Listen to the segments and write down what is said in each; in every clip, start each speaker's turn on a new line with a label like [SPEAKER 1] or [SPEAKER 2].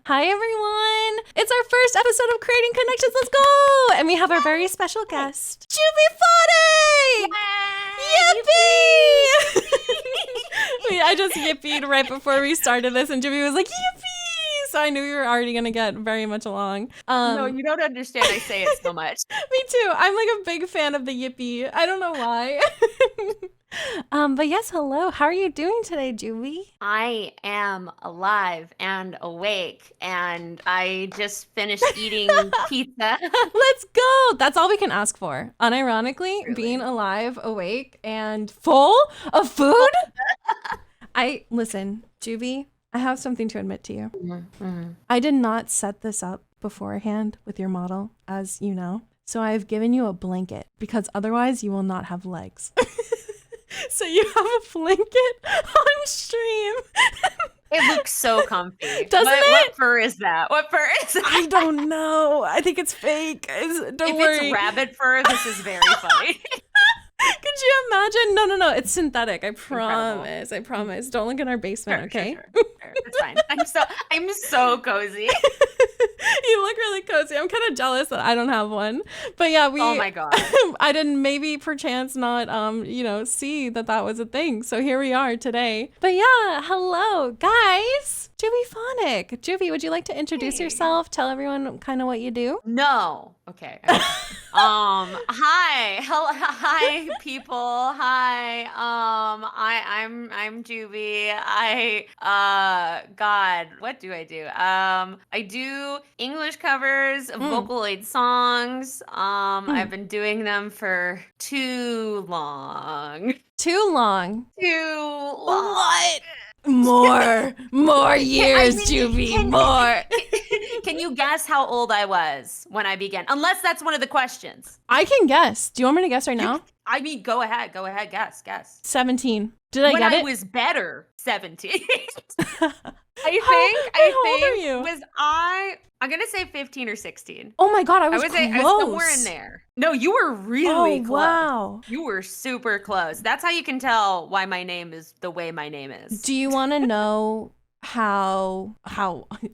[SPEAKER 1] Hi, everyone. It's our first episode of Creatin Connections. Let's go. And we have our very special guest, Juby Fode. Yippee! I just yippied right before we started this, and Juby was like, yippee! So I knew we were already going to get very much along.
[SPEAKER 2] No, you don't understand. I say it so much.
[SPEAKER 1] Me too. I'm like a big fan of the yippee. I don't know why. But yes, hello. How are you doing today, Juby?
[SPEAKER 2] I am alive and awake, and I just finished eating pizza.
[SPEAKER 1] Let's go. That's all we can ask for. Unironically,
[SPEAKER 2] Truly.
[SPEAKER 1] being alive, awake, and full of food. Listen, Juby, I have something to admit to you.
[SPEAKER 2] Mm-hmm.
[SPEAKER 1] I did not set this up beforehand with your model, as you know. So I've given you a blanket because otherwise you will not have legs. So you have a blanket on stream.
[SPEAKER 2] It looks so comfy.
[SPEAKER 1] Doesn't it?
[SPEAKER 2] What fur is that? What fur is that?
[SPEAKER 1] I don't know. I think it's fake. Don't worry.
[SPEAKER 2] If it's rabbit fur, this is very funny.
[SPEAKER 1] Could you imagine? No. It's synthetic. I
[SPEAKER 2] Incredible.
[SPEAKER 1] promise. I promise. Don't look in our basement, okay?
[SPEAKER 2] Sure. It's fine. I'm so cozy.
[SPEAKER 1] You look really cozy. I'm kind of jealous that I don't have one. But yeah,
[SPEAKER 2] Oh my God.
[SPEAKER 1] I didn't maybe perchance not see that was a thing. So here we are today. But yeah, hello guys. Juby Phonic. Juby, would you like to introduce yourself? Tell everyone kind of what you do?
[SPEAKER 2] No. Okay. Hi. Hello. Hi, people. Hi. I'm Juby. God, what do I do? I do English covers of Vocaloid songs. I've been doing them for too long.
[SPEAKER 1] Too long.
[SPEAKER 2] What?
[SPEAKER 1] More years, Juby, more.
[SPEAKER 2] Can you guess how old I was when I began? Unless that's one of the questions.
[SPEAKER 1] I can guess. Do you want me to guess right now?
[SPEAKER 2] I mean, go ahead, guess.
[SPEAKER 1] 17. Did I
[SPEAKER 2] when
[SPEAKER 1] get
[SPEAKER 2] I
[SPEAKER 1] it?
[SPEAKER 2] was better, 17.
[SPEAKER 1] How old are you?
[SPEAKER 2] I'm gonna say 15 or 16.
[SPEAKER 1] Oh my God, I was close.
[SPEAKER 2] I was somewhere in there. No, you were really close.
[SPEAKER 1] Wow.
[SPEAKER 2] You were super close. That's how you can tell why my name is the way my name is.
[SPEAKER 1] Do you want to know how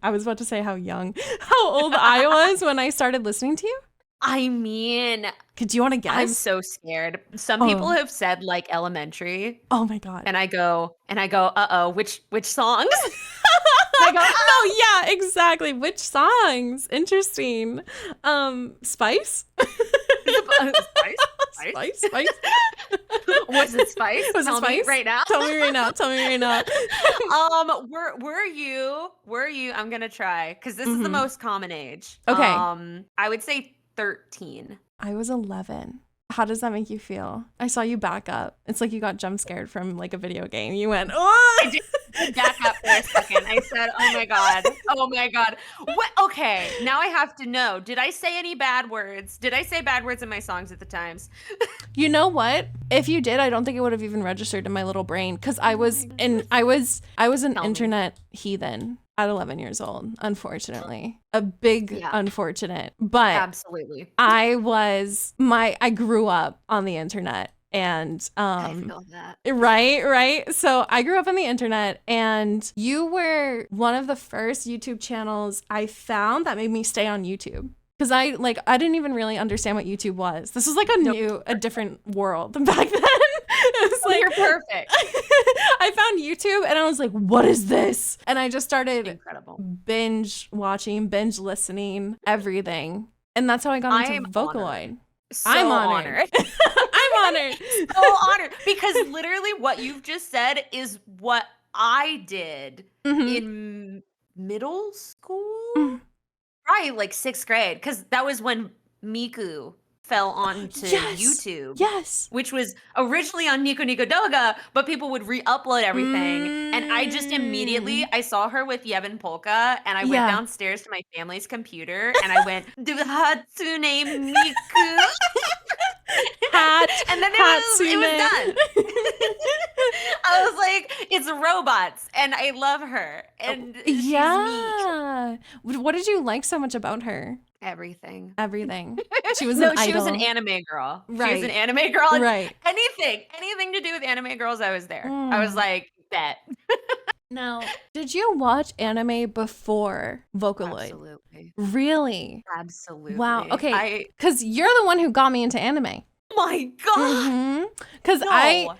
[SPEAKER 1] I was about to say how old I was when I started listening to you?
[SPEAKER 2] I mean,
[SPEAKER 1] do you want to guess?
[SPEAKER 2] I'm so scared. Some people have said like elementary.
[SPEAKER 1] Oh my God.
[SPEAKER 2] And I go, uh-oh, which songs?
[SPEAKER 1] I go, oh yeah, exactly. Which songs? Interesting. Spice? Spice?
[SPEAKER 2] Was it Spice?
[SPEAKER 1] Was
[SPEAKER 2] Tell
[SPEAKER 1] it Spice?
[SPEAKER 2] me right now.
[SPEAKER 1] Tell me right now.
[SPEAKER 2] Were you? I'm gonna try because this is the most common age.
[SPEAKER 1] Okay.
[SPEAKER 2] I would say 13.
[SPEAKER 1] I was 11. How does that make you feel? I saw you back up. It's like you got jump scared from like a video game. You went, oh!
[SPEAKER 2] I did back up for a second. I said, oh my God. What? Okay, now I have to know. Did I say any bad words? Did I say bad words in my songs at the times?
[SPEAKER 1] You know what? If you did, I don't think it would have even registered in my little brain because I was an internet heathen at 11 years old, unfortunately. A big unfortunate. But
[SPEAKER 2] absolutely.
[SPEAKER 1] I grew up on the internet and
[SPEAKER 2] I feel that.
[SPEAKER 1] Right. So I grew up on the internet and you were one of the first YouTube channels I found that made me stay on YouTube. Because I didn't even really understand what YouTube was. This was like a different world back then. It was like,
[SPEAKER 2] you're perfect.
[SPEAKER 1] I found YouTube and I was like, what is this? And I just started binge watching, binge listening, everything. And that's how I got into Vocaloid. I'm honored. I'm honored.
[SPEAKER 2] So honored. Because literally what you've just said is what I did in middle school. Probably like 6th grade, because that was when Miku fell onto YouTube.
[SPEAKER 1] Yes.
[SPEAKER 2] Which was originally on Nico Nico Doga, but people would re-upload everything. And I just immediately, I saw her with Yevon Polka, and I went downstairs to my family's computer, and I went, Hatsune Miku. And then it was done. I was like, it's robots, and I love her. And she's meek.
[SPEAKER 1] What did you like so much about her?
[SPEAKER 2] Everything.
[SPEAKER 1] She was an idol.
[SPEAKER 2] She was an anime girl.
[SPEAKER 1] Right.
[SPEAKER 2] She was an anime girl.
[SPEAKER 1] Right.
[SPEAKER 2] Anything to do with anime girls, I was there. I was like, bet.
[SPEAKER 1] Now, did you watch anime before Vocaloid?
[SPEAKER 2] Absolutely.
[SPEAKER 1] Really?
[SPEAKER 2] Absolutely.
[SPEAKER 1] Wow. Okay. Because you're the one who got me into anime.
[SPEAKER 2] My God.
[SPEAKER 1] Because
[SPEAKER 2] No.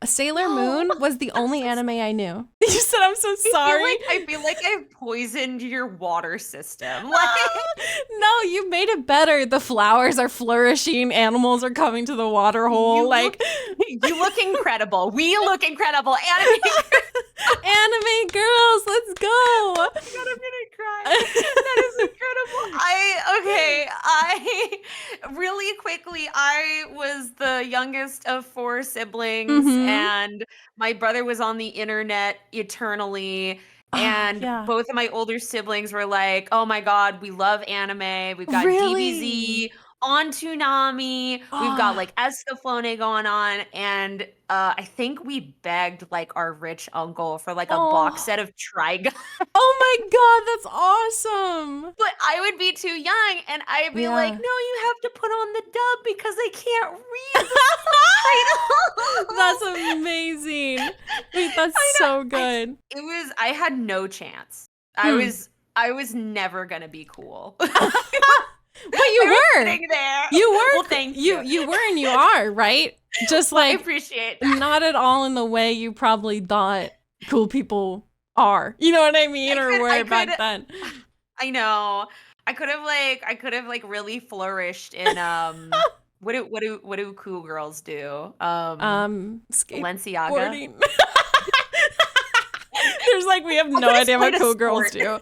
[SPEAKER 1] Sailor Moon was the only anime I knew. You said I'm so sorry.
[SPEAKER 2] I feel like I've poisoned your water system.
[SPEAKER 1] No, you made it better. The flowers are flourishing. Animals are coming to the water hole.
[SPEAKER 2] You look incredible. We look incredible.
[SPEAKER 1] Anime girls, let's go.
[SPEAKER 2] Oh my God, I'm gonna cry. That is incredible. I really quickly, I was the youngest of 4 siblings, and my brother was on the internet eternally. And both of my older siblings were like, oh my God, we love anime. We've got DBZ on Toonami. We've got like Escaflowne going on. And I think we begged like our rich uncle for like a box set of Trigun.
[SPEAKER 1] Oh my God, that's awesome.
[SPEAKER 2] But I would be too young and I'd be like, no, you have to put on the dub because I can't read the
[SPEAKER 1] That's amazing. Wait, that's so good.
[SPEAKER 2] I had no chance. I was never gonna be cool.
[SPEAKER 1] But you were.
[SPEAKER 2] There.
[SPEAKER 1] You were.
[SPEAKER 2] Well, thank you.
[SPEAKER 1] You were and you are, right? Just like,
[SPEAKER 2] I appreciate that.
[SPEAKER 1] Not at all in the way you probably thought cool people are. You know what I mean? Or were back then.
[SPEAKER 2] I know. I could have really flourished in what do cool girls do? Balenciaga.
[SPEAKER 1] There's like, we have no idea what cool girls do.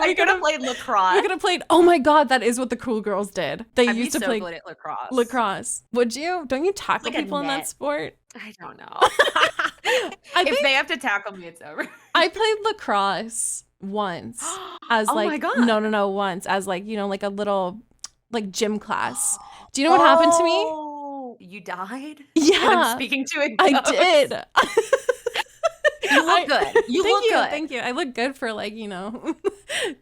[SPEAKER 2] We could have played lacrosse.
[SPEAKER 1] We could have played, oh my God, that is what the cool girls did. They used to play
[SPEAKER 2] good at lacrosse.
[SPEAKER 1] Lacrosse. Would you? Don't you tackle people in that sport?
[SPEAKER 2] I don't know. If they have to tackle me, it's over.
[SPEAKER 1] I played lacrosse once as
[SPEAKER 2] oh
[SPEAKER 1] like,
[SPEAKER 2] my God.
[SPEAKER 1] No, once as like, like a little like gym class. Do you know what happened to me?
[SPEAKER 2] You died?
[SPEAKER 1] Yeah.
[SPEAKER 2] I'm speaking to a ghost.
[SPEAKER 1] I did.
[SPEAKER 2] You look good. You look good.
[SPEAKER 1] Thank you. I look good for like,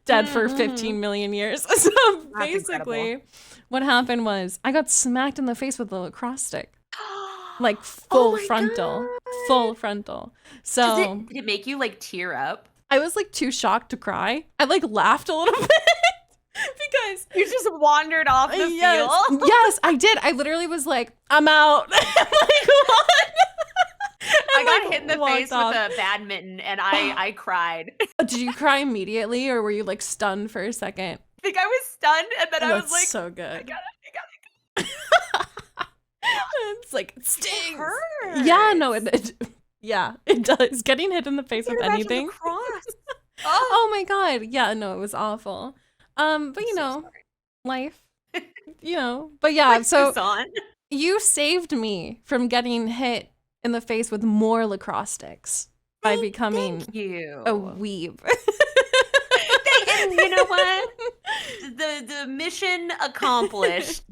[SPEAKER 1] dead for 15 million years. So basically what happened was I got smacked in the face with a lacrosse stick. Like full frontal. So
[SPEAKER 2] did it make you like tear up?
[SPEAKER 1] I was like too shocked to cry. I like laughed a little bit. Because
[SPEAKER 2] you just wandered off the field.
[SPEAKER 1] Yes, I did. I literally was like, I'm out. I'm like, what?
[SPEAKER 2] I got hit in the face with a badminton and I cried.
[SPEAKER 1] Did you cry immediately or were you like stunned for a second?
[SPEAKER 2] I think I was stunned and then I was like,
[SPEAKER 1] so good.
[SPEAKER 2] I got it.
[SPEAKER 1] It's like, it stings.
[SPEAKER 2] It hurts.
[SPEAKER 1] Yeah, no, it does. Getting hit in the face with anything. Oh my God. Yeah, no, it was awful. But life, but yeah,
[SPEAKER 2] life
[SPEAKER 1] so
[SPEAKER 2] goes on.
[SPEAKER 1] You saved me from getting hit in the face with more lacrosse sticks by becoming a weeb.
[SPEAKER 2] And you know what? The mission accomplished.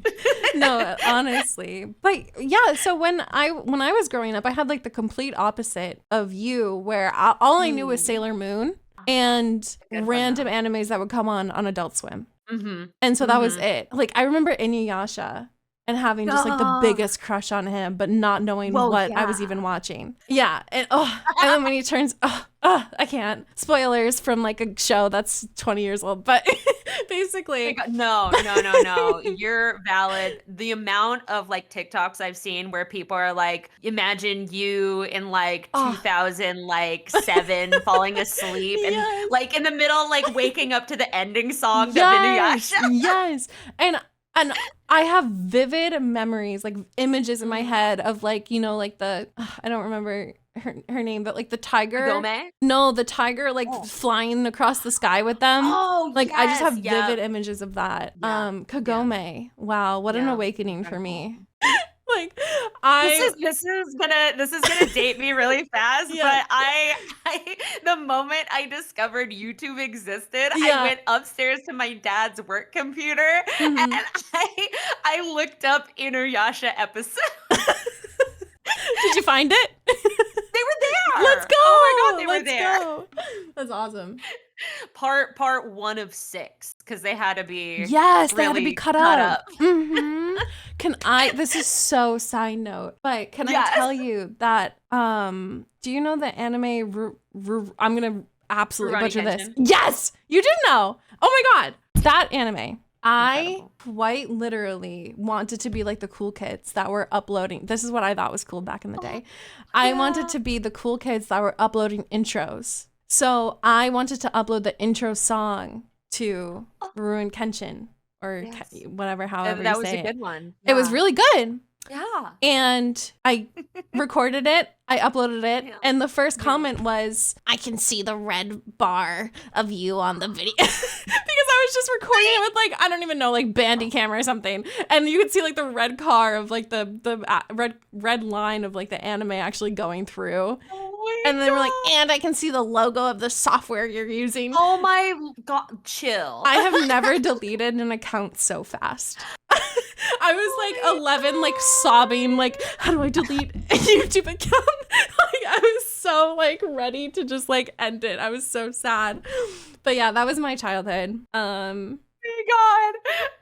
[SPEAKER 1] No, honestly. But yeah, so when I was growing up, I had like the complete opposite of you where all I knew was Sailor Moon and random animes that would come on Adult Swim. And so that was it. Like I remember Inuyasha and having just like the biggest crush on him, but not knowing what I was even watching. Yeah. And then when he turns, I can't. Spoilers from like a show that's 20 years old, but basically.
[SPEAKER 2] No. You're valid. The amount of like TikToks I've seen where people are like, imagine you in like 2007 falling asleep and like in the middle, like waking up to the ending song of Inuyasha.
[SPEAKER 1] Yes. And I have vivid memories, like images in my head of like, like the, I don't remember her name, but like the tiger.
[SPEAKER 2] Kagome?
[SPEAKER 1] No, the tiger like flying across the sky with them.
[SPEAKER 2] Oh,
[SPEAKER 1] like I just have vivid images of that. Kagome.
[SPEAKER 2] Yeah.
[SPEAKER 1] Wow, what an awakening for me. Like
[SPEAKER 2] this is gonna date me really fast, but I the moment I discovered YouTube existed, I went upstairs to my dad's work computer and I looked up Inuyasha episodes.
[SPEAKER 1] Did you find it?
[SPEAKER 2] They were there.
[SPEAKER 1] Let's go.
[SPEAKER 2] Oh my God, they were there.
[SPEAKER 1] Go. That's awesome.
[SPEAKER 2] Part 1 of 6 because they had to be
[SPEAKER 1] they had to be cut up. This is so side note, but can I tell you that do do you know the anime? I'm gonna absolutely
[SPEAKER 2] Rurouni
[SPEAKER 1] butcher this.
[SPEAKER 2] Kenshin?
[SPEAKER 1] Yes, you did know. Oh my god, that anime. I
[SPEAKER 2] Incredible.
[SPEAKER 1] quite literally wanted to be like the cool kids that were uploading. This is what I thought was cool back in the day. I wanted to be the cool kids that were uploading intros. So I wanted to upload the intro song to Rurouni Kenshin or whatever, however
[SPEAKER 2] That
[SPEAKER 1] you
[SPEAKER 2] was
[SPEAKER 1] say
[SPEAKER 2] a
[SPEAKER 1] it.
[SPEAKER 2] good one.
[SPEAKER 1] It was really good.
[SPEAKER 2] Yeah.
[SPEAKER 1] And I recorded it, I uploaded it,
[SPEAKER 2] Yeah.
[SPEAKER 1] and the first comment was, I can see the red bar of you on the video. Because I was just recording it with like, I don't even know, like Bandicam or something. And you could see like the red car of like the red line of like the anime actually going through. And then we're like, and I can see the logo of the software you're using.
[SPEAKER 2] Oh my god, chill.
[SPEAKER 1] I have never deleted an account so fast. I was like 11, like sobbing, like, how do I delete a YouTube account? Like, I was so like ready to just like end it. I was so sad. But yeah, that was my childhood.
[SPEAKER 2] Oh my god.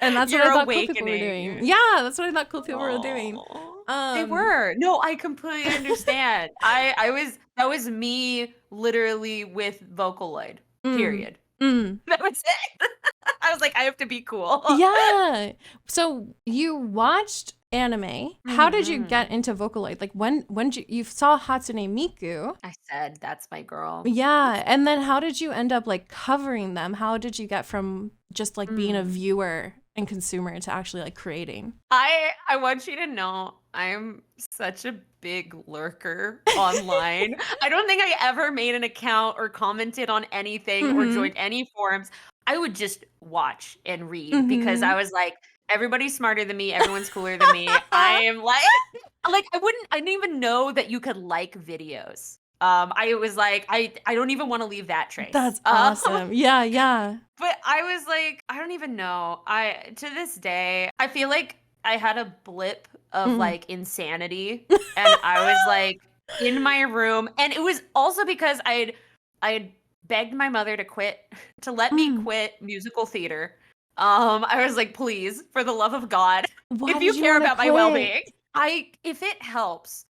[SPEAKER 1] And that's what I thought cool people were doing. Yeah, that's what I thought cool people were doing.
[SPEAKER 2] They were. No, I completely understand. That was me literally with Vocaloid. Period. That was it. I was like, I have to be cool.
[SPEAKER 1] Yeah. So you watched anime. How did you get into Vocaloid? Like when you saw Hatsune Miku?
[SPEAKER 2] I said, that's my girl.
[SPEAKER 1] Yeah. And then how did you end up like covering them? How did you get from just like being a viewer and consumer to actually like creating?
[SPEAKER 2] I want you to know I'm such a big lurker online. I don't think I ever made an account or commented on anything or joined any forums. I would just watch and read because I was like, everybody's smarter than me. Everyone's cooler than me. I am like I didn't even know that you could like videos. I was like, I don't even want to leave that trace.
[SPEAKER 1] That's awesome. Yeah.
[SPEAKER 2] But I was like, I don't even know. To this day, I feel like I had a blip of like insanity, and I was like in my room, and it was also because I had begged my mother to let me quit musical theater. I was like, please, for the love of God, if you care about my well-being, if it helps.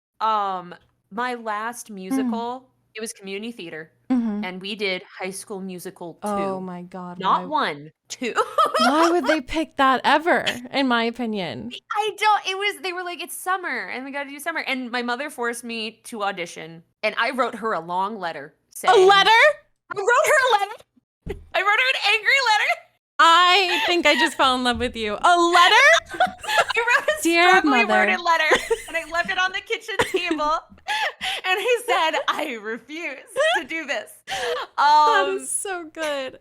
[SPEAKER 2] My last musical, it was community theater, and we did High School Musical 2.
[SPEAKER 1] Oh my God.
[SPEAKER 2] Not 1, 2.
[SPEAKER 1] Why would they pick that ever, in my opinion?
[SPEAKER 2] They were like, it's summer, and we got to do summer. And my mother forced me to audition, and I wrote her a long letter.
[SPEAKER 1] A letter?
[SPEAKER 2] I wrote her a letter. I wrote her an angry letter.
[SPEAKER 1] I think I just fell in love with you. A letter?
[SPEAKER 2] I wrote a strongly worded letter, and I left it on the kitchen table. And I said, I refuse to do this.
[SPEAKER 1] That is so good.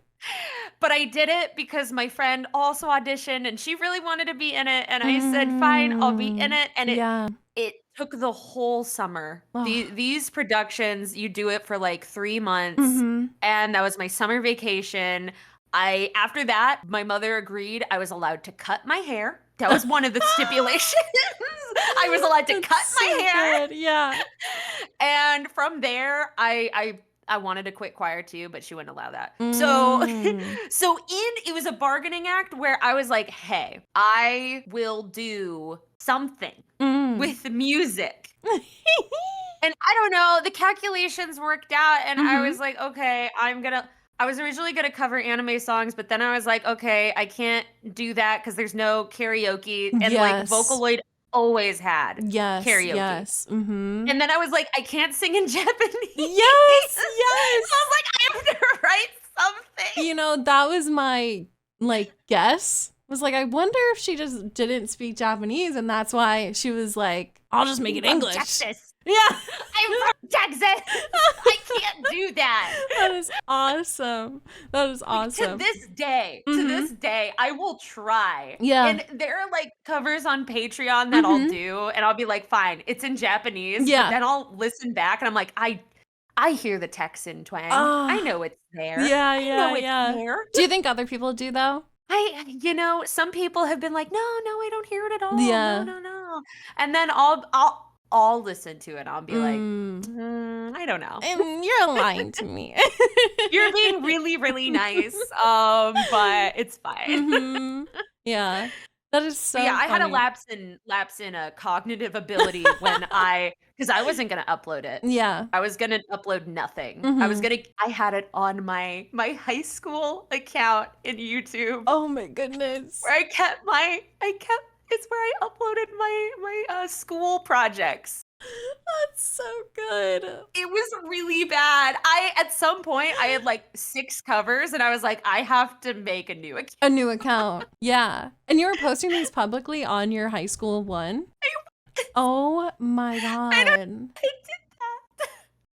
[SPEAKER 2] But I did it because my friend also auditioned, and she really wanted to be in it. And I said, fine, I'll be in it. And it took the whole summer. These productions, you do it for like 3 months. And that was my summer vacation. After that, my mother agreed I was allowed to cut my hair. That was one of the stipulations. I was allowed to cut my hair.
[SPEAKER 1] Good. Yeah.
[SPEAKER 2] And from there, I wanted to quit choir too, but she wouldn't allow that. So it was a bargaining act where I was like, hey, I will do something with music. And I don't know, the calculations worked out, and I was like, okay, I was originally going to cover anime songs, but then I was like, okay, I can't do that because there's no karaoke. And like Vocaloid always had karaoke.
[SPEAKER 1] Yes.
[SPEAKER 2] And then I was like, I can't sing in Japanese.
[SPEAKER 1] Yes.
[SPEAKER 2] So I was like, I have to write something.
[SPEAKER 1] You know, that was my like guess. Was like, I wonder if she just didn't speak Japanese, and that's why she was like, I'll just make it English.
[SPEAKER 2] Texas.
[SPEAKER 1] Yeah.
[SPEAKER 2] I'm from Texas. I can't do that.
[SPEAKER 1] That is awesome. That is awesome.
[SPEAKER 2] To this day, I will try.
[SPEAKER 1] Yeah.
[SPEAKER 2] And there are like covers on Patreon that I'll do, and I'll be like, fine, it's in Japanese.
[SPEAKER 1] Yeah.
[SPEAKER 2] But then I'll listen back, and I'm like, I hear the Texan twang. I know it's there.
[SPEAKER 1] Yeah,
[SPEAKER 2] I know it's there.
[SPEAKER 1] Do you think other people do though?
[SPEAKER 2] Some people have been like, no, I don't hear it at all.
[SPEAKER 1] Yeah.
[SPEAKER 2] No. And then I'll listen to it. I'll be like, I don't know.
[SPEAKER 1] You're lying to me.
[SPEAKER 2] You're being really, really nice. But it's fine.
[SPEAKER 1] Yeah. That is
[SPEAKER 2] But yeah,
[SPEAKER 1] so
[SPEAKER 2] I had a
[SPEAKER 1] funny.
[SPEAKER 2] lapse in a cognitive ability when because I wasn't gonna upload it.
[SPEAKER 1] Yeah.
[SPEAKER 2] I was gonna upload nothing.
[SPEAKER 1] Mhm.
[SPEAKER 2] I had it on my high school account in YouTube
[SPEAKER 1] Oh my goodness.
[SPEAKER 2] where it's where I uploaded my school projects.
[SPEAKER 1] That's so good.
[SPEAKER 2] It was really bad. At some point, I had, like, 6 covers, and I was like, "I have to make a new account."
[SPEAKER 1] A new account. Yeah. And you were posting these publicly on your high school one? Oh my
[SPEAKER 2] I don't
[SPEAKER 1] god.
[SPEAKER 2] I did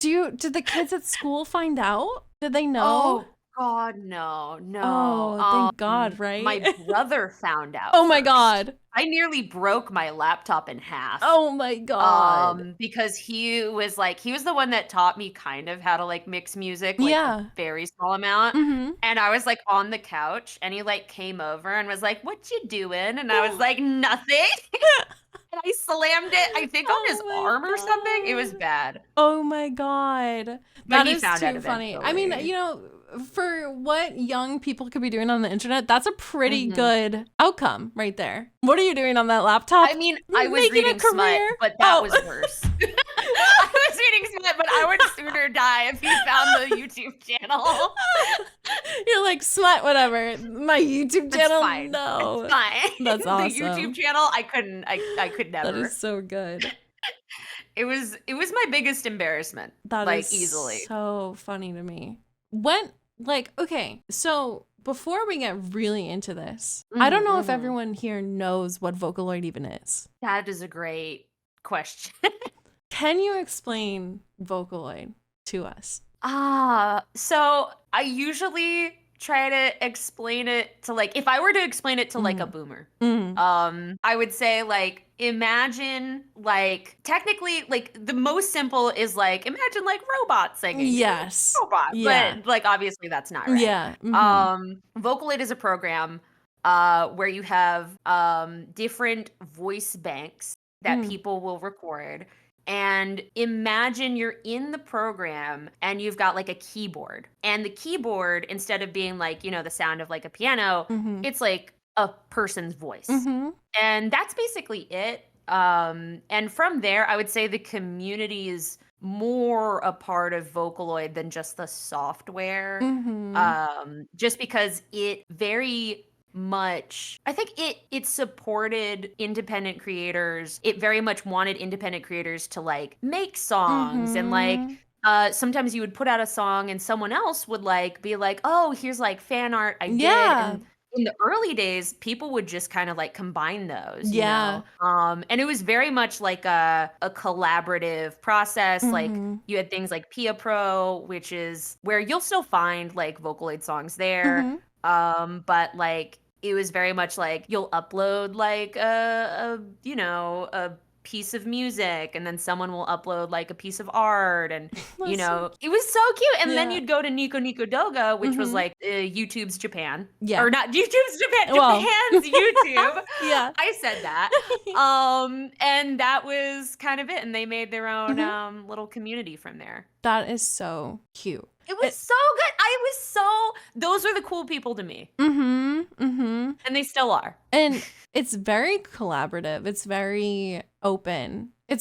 [SPEAKER 2] that.
[SPEAKER 1] Did the kids at school find out? Did they know?
[SPEAKER 2] Oh god, no, no.
[SPEAKER 1] Oh, thank God,
[SPEAKER 2] My
[SPEAKER 1] right?
[SPEAKER 2] brother found out
[SPEAKER 1] Oh my
[SPEAKER 2] first.
[SPEAKER 1] god.
[SPEAKER 2] I nearly broke my laptop in half.
[SPEAKER 1] Oh my god.
[SPEAKER 2] Because he was the one that taught me kind of how to, like, mix music, like, a
[SPEAKER 1] Yeah.
[SPEAKER 2] very small amount,
[SPEAKER 1] Mhm.
[SPEAKER 2] and I was, like, on the couch, and he, like, came over and was like, "What you doing?" And I was like, "Nothing." And I slammed it, I think, on his
[SPEAKER 1] Oh my
[SPEAKER 2] arm or something. It was
[SPEAKER 1] god.
[SPEAKER 2] bad.
[SPEAKER 1] Oh my god.
[SPEAKER 2] But
[SPEAKER 1] That
[SPEAKER 2] he
[SPEAKER 1] is
[SPEAKER 2] found out
[SPEAKER 1] too funny. I mean,
[SPEAKER 2] eventually.
[SPEAKER 1] for what young people could be doing on the internet, that's a pretty
[SPEAKER 2] Mhm.
[SPEAKER 1] good outcome right there. What are you doing on that laptop?
[SPEAKER 2] I mean, I was
[SPEAKER 1] Making a
[SPEAKER 2] reading smut,
[SPEAKER 1] career?
[SPEAKER 2] but that was
[SPEAKER 1] Oh.
[SPEAKER 2] worse. I was reading smut, but I would sooner die if he found the YouTube channel.
[SPEAKER 1] You're like, smut, whatever. My YouTube
[SPEAKER 2] It's
[SPEAKER 1] channel?
[SPEAKER 2] fine.
[SPEAKER 1] No.
[SPEAKER 2] It's fine.
[SPEAKER 1] That's
[SPEAKER 2] The YouTube
[SPEAKER 1] awesome.
[SPEAKER 2] channel, I could
[SPEAKER 1] That
[SPEAKER 2] never.
[SPEAKER 1] is so good.
[SPEAKER 2] It was my biggest embarrassment,
[SPEAKER 1] That
[SPEAKER 2] like,
[SPEAKER 1] is
[SPEAKER 2] easily.
[SPEAKER 1] so funny to me. Okay, so before we get really into this, I don't
[SPEAKER 2] Mhm,
[SPEAKER 1] know if
[SPEAKER 2] mhm.
[SPEAKER 1] everyone here knows what Vocaloid even is.
[SPEAKER 2] That is a great question.
[SPEAKER 1] Can you explain Vocaloid to us?
[SPEAKER 2] So I usually try to explain it to, like, if I were to explain it to, like, a
[SPEAKER 1] Mhm.
[SPEAKER 2] boomer,
[SPEAKER 1] Mhm.
[SPEAKER 2] I would say, like, imagine, like, technically, like, the most simple is, like, imagine, like, robots singing. You're like
[SPEAKER 1] Yes.
[SPEAKER 2] a robot,
[SPEAKER 1] Yeah.
[SPEAKER 2] but, like, obviously that's not right.
[SPEAKER 1] Yeah. Mhm.
[SPEAKER 2] Vocaloid is a program, where you have, different voice banks that
[SPEAKER 1] Mm.
[SPEAKER 2] people will record, and imagine you're in the program and you've got, like, a keyboard, and the keyboard, instead of being, like, the sound of, like, a piano,
[SPEAKER 1] Mhm.
[SPEAKER 2] it's like a person's voice.
[SPEAKER 1] Mhm.
[SPEAKER 2] And that's basically it. And from there, I would say the community is more a part of Vocaloid than just the software.
[SPEAKER 1] Mhm.
[SPEAKER 2] Just because it very much, I think it supported independent creators. It very much wanted independent creators to, like, make songs, and, like,
[SPEAKER 1] Mhm.
[SPEAKER 2] sometimes you would put out a song and someone else would, like, be like, "Oh, here's, like, fan art I did."
[SPEAKER 1] Yeah.
[SPEAKER 2] And in the early days, people would just kind of, like, combine those, you
[SPEAKER 1] Yeah.
[SPEAKER 2] know? And it was very much like a collaborative process. Like,
[SPEAKER 1] Mhm.
[SPEAKER 2] you had things like Pia Pro, which is where you'll still find, like, Vocaloid songs there.
[SPEAKER 1] Mhm.
[SPEAKER 2] But, like, it was very much like you'll upload, like, a piece of music, and then someone will upload, like, a piece of art, and
[SPEAKER 1] That's so
[SPEAKER 2] it was so cute. And then
[SPEAKER 1] Yeah.
[SPEAKER 2] you'd go to Nico Nico Doga, which was,
[SPEAKER 1] Mhm.
[SPEAKER 2] like, YouTube's Japan,
[SPEAKER 1] Yeah.
[SPEAKER 2] or not YouTube's Japan,
[SPEAKER 1] Well.
[SPEAKER 2] Japan's YouTube.
[SPEAKER 1] Yeah.
[SPEAKER 2] I said that. And that was kind of it, and they made their own
[SPEAKER 1] Mhm.
[SPEAKER 2] little community from there.
[SPEAKER 1] That is so cute.
[SPEAKER 2] It was so good. Those were the cool people to me,
[SPEAKER 1] Mhm. Mhm.
[SPEAKER 2] and they still are.
[SPEAKER 1] And it's very collaborative. It's very open.
[SPEAKER 2] Yeah.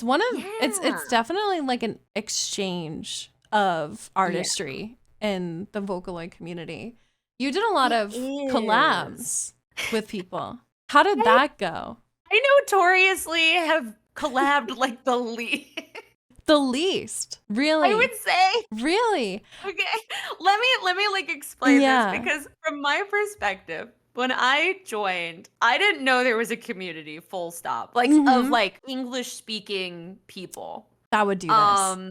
[SPEAKER 1] It's definitely like an exchange of
[SPEAKER 2] Yeah.
[SPEAKER 1] artistry in the Vocaloid community. You did a lot
[SPEAKER 2] It
[SPEAKER 1] of
[SPEAKER 2] is.
[SPEAKER 1] collabs with people. How did
[SPEAKER 2] I
[SPEAKER 1] that go?
[SPEAKER 2] I notoriously have collabed, like, the least.
[SPEAKER 1] The least.
[SPEAKER 2] I
[SPEAKER 1] Really?
[SPEAKER 2] would say.
[SPEAKER 1] Really?
[SPEAKER 2] Okay, let me, like, explain this,
[SPEAKER 1] Yeah.
[SPEAKER 2] because from my perspective, when I joined, I didn't know there was a community, full stop, like, of,
[SPEAKER 1] Mhm.
[SPEAKER 2] like, English-speaking people.
[SPEAKER 1] That would do this.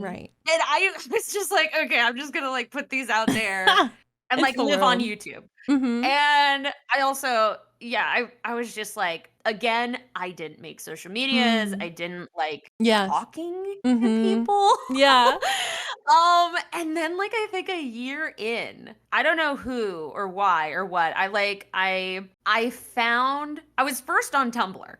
[SPEAKER 1] Right.
[SPEAKER 2] And I was just like, "Okay, I'm just gonna, like, put these out there and,
[SPEAKER 1] It's
[SPEAKER 2] like,
[SPEAKER 1] the
[SPEAKER 2] live on
[SPEAKER 1] world.
[SPEAKER 2] YouTube."
[SPEAKER 1] Mhm.
[SPEAKER 2] And I also, yeah, I was just like, again, I didn't make social medias.
[SPEAKER 1] Mm.
[SPEAKER 2] I didn't like
[SPEAKER 1] Yes.
[SPEAKER 2] talking to
[SPEAKER 1] Mhm.
[SPEAKER 2] people.
[SPEAKER 1] Yeah.
[SPEAKER 2] And then like I think a year in, I don't know who or why or what. I found I was first on Tumblr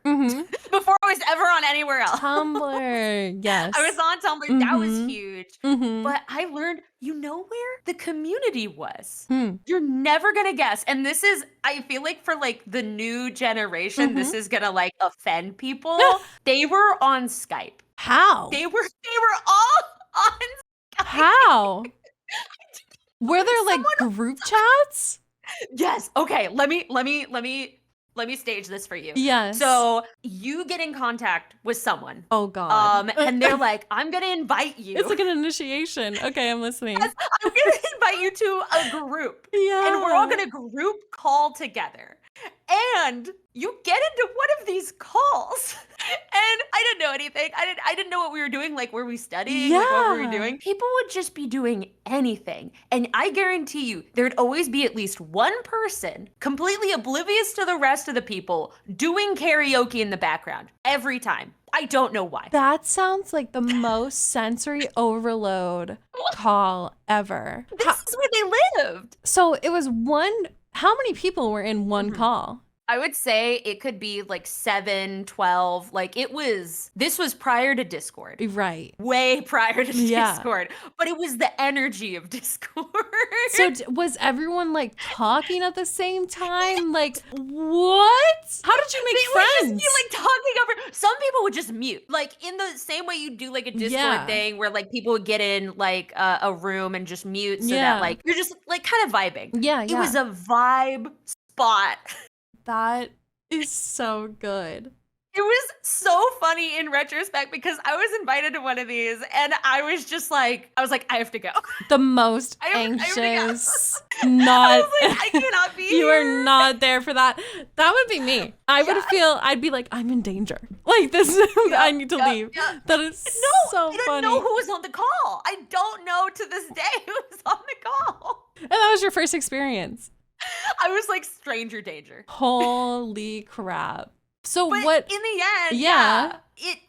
[SPEAKER 2] before I was ever on anywhere else.
[SPEAKER 1] Tumblr, yes.
[SPEAKER 2] I was on Tumblr. That was huge.
[SPEAKER 1] Mm-hmm.
[SPEAKER 2] But I learned, you know where the community was?
[SPEAKER 1] Hmm.
[SPEAKER 2] You're never gonna guess. And this is, I feel like for like the new generation, this is gonna like offend people. They were on Skype.
[SPEAKER 1] How?
[SPEAKER 2] They were all on Skype.
[SPEAKER 1] How? Were there like group chats?
[SPEAKER 2] Yes. Okay. Let me stage this for you.
[SPEAKER 1] Yes.
[SPEAKER 2] So you get in contact with someone.
[SPEAKER 1] Oh God.
[SPEAKER 2] And they're like, I'm gonna invite you.
[SPEAKER 1] It's like an initiation. Okay, I'm listening.
[SPEAKER 2] Yes, I'm gonna invite you to a group.
[SPEAKER 1] Yeah.
[SPEAKER 2] And we're all gonna group call together. And you get into one of these calls. And I didn't know anything. I didn't know what we were doing, like were we studying? Like what were we doing? People would just be doing anything. And I guarantee you, there'd always be at least one person completely oblivious to the rest of the people doing karaoke in the background every time. I don't know why.
[SPEAKER 1] That sounds like the most sensory overload call ever.
[SPEAKER 2] This is where they lived.
[SPEAKER 1] So it was how many people were in one call?
[SPEAKER 2] I would say it could be like 7, 12. Like this was prior to Discord.
[SPEAKER 1] Right.
[SPEAKER 2] Way prior to Discord. But it was the energy of Discord.
[SPEAKER 1] So was everyone like talking at the same time? Like, what? How did you make friends?
[SPEAKER 2] Would just be like talking over. Some people would just mute. Like in the same way you do like a Discord thing where like people would get in like a room and just mute so that like you're just like kind of vibing.
[SPEAKER 1] Yeah.
[SPEAKER 2] It was a vibe spot.
[SPEAKER 1] That is so good.
[SPEAKER 2] It was so funny in retrospect because I was invited to one of these and I was like, I have to go.
[SPEAKER 1] The most anxious, not.
[SPEAKER 2] I was like, I cannot be
[SPEAKER 1] You
[SPEAKER 2] here.
[SPEAKER 1] are not there for that. That would be me. I'd be like, I'm in danger. Like this, I need to leave.
[SPEAKER 2] Yeah.
[SPEAKER 1] That is so funny.
[SPEAKER 2] I didn't know who was on the call. I don't know to this day who was on the call.
[SPEAKER 1] And that was your first experience.
[SPEAKER 2] I was like stranger danger.
[SPEAKER 1] Holy crap. So
[SPEAKER 2] but
[SPEAKER 1] what
[SPEAKER 2] in the end,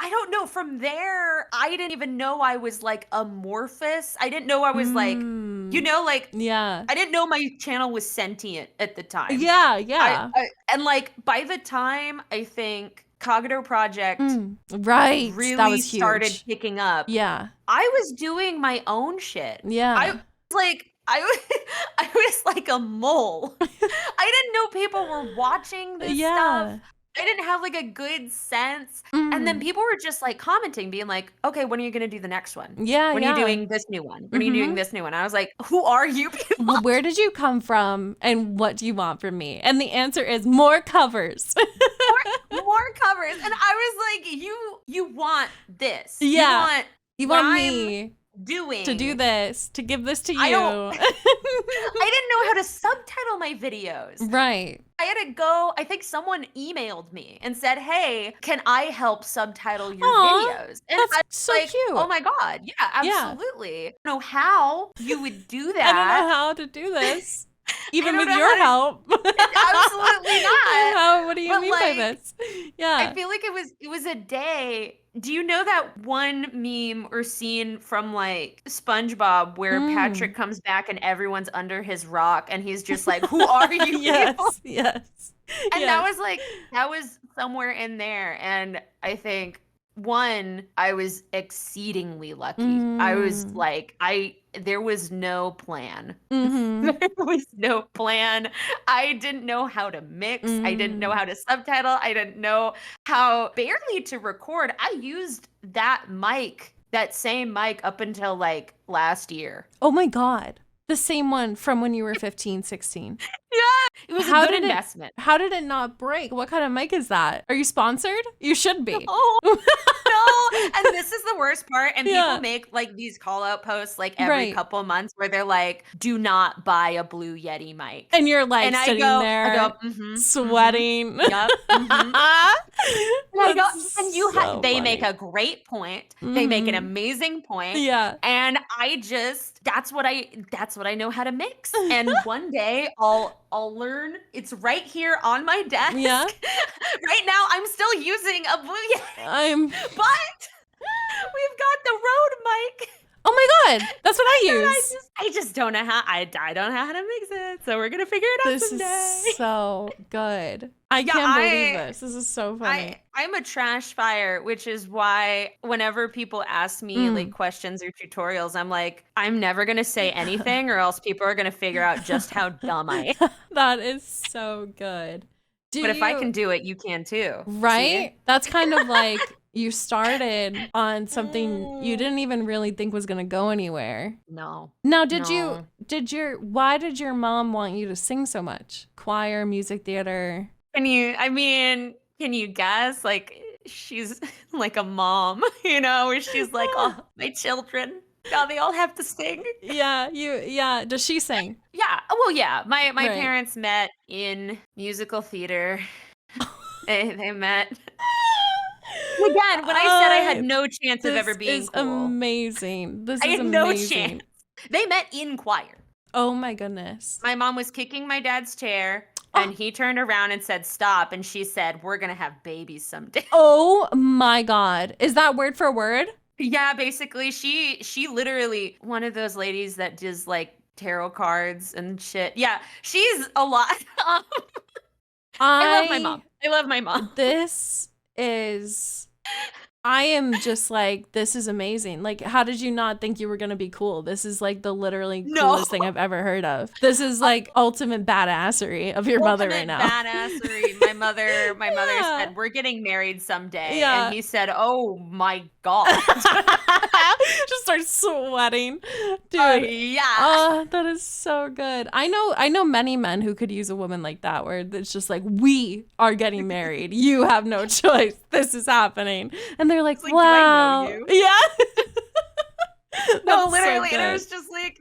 [SPEAKER 2] I don't know. From there, I didn't even know I was like amorphous. I didn't know I was like, you know, like I didn't know my channel was sentient at the time.
[SPEAKER 1] Yeah.
[SPEAKER 2] And like by the time I think Cogito Project
[SPEAKER 1] really
[SPEAKER 2] that was started picking up.
[SPEAKER 1] Yeah.
[SPEAKER 2] I was doing my own shit.
[SPEAKER 1] Yeah.
[SPEAKER 2] I was like I was like a mole. I didn't know people were watching this stuff. I didn't have like a good sense. And then people were just like commenting, being like, okay, when are you going to do the next one?
[SPEAKER 1] Yeah.
[SPEAKER 2] When are you doing this new one? When are you doing this new one? I was like, who are you people?
[SPEAKER 1] Well, where did you come from and what do you want from me? And the answer is more covers.
[SPEAKER 2] more covers. And I was like, you want this.
[SPEAKER 1] Yeah. You want
[SPEAKER 2] me
[SPEAKER 1] to do this, to give this to you.
[SPEAKER 2] I didn't know how to subtitle my videos.
[SPEAKER 1] Right.
[SPEAKER 2] I had to go, I think someone emailed me and said, hey, can I help subtitle your videos? And
[SPEAKER 1] that's
[SPEAKER 2] I was
[SPEAKER 1] so
[SPEAKER 2] like,
[SPEAKER 1] cute.
[SPEAKER 2] Oh my God. Yeah, absolutely. I don't know how you would do that.
[SPEAKER 1] I don't know how to do this. Even with your help.
[SPEAKER 2] Absolutely not.
[SPEAKER 1] What do you mean by this? Yeah.
[SPEAKER 2] I feel like it was a day. Do you know that one meme or scene from like SpongeBob where Patrick comes back and everyone's under his rock and he's just like, who are you?
[SPEAKER 1] Yes.
[SPEAKER 2] And that was somewhere in there. And I think I was exceedingly lucky. I was like, there was no plan. There was no plan. I didn't know how to mix. I didn't know how to subtitle. I didn't know how barely to record. I used that same mic up until like last year.
[SPEAKER 1] Oh my God. The same one from when you were 15, 16.
[SPEAKER 2] Yeah, it was a good investment.
[SPEAKER 1] How did it not break? What kind of mic is that? Are you sponsored? You should be.
[SPEAKER 2] No. And this is the worst part. And people make like these call out posts like every couple months where they're like, do not buy a Blue Yeti mic.
[SPEAKER 1] And you're like sitting there sweating.
[SPEAKER 2] Yep. They make a great point. They make an amazing point.
[SPEAKER 1] Yeah.
[SPEAKER 2] And that's what I know how to mix. And one day I'll learn. It's right here on my desk.
[SPEAKER 1] Yeah.
[SPEAKER 2] Right now I'm still using a Blue Yeti. But we've got the Rode mic.
[SPEAKER 1] Oh my God, that's what I use.
[SPEAKER 2] I just don't know how. I don't know how to mix it. So we're gonna figure it out
[SPEAKER 1] This
[SPEAKER 2] someday.
[SPEAKER 1] is so good. I
[SPEAKER 2] Yeah,
[SPEAKER 1] can't believe this. This is so funny.
[SPEAKER 2] I'm a trash fire, which is why whenever people ask me like questions or tutorials, I'm like, I'm never gonna say anything, or else people are gonna figure out just how dumb I am.
[SPEAKER 1] That is so good.
[SPEAKER 2] But if I can do it, you can too.
[SPEAKER 1] Right?
[SPEAKER 2] See?
[SPEAKER 1] That's kind of like you started on something you didn't even really think was going to go anywhere.
[SPEAKER 2] No.
[SPEAKER 1] Now,
[SPEAKER 2] No.
[SPEAKER 1] why did your mom want you to sing so much? Choir, music theater?
[SPEAKER 2] Can you guess? Like, she's like a mom, where she's like, oh, my children, now they all have to sing.
[SPEAKER 1] Yeah. Does she sing?
[SPEAKER 2] Yeah. Well, yeah. My
[SPEAKER 1] Right.
[SPEAKER 2] parents met in musical theater. They met. Again, when I said I had no chance of ever being
[SPEAKER 1] This is
[SPEAKER 2] cool.
[SPEAKER 1] amazing. This
[SPEAKER 2] I
[SPEAKER 1] is
[SPEAKER 2] had
[SPEAKER 1] amazing.
[SPEAKER 2] no chance. They met in choir.
[SPEAKER 1] Oh my goodness.
[SPEAKER 2] My mom was kicking my dad's chair, and he turned around and said, stop. And she said, we're going to have babies someday.
[SPEAKER 1] Oh my God. Is that word for word?
[SPEAKER 2] Yeah, basically, she literally, one of those ladies that does like tarot cards and shit. Yeah, she's a lot. I love my mom.
[SPEAKER 1] I am just like, this is amazing. Like, how did you not think you were going to be cool? This is like the literally coolest thing I've ever heard of. This is like ultimate badassery of your mother right now.
[SPEAKER 2] Badassery. My mother said, we're getting married someday. Yeah. And he said, oh my God.
[SPEAKER 1] Just start sweating. Dude.
[SPEAKER 2] Yeah.
[SPEAKER 1] Oh, that is so good. I know many men who could use a woman like that, where it's just like, we are getting married. You have no choice. This is happening. And they're like, wow.
[SPEAKER 2] Do I know you?
[SPEAKER 1] Yeah.
[SPEAKER 2] No, literally, so it was just like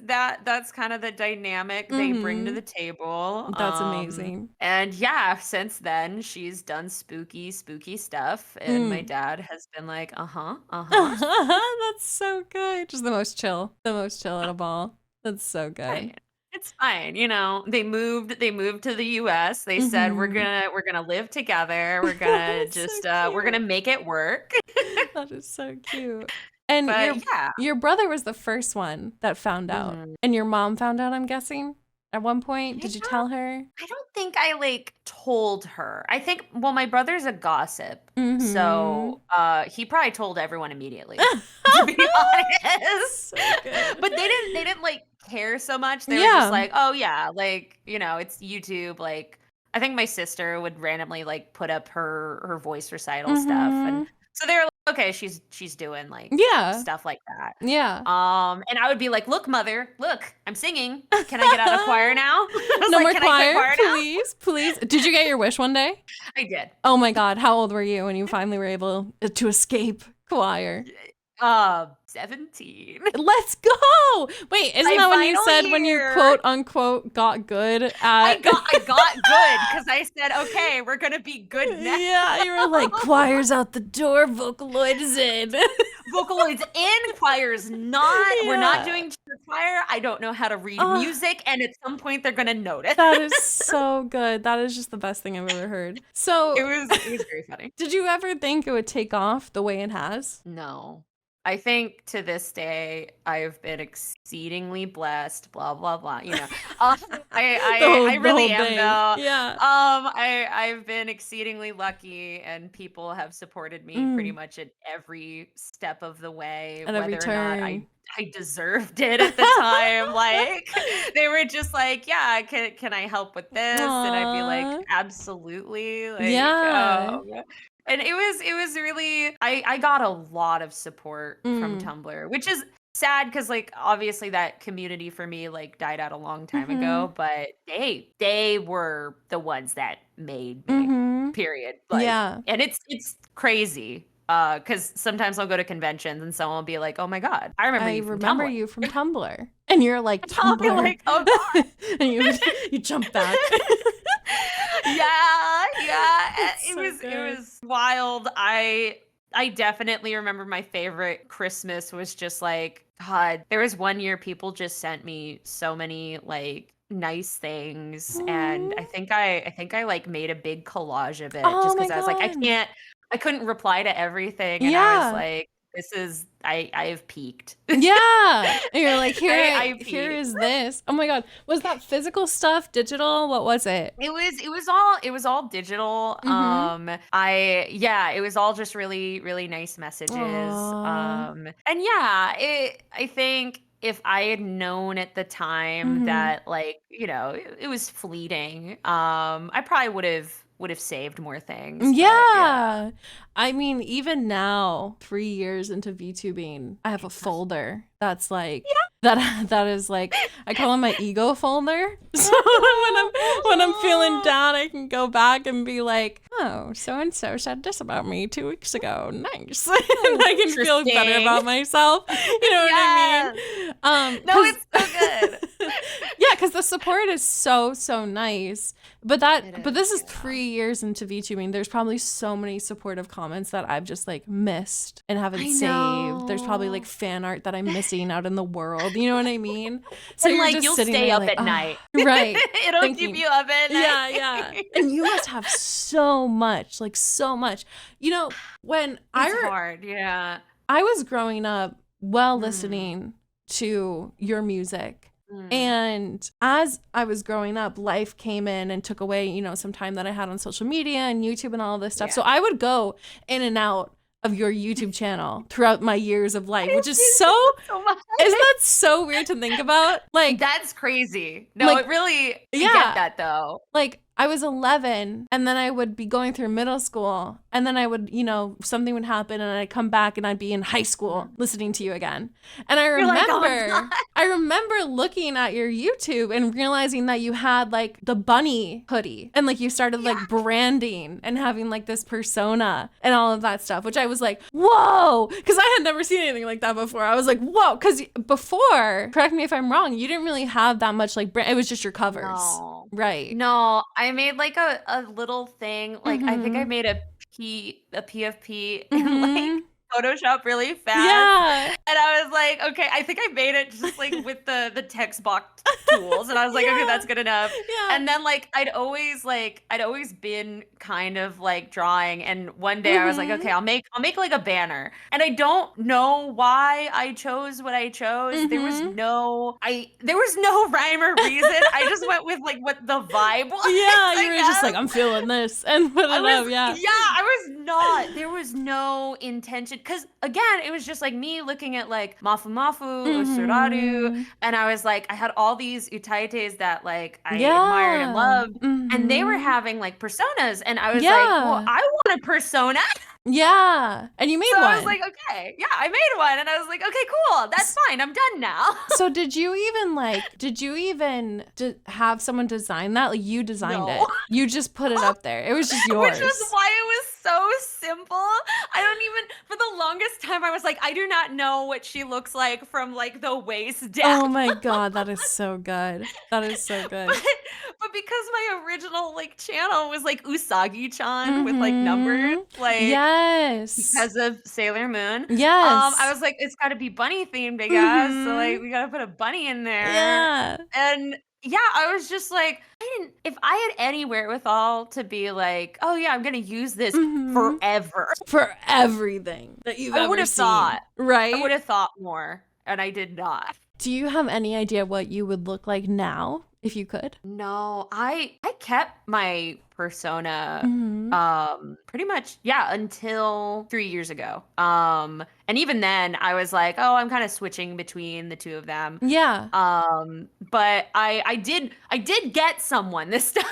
[SPEAKER 2] that's kind of the dynamic they bring to the table.
[SPEAKER 1] That's amazing.
[SPEAKER 2] And yeah, since then she's done spooky stuff, and my dad has been like,
[SPEAKER 1] That's so good. Just the most chill out of all. That's so good.
[SPEAKER 2] Right. It's fine, They moved to the US. They said we're gonna live together. We're gonna just we're gonna make it work.
[SPEAKER 1] That is so cute. And your brother was the first one that found out. And your mom found out, I'm guessing, at one point. Did you tell her?
[SPEAKER 2] I don't think I told her. I think, well, my brother's a gossip. So he probably told everyone immediately, to be honest. So good. But they didn't care so much. They were just like, oh yeah, it's YouTube. I think my sister would randomly put up her voice recital stuff, and so they were like, okay, she's doing stuff like that.
[SPEAKER 1] Yeah.
[SPEAKER 2] And I would be like, look, mother, look, I'm singing. Can I get out of choir now?
[SPEAKER 1] No more choir, please. Did you get your wish one day?
[SPEAKER 2] I did.
[SPEAKER 1] Oh my God, how old were you when you finally were able to escape choir?
[SPEAKER 2] 17.
[SPEAKER 1] Let's go. Wait, isn't that when you said when you quote unquote got good at
[SPEAKER 2] I got good because I said, okay, we're gonna be good now.
[SPEAKER 1] Yeah, you were like, choir's out the door, Vocaloid is in.
[SPEAKER 2] Vocaloid's in, choir's not. Yeah. We're not doing church choir. I don't know how to read music, and at some point they're gonna notice.
[SPEAKER 1] That is so good. That is just the best thing I've ever heard. So
[SPEAKER 2] it was very funny.
[SPEAKER 1] Did you ever think it would take off the way it has?
[SPEAKER 2] No. I think to this day I've been exceedingly blessed. Blah blah blah. I really am though.
[SPEAKER 1] Yeah.
[SPEAKER 2] I've been exceedingly lucky, and people have supported me pretty much at every step of the way,
[SPEAKER 1] at
[SPEAKER 2] whether
[SPEAKER 1] every turn.
[SPEAKER 2] or not I deserved it at the time. They were just like, yeah, can I help with this?
[SPEAKER 1] Aww.
[SPEAKER 2] And I'd be like, absolutely.
[SPEAKER 1] Yeah.
[SPEAKER 2] And it was really, I got a lot of support from Tumblr, which is sad because obviously that community for me died out a long time ago, but they were the ones that made me, period. And it's crazy. Because sometimes I'll go to conventions and someone will be like, "Oh my God, I remember you from
[SPEAKER 1] Tumblr," and you're like, "Tumblr,"
[SPEAKER 2] I'll be like, "Oh God,"
[SPEAKER 1] and you jump back.
[SPEAKER 2] Yeah. It was wild. I definitely remember my favorite Christmas was just God. There was one year people just sent me so many nice things, and I think I made a big collage of it just because I was like, I couldn't reply to everything, and I was like, I have peaked.
[SPEAKER 1] Yeah. And you're like,
[SPEAKER 2] I
[SPEAKER 1] here
[SPEAKER 2] peaked.
[SPEAKER 1] is this. Oh my God. Was that physical stuff, digital? What was it?
[SPEAKER 2] It was all digital.
[SPEAKER 1] Mm-hmm.
[SPEAKER 2] It was all just really, really nice messages.
[SPEAKER 1] Aw.
[SPEAKER 2] And yeah, I think if I had known at the time
[SPEAKER 1] Mm-hmm.
[SPEAKER 2] that, like, it was fleeting, I probably would have saved more things, but yeah.
[SPEAKER 1] Yeah. I mean, even now, 3 years into VTubing, I have a folder that's like that is like I call it my ego folder. So when I'm feeling down, I can go back and be like, oh, so and so said this about me 2 weeks ago. Nice. And I can feel better
[SPEAKER 2] Interesting.
[SPEAKER 1] about myself. You know what I
[SPEAKER 2] Yes.
[SPEAKER 1] mean?
[SPEAKER 2] No, it's so good.
[SPEAKER 1] Yeah, because the support is so nice. But
[SPEAKER 2] It
[SPEAKER 1] this
[SPEAKER 2] is,
[SPEAKER 1] is
[SPEAKER 2] yeah.
[SPEAKER 1] 3 years into VTubing. There's probably so many supportive comments that I've just like missed and haven't
[SPEAKER 2] I
[SPEAKER 1] saved. There's probably like
[SPEAKER 2] know.
[SPEAKER 1] fan art that I'm missing out in the world. You know what I mean? So
[SPEAKER 2] And,
[SPEAKER 1] you're
[SPEAKER 2] like,
[SPEAKER 1] just
[SPEAKER 2] you'll
[SPEAKER 1] sitting
[SPEAKER 2] stay
[SPEAKER 1] there
[SPEAKER 2] up
[SPEAKER 1] like,
[SPEAKER 2] at night.
[SPEAKER 1] right.
[SPEAKER 2] It'll keep
[SPEAKER 1] Thinking,
[SPEAKER 2] you up at
[SPEAKER 1] yeah,
[SPEAKER 2] night.
[SPEAKER 1] yeah. And you must have so much, like so much. You know, when
[SPEAKER 2] It's hard, yeah.
[SPEAKER 1] I was growing up while
[SPEAKER 2] Mm,
[SPEAKER 1] listening to your music.
[SPEAKER 2] mm.
[SPEAKER 1] And as I was growing up, life came in and took away, some time that I had on social media and YouTube and all of this stuff.
[SPEAKER 2] Yeah.
[SPEAKER 1] So I would go in and out of your YouTube channel throughout my years of life,
[SPEAKER 2] I
[SPEAKER 1] which is
[SPEAKER 2] miss
[SPEAKER 1] so,
[SPEAKER 2] you so much.
[SPEAKER 1] isn't that so weird to think about?
[SPEAKER 2] That's crazy. No,
[SPEAKER 1] Like,
[SPEAKER 2] it really, I
[SPEAKER 1] yeah.
[SPEAKER 2] get that though.
[SPEAKER 1] Like I was 11 and then I would be going through middle school and then I would, something would happen and I'd come back and I'd be in high school listening to you again. And
[SPEAKER 2] You're like, oh God.
[SPEAKER 1] I remember looking at your YouTube and realizing that you had like the bunny hoodie and like you started like branding and having like this persona and all of that stuff, which I was like, whoa, because I had never seen anything like that before. I was like, whoa, because before, correct me if I'm wrong, you didn't really have that much like brand. It was just your covers.
[SPEAKER 2] No.
[SPEAKER 1] Right.
[SPEAKER 2] No, I made like a little thing. Like, I think I
[SPEAKER 1] Mm-hmm.
[SPEAKER 2] made a PFP in like
[SPEAKER 1] Mm-hmm.
[SPEAKER 2] Photoshop really fast.
[SPEAKER 1] Yeah.
[SPEAKER 2] And I was like, okay, I think I made it just like with the text box tools. And I was like, okay, that's good enough.
[SPEAKER 1] Yeah.
[SPEAKER 2] And then like I'd always been kind of like drawing. And one day I was like,
[SPEAKER 1] Mm-hmm.
[SPEAKER 2] okay, I'll make like a banner. And I don't know why I chose what I chose. There was
[SPEAKER 1] Mm-hmm.
[SPEAKER 2] no rhyme or reason. I just went with like what the vibe was.
[SPEAKER 1] Yeah,
[SPEAKER 2] I
[SPEAKER 1] you were just like,
[SPEAKER 2] guess.
[SPEAKER 1] I'm feeling this and put it up. Yeah.
[SPEAKER 2] I was not. There was no intention. Because again, it was just like me looking at like Mafu Mafu, Osuraru.
[SPEAKER 1] Mm-hmm.
[SPEAKER 2] And I was like, I had all these utaites that like I admired and
[SPEAKER 1] Yeah.
[SPEAKER 2] loved. And they were
[SPEAKER 1] Mm-hmm.
[SPEAKER 2] having like personas. And I was like, well,
[SPEAKER 1] Yeah.
[SPEAKER 2] I want a persona.
[SPEAKER 1] Yeah. And you made
[SPEAKER 2] So I was
[SPEAKER 1] one.
[SPEAKER 2] like, okay. Yeah, I made one. And I was like, okay, cool. That's fine. I'm done now.
[SPEAKER 1] So did you even have someone design that? Like you designed
[SPEAKER 2] No.
[SPEAKER 1] it. You just put it up there. It was just yours.
[SPEAKER 2] Which was why it was so simple. I don't even, for the longest time, I was like, I do not know what she looks like from like the waist down.
[SPEAKER 1] Oh my God, that is so good. That is so good.
[SPEAKER 2] But because my original like channel was like Usagi-chan with like numbers, like
[SPEAKER 1] Yes.
[SPEAKER 2] because of Sailor Moon.
[SPEAKER 1] Yes.
[SPEAKER 2] I was like, it's got to be bunny themed, I guess. So like,
[SPEAKER 1] Mhm.
[SPEAKER 2] we got to put a bunny in there.
[SPEAKER 1] Yeah.
[SPEAKER 2] And yeah, I was just like, if I had any wherewithal to be like, oh yeah, I'm gonna use this
[SPEAKER 1] Mhm.
[SPEAKER 2] forever,
[SPEAKER 1] For everything that you've
[SPEAKER 2] I
[SPEAKER 1] ever
[SPEAKER 2] would have
[SPEAKER 1] seen.
[SPEAKER 2] thought.
[SPEAKER 1] Right?
[SPEAKER 2] I would have thought more, and I did not.
[SPEAKER 1] Do you have any idea what you would look like now if you could?
[SPEAKER 2] No, I kept my persona
[SPEAKER 1] Mhm.
[SPEAKER 2] pretty much until 3 years ago. And even then I was like, oh, I'm kind of switching between the two of them.
[SPEAKER 1] Yeah.
[SPEAKER 2] But I did get someone this time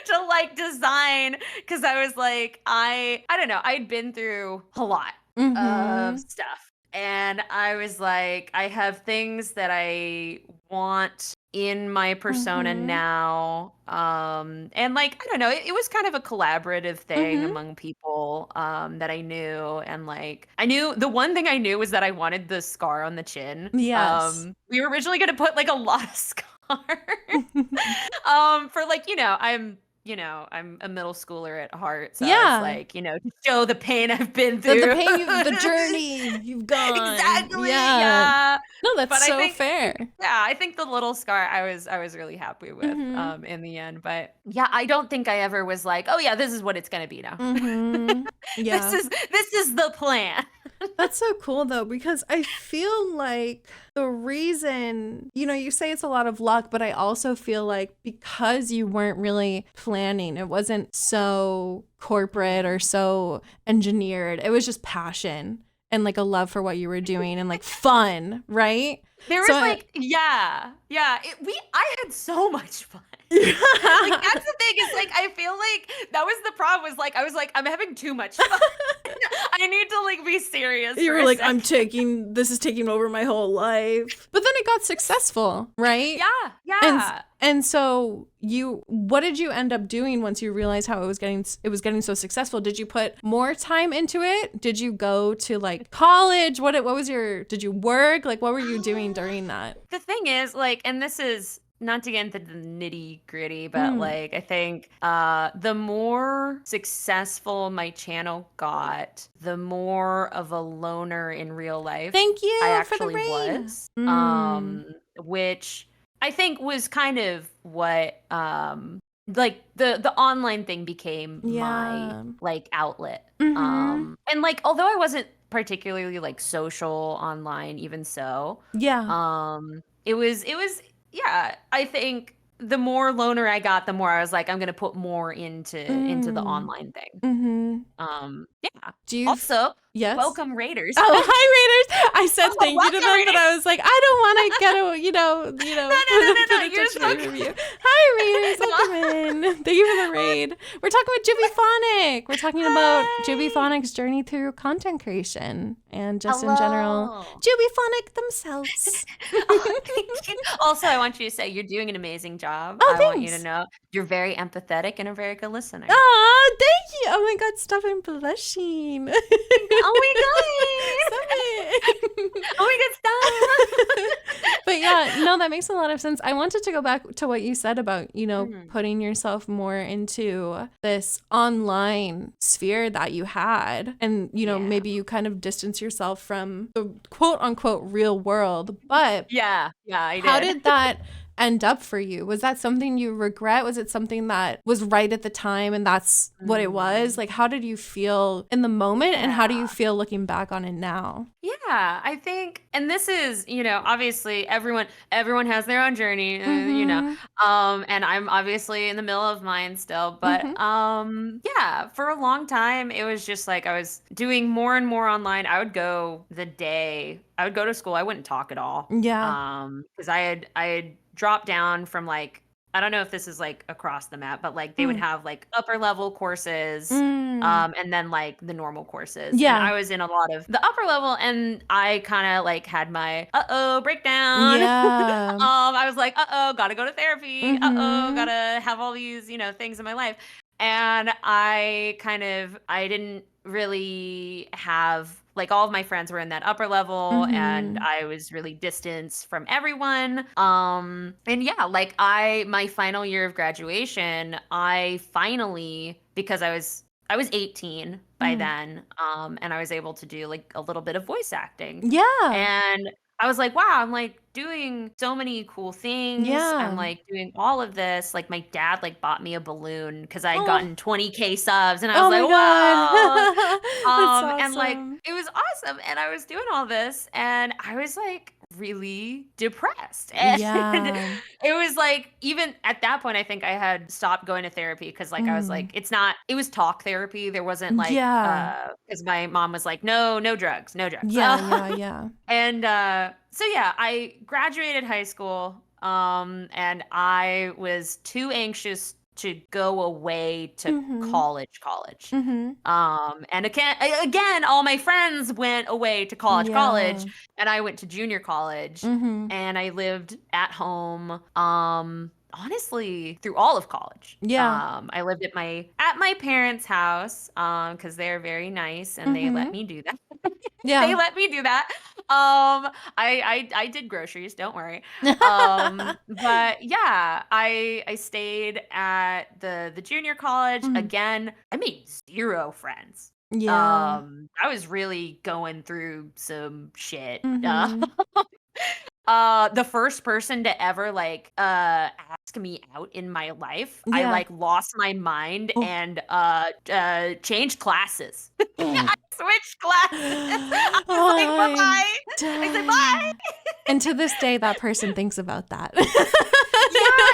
[SPEAKER 2] to like design, because I was like, I don't know, I'd been through a lot of
[SPEAKER 1] Mhm.
[SPEAKER 2] stuff. And I was like, I have things that I want in my persona
[SPEAKER 1] Mhm.
[SPEAKER 2] now. And like, I don't know, it was kind of a collaborative thing
[SPEAKER 1] Mhm.
[SPEAKER 2] among people that I knew. And like, I knew the one thing I knew was that I wanted the scar on the chin.
[SPEAKER 1] Yes.
[SPEAKER 2] We were originally going to put like a lot of scar for like, I'm a middle schooler at heart. So I was
[SPEAKER 1] Yeah.
[SPEAKER 2] like, to show the pain I've been through.
[SPEAKER 1] The journey you've gone.
[SPEAKER 2] Exactly.
[SPEAKER 1] Yeah.
[SPEAKER 2] Yeah.
[SPEAKER 1] No, that's
[SPEAKER 2] But
[SPEAKER 1] so fair.
[SPEAKER 2] I think the little scar I was really happy with
[SPEAKER 1] Mhm.
[SPEAKER 2] in the end. But yeah, I don't think I ever was like, oh yeah, this is what it's gonna be now.
[SPEAKER 1] Mhm. Yeah.
[SPEAKER 2] This is the plan.
[SPEAKER 1] That's so cool though, because I feel like the reason, you say it's a lot of luck, but I also feel like because you weren't really planning, it wasn't so corporate or so engineered. It was just passion and like a love for what you were doing and like fun, right?
[SPEAKER 2] There
[SPEAKER 1] So
[SPEAKER 2] was like, yeah, yeah. I had so much fun. Like that's the thing is like I feel like that was the problem was like I was like I'm having too much fun. I need to like be serious.
[SPEAKER 1] you
[SPEAKER 2] for
[SPEAKER 1] were
[SPEAKER 2] a
[SPEAKER 1] like,
[SPEAKER 2] second.
[SPEAKER 1] this is taking over my whole life. But then it got successful, right?
[SPEAKER 2] Yeah,
[SPEAKER 1] And
[SPEAKER 2] yeah.
[SPEAKER 1] and so what did you end up doing once you realized how it was getting so successful? Did you put more time into it? Did you go to like college? Did you work? Like what were you doing during that?
[SPEAKER 2] The thing is, like, and this is not to get into the nitty gritty, but like, I think the more successful my channel got, the more of a loner in real life
[SPEAKER 1] Thank you
[SPEAKER 2] I
[SPEAKER 1] for the
[SPEAKER 2] actually
[SPEAKER 1] raid.
[SPEAKER 2] was. Which I think was kind of what like the online thing became my
[SPEAKER 1] Yeah.
[SPEAKER 2] like outlet.
[SPEAKER 1] Mm-hmm.
[SPEAKER 2] And like although I wasn't particularly like social online even so,
[SPEAKER 1] Yeah.
[SPEAKER 2] it was yeah, I think the more loner I got, the more I was like I'm going to put more into the
[SPEAKER 1] Mm.
[SPEAKER 2] online thing.
[SPEAKER 1] Mm-hmm.
[SPEAKER 2] Yeah.
[SPEAKER 1] Do you
[SPEAKER 2] Also,
[SPEAKER 1] yes?
[SPEAKER 2] welcome Raiders.
[SPEAKER 1] Oh, hi Raiders. I said
[SPEAKER 2] Oh,
[SPEAKER 1] thank you to
[SPEAKER 2] welcome
[SPEAKER 1] them, but
[SPEAKER 2] Raiders.
[SPEAKER 1] I was like, I don't want to get
[SPEAKER 2] No, no, no, no,
[SPEAKER 1] put
[SPEAKER 2] no.
[SPEAKER 1] a
[SPEAKER 2] You're
[SPEAKER 1] touch
[SPEAKER 2] so
[SPEAKER 1] from you.
[SPEAKER 2] good.
[SPEAKER 1] Hi Raiders,
[SPEAKER 2] No.
[SPEAKER 1] welcome in. Thank you for the raid. We're talking about Jubyphonic. We're talking about
[SPEAKER 2] Hi.
[SPEAKER 1] Jubyphonic's journey through content creation and just in general,
[SPEAKER 2] Hello.
[SPEAKER 1] Jubyphonic themselves.
[SPEAKER 2] Oh, thank you. Also, I want you to say you're doing an amazing job.
[SPEAKER 1] Oh,
[SPEAKER 2] I want you to
[SPEAKER 1] thanks.
[SPEAKER 2] know you're very empathetic and a very good listener.
[SPEAKER 1] Aw, thank you. Oh my god, stop, I'm blushing.
[SPEAKER 2] Oh my
[SPEAKER 1] Stop
[SPEAKER 2] god.
[SPEAKER 1] it.
[SPEAKER 2] Oh my god, stop.
[SPEAKER 1] But yeah, no, that makes a lot of sense. I wanted to go back to what you said about,
[SPEAKER 2] Mm.
[SPEAKER 1] putting yourself more into this online sphere that you had. And,
[SPEAKER 2] Yeah.
[SPEAKER 1] maybe you kind of distance yourself from the quote unquote real world. But
[SPEAKER 2] Yeah, I
[SPEAKER 1] how
[SPEAKER 2] did.
[SPEAKER 1] did that end up for you? Was that something you regret? Was it something that was right at the time and that's what it was?
[SPEAKER 2] Mm.
[SPEAKER 1] Like, how did you feel in the moment and how do
[SPEAKER 2] Yeah.
[SPEAKER 1] you feel looking back on it now?
[SPEAKER 2] Yeah, I think, and this is, obviously everyone has their own journey,
[SPEAKER 1] Mm-hmm.
[SPEAKER 2] and I'm obviously in the middle of mine still, but
[SPEAKER 1] Mm-hmm.
[SPEAKER 2] yeah, for a long time it was just like I was doing more and more online. I would go to school, I wouldn't talk at all.
[SPEAKER 1] Yeah.
[SPEAKER 2] Because I had dropped down from like I don't know if this is like across the map, but like they would
[SPEAKER 1] Mm.
[SPEAKER 2] have like upper level courses
[SPEAKER 1] Mm.
[SPEAKER 2] and then like the normal courses. And
[SPEAKER 1] Yeah.
[SPEAKER 2] I was in a lot of the upper level and I kind of like had my breakdown.
[SPEAKER 1] Yeah.
[SPEAKER 2] I was like, gotta go to therapy.
[SPEAKER 1] Mm-hmm.
[SPEAKER 2] Gotta have all these, things in my life. And I didn't really have like all of my friends were in that upper level and
[SPEAKER 1] Mm-hmm.
[SPEAKER 2] I was really distanced from everyone. And yeah, like my final year of graduation, I finally, because I was 18 by
[SPEAKER 1] Mm.
[SPEAKER 2] then, and I was able to do like a little bit of voice acting.
[SPEAKER 1] Yeah.
[SPEAKER 2] And I was like, wow, I'm like doing so many cool things. I'm
[SPEAKER 1] Yeah.
[SPEAKER 2] like doing all of this. Like my dad like bought me a balloon because I had
[SPEAKER 1] Oh,
[SPEAKER 2] gotten 20K subs and I was
[SPEAKER 1] oh
[SPEAKER 2] like,
[SPEAKER 1] my
[SPEAKER 2] whoa.
[SPEAKER 1] God. That's
[SPEAKER 2] And like
[SPEAKER 1] awesome.
[SPEAKER 2] it was awesome. And I was doing all this and I was like really depressed. And
[SPEAKER 1] Yeah.
[SPEAKER 2] it was like even at that point I think I had stopped going to therapy because like I was
[SPEAKER 1] Mm.
[SPEAKER 2] like it was talk therapy. There wasn't like
[SPEAKER 1] Yeah.
[SPEAKER 2] because my mom was like, no drugs, no drugs.
[SPEAKER 1] Yeah. Yeah. Yeah.
[SPEAKER 2] And so yeah, I graduated high school and I was too anxious to go away to
[SPEAKER 1] Mm-hmm.
[SPEAKER 2] college.
[SPEAKER 1] Mm-hmm.
[SPEAKER 2] And again all my friends went away to college
[SPEAKER 1] Yeah.
[SPEAKER 2] and I went to junior college
[SPEAKER 1] Mm-hmm.
[SPEAKER 2] and I lived at home honestly through all of college.
[SPEAKER 1] Yeah.
[SPEAKER 2] I lived at my parents' house cuz they're very nice and they let
[SPEAKER 1] Mm-hmm.
[SPEAKER 2] me do that. They
[SPEAKER 1] Yeah.
[SPEAKER 2] let me do that. I did groceries, don't worry. But yeah, I stayed at the junior college.
[SPEAKER 1] Mm.
[SPEAKER 2] Again, I made zero friends.
[SPEAKER 1] Yeah.
[SPEAKER 2] I was really going through some shit.
[SPEAKER 1] Mm-hmm.
[SPEAKER 2] The first person to ever like ask me out in my life, I
[SPEAKER 1] Yeah.
[SPEAKER 2] like lost my mind
[SPEAKER 1] Oh.
[SPEAKER 2] and changed classes. I switched classes. I was like,
[SPEAKER 1] I'm
[SPEAKER 2] bye-bye. I said bye.
[SPEAKER 1] dying. And to this day, that person thinks about that.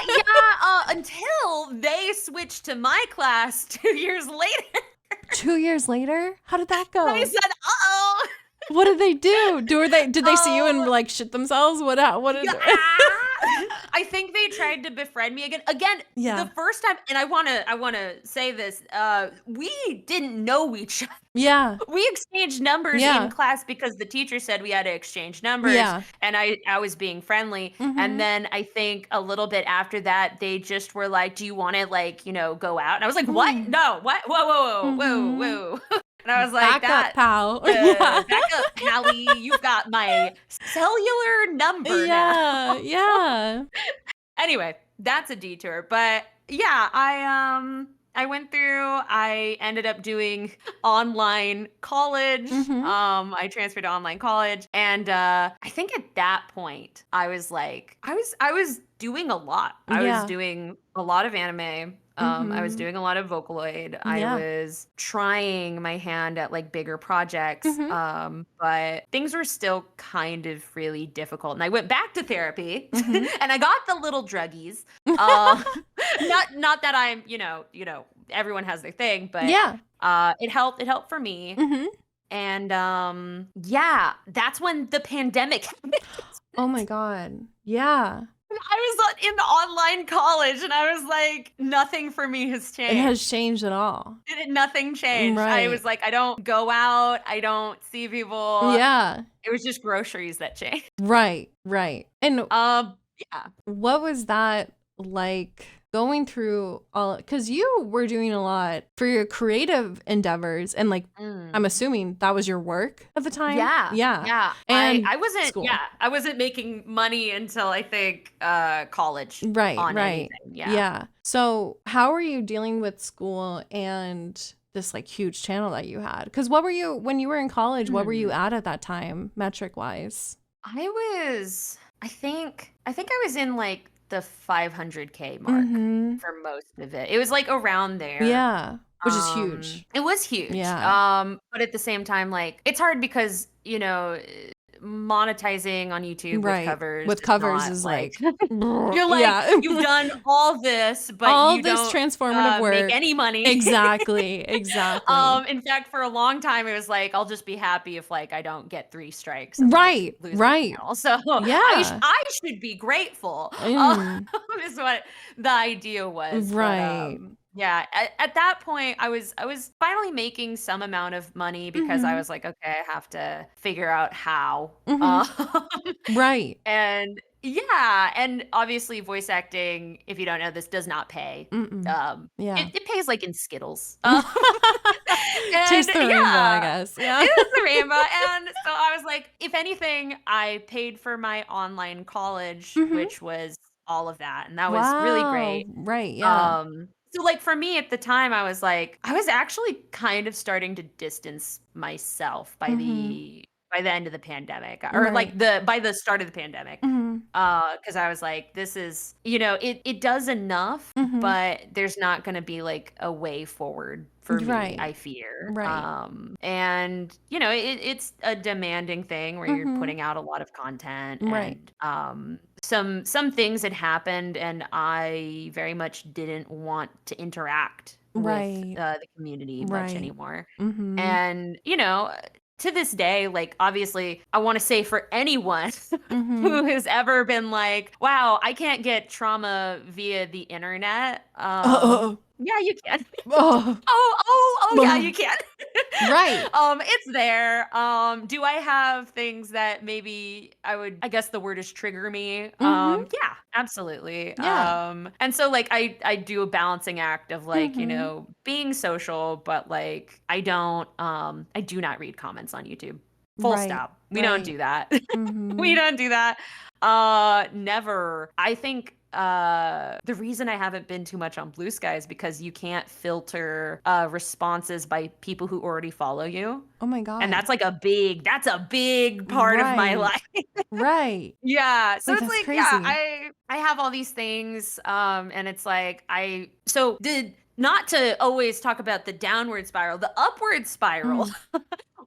[SPEAKER 2] Yeah, until they switched to my class 2 years later.
[SPEAKER 1] 2 years later? How did that
[SPEAKER 2] I
[SPEAKER 1] go?
[SPEAKER 2] said, uh-oh.
[SPEAKER 1] What did they do? Did they see you and
[SPEAKER 2] Oh,
[SPEAKER 1] like shit themselves? What did
[SPEAKER 2] yeah. I think they tried to befriend me again. Again,
[SPEAKER 1] Yeah.
[SPEAKER 2] the first time, and I wanna say this, we didn't know each other.
[SPEAKER 1] Yeah.
[SPEAKER 2] We exchanged numbers
[SPEAKER 1] Yeah.
[SPEAKER 2] in class because the teacher said we had to exchange numbers,
[SPEAKER 1] Yeah.
[SPEAKER 2] and I was being friendly. And
[SPEAKER 1] Mhm.
[SPEAKER 2] then I think a little bit after that, they just were like, "Do you want to like, go out?" And I was like, "What?
[SPEAKER 1] Mm.
[SPEAKER 2] No, what? Whoa, whoa, whoa,
[SPEAKER 1] Mhm.
[SPEAKER 2] whoa, whoa." And I was like,
[SPEAKER 1] Back up,
[SPEAKER 2] "That
[SPEAKER 1] pal. Yeah.
[SPEAKER 2] back up, Pally. You've got my cellular number now."
[SPEAKER 1] Yeah. Yeah.
[SPEAKER 2] Anyway, that's a detour. But yeah, I went through, I ended up doing online college.
[SPEAKER 1] Mhm.
[SPEAKER 2] I transferred to online college. And I think at that point I was like, I was doing a lot. I was
[SPEAKER 1] Yeah.
[SPEAKER 2] doing a lot of anime. I was
[SPEAKER 1] Mhm.
[SPEAKER 2] doing a lot of Vocaloid. I
[SPEAKER 1] Yeah.
[SPEAKER 2] was trying my hand at like bigger projects.
[SPEAKER 1] Mhm.
[SPEAKER 2] But things were still kind of really difficult. And I went back to therapy
[SPEAKER 1] Mhm.
[SPEAKER 2] and I got the little druggies. Uh, not that I'm, everyone has their thing, but
[SPEAKER 1] Yeah.
[SPEAKER 2] it helped for me.
[SPEAKER 1] Mhm.
[SPEAKER 2] And yeah, that's when the pandemic happened.
[SPEAKER 1] Oh my God. Yeah.
[SPEAKER 2] I was in online college and I was like, nothing for me has
[SPEAKER 1] It
[SPEAKER 2] changed.
[SPEAKER 1] has changed at all.
[SPEAKER 2] Nothing changed. I
[SPEAKER 1] Right.
[SPEAKER 2] was like, I don't go out, I don't see people.
[SPEAKER 1] Yeah.
[SPEAKER 2] It was just groceries that changed.
[SPEAKER 1] Right. Right. And
[SPEAKER 2] Yeah.
[SPEAKER 1] what was that like going through all, because you were doing a lot for your creative endeavors and like I'm assuming that was your work at the time?
[SPEAKER 2] Yeah.
[SPEAKER 1] Yeah.
[SPEAKER 2] Yeah.
[SPEAKER 1] And
[SPEAKER 2] I wasn't
[SPEAKER 1] school.
[SPEAKER 2] I wasn't making money until I think college
[SPEAKER 1] Right,
[SPEAKER 2] on
[SPEAKER 1] right.
[SPEAKER 2] anything. Yeah.
[SPEAKER 1] Yeah. So how are you dealing with school and this like huge channel that you had? Because what were you, when you were in college, what were you at that time, metric wise?
[SPEAKER 2] I think I was in like the 500K mark for most of it. It was like around there.
[SPEAKER 1] Yeah. Which is huge.
[SPEAKER 2] It was huge.
[SPEAKER 1] Yeah.
[SPEAKER 2] But at the same time, like it's hard because, monetizing on YouTube
[SPEAKER 1] Right. With
[SPEAKER 2] with
[SPEAKER 1] covers
[SPEAKER 2] covers
[SPEAKER 1] is like,
[SPEAKER 2] you're like,
[SPEAKER 1] yeah.
[SPEAKER 2] you've done all this, but
[SPEAKER 1] all
[SPEAKER 2] you
[SPEAKER 1] this
[SPEAKER 2] don't
[SPEAKER 1] transformative work.
[SPEAKER 2] make any money.
[SPEAKER 1] Exactly. Exactly.
[SPEAKER 2] In fact, for a long time, it was like, I'll just be happy if like I don't get 3 strikes. And,
[SPEAKER 1] Right.
[SPEAKER 2] lose my
[SPEAKER 1] Right.
[SPEAKER 2] channel. So
[SPEAKER 1] Yeah.
[SPEAKER 2] I should be grateful. Is what the idea was.
[SPEAKER 1] Right.
[SPEAKER 2] But, yeah, at that point, I was finally making some amount of money because I was like, okay, I have to figure out how.
[SPEAKER 1] Right.
[SPEAKER 2] And yeah, and obviously voice acting, if you don't know this, does not pay.
[SPEAKER 1] Yeah.
[SPEAKER 2] It pays like in Skittles.
[SPEAKER 1] Taste the rainbow, I guess. Yeah.
[SPEAKER 2] It is the rainbow. And so I was like, if anything, I paid for my online college, which was all of that. And that was really great.
[SPEAKER 1] Right. Yeah.
[SPEAKER 2] So like for me at the time, I was like, I was actually kind of starting to distance myself by the end of the pandemic, or like by the start of the pandemic. Because I was like, this is, it does enough, but there's not going to be like a way forward for me, I fear.
[SPEAKER 1] Right.
[SPEAKER 2] And it's a demanding thing where you're putting out a lot of content, and some things had happened, and I very much didn't want to interact with the community much anymore. And to this day, like obviously, I want to say for anyone who has ever been like, "Wow, I can't get trauma via the internet." Yeah, you can. Yeah, you can.
[SPEAKER 1] Right.
[SPEAKER 2] It's there. Do I have things that maybe I guess the word is trigger me? Yeah, absolutely.
[SPEAKER 1] Yeah.
[SPEAKER 2] And so like I do a balancing act of like, being social, but like I do not read comments on YouTube. Full stop. We don't do that. We don't do that. Never. I think the reason I haven't been too much on Blue Sky is because you can't filter responses by people who already follow you.
[SPEAKER 1] Oh my God.
[SPEAKER 2] And that's a big part of my life.
[SPEAKER 1] Right.
[SPEAKER 2] Yeah. So
[SPEAKER 1] Like,
[SPEAKER 2] it's
[SPEAKER 1] that's
[SPEAKER 2] like,
[SPEAKER 1] crazy.
[SPEAKER 2] yeah, I have all these things. And it's like not to always talk about the downward spiral, the upward spiral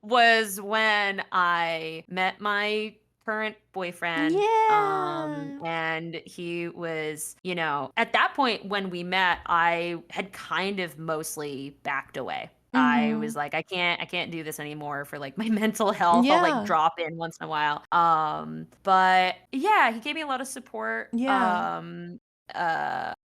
[SPEAKER 2] was when I met my current boyfriend.
[SPEAKER 1] Yeah.
[SPEAKER 2] And he was, at that point when we met, I had kind of mostly backed away. I was like, I can't do this anymore for like my mental health. I'll like
[SPEAKER 1] Yeah.
[SPEAKER 2] drop in once in a while. But yeah, he gave me a lot of support.
[SPEAKER 1] Yeah.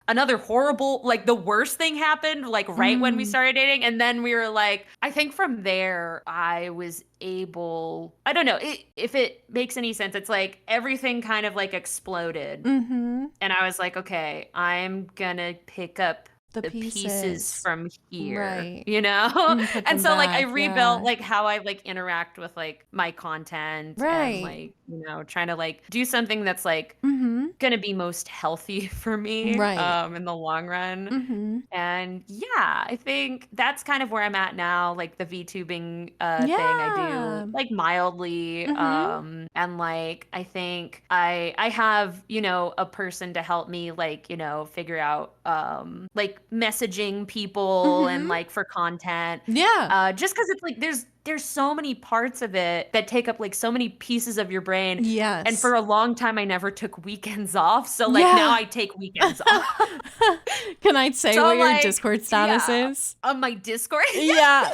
[SPEAKER 2] Another horrible, like the worst thing happened like right when we started dating, and then we were like, I think from there I was able, I don't know if it makes any sense. It's like everything kind of like exploded, and I was like, okay, I'm gonna pick up the pieces from here,
[SPEAKER 1] right?
[SPEAKER 2] And so like I
[SPEAKER 1] back,
[SPEAKER 2] rebuilt
[SPEAKER 1] yeah.
[SPEAKER 2] like how I like interact with like my content, and
[SPEAKER 1] Right.
[SPEAKER 2] like trying to like do something that's like gonna be most healthy for me
[SPEAKER 1] Right.
[SPEAKER 2] in the long run. And yeah, I think that's kind of where I'm at now, like the VTubing thing I do
[SPEAKER 1] Yeah.
[SPEAKER 2] like mildly, and like I think I have a person to help me like figure out like messaging people and like for content,
[SPEAKER 1] Yeah.
[SPEAKER 2] just because it's like there's so many parts of it that take up like so many pieces of your brain.
[SPEAKER 1] Yes.
[SPEAKER 2] And for a long time I never took weekends off, so like now I take weekends off.
[SPEAKER 1] Can I say
[SPEAKER 2] So,
[SPEAKER 1] what your
[SPEAKER 2] like,
[SPEAKER 1] Discord status
[SPEAKER 2] yeah.
[SPEAKER 1] is?
[SPEAKER 2] On my Discord?
[SPEAKER 1] Yeah.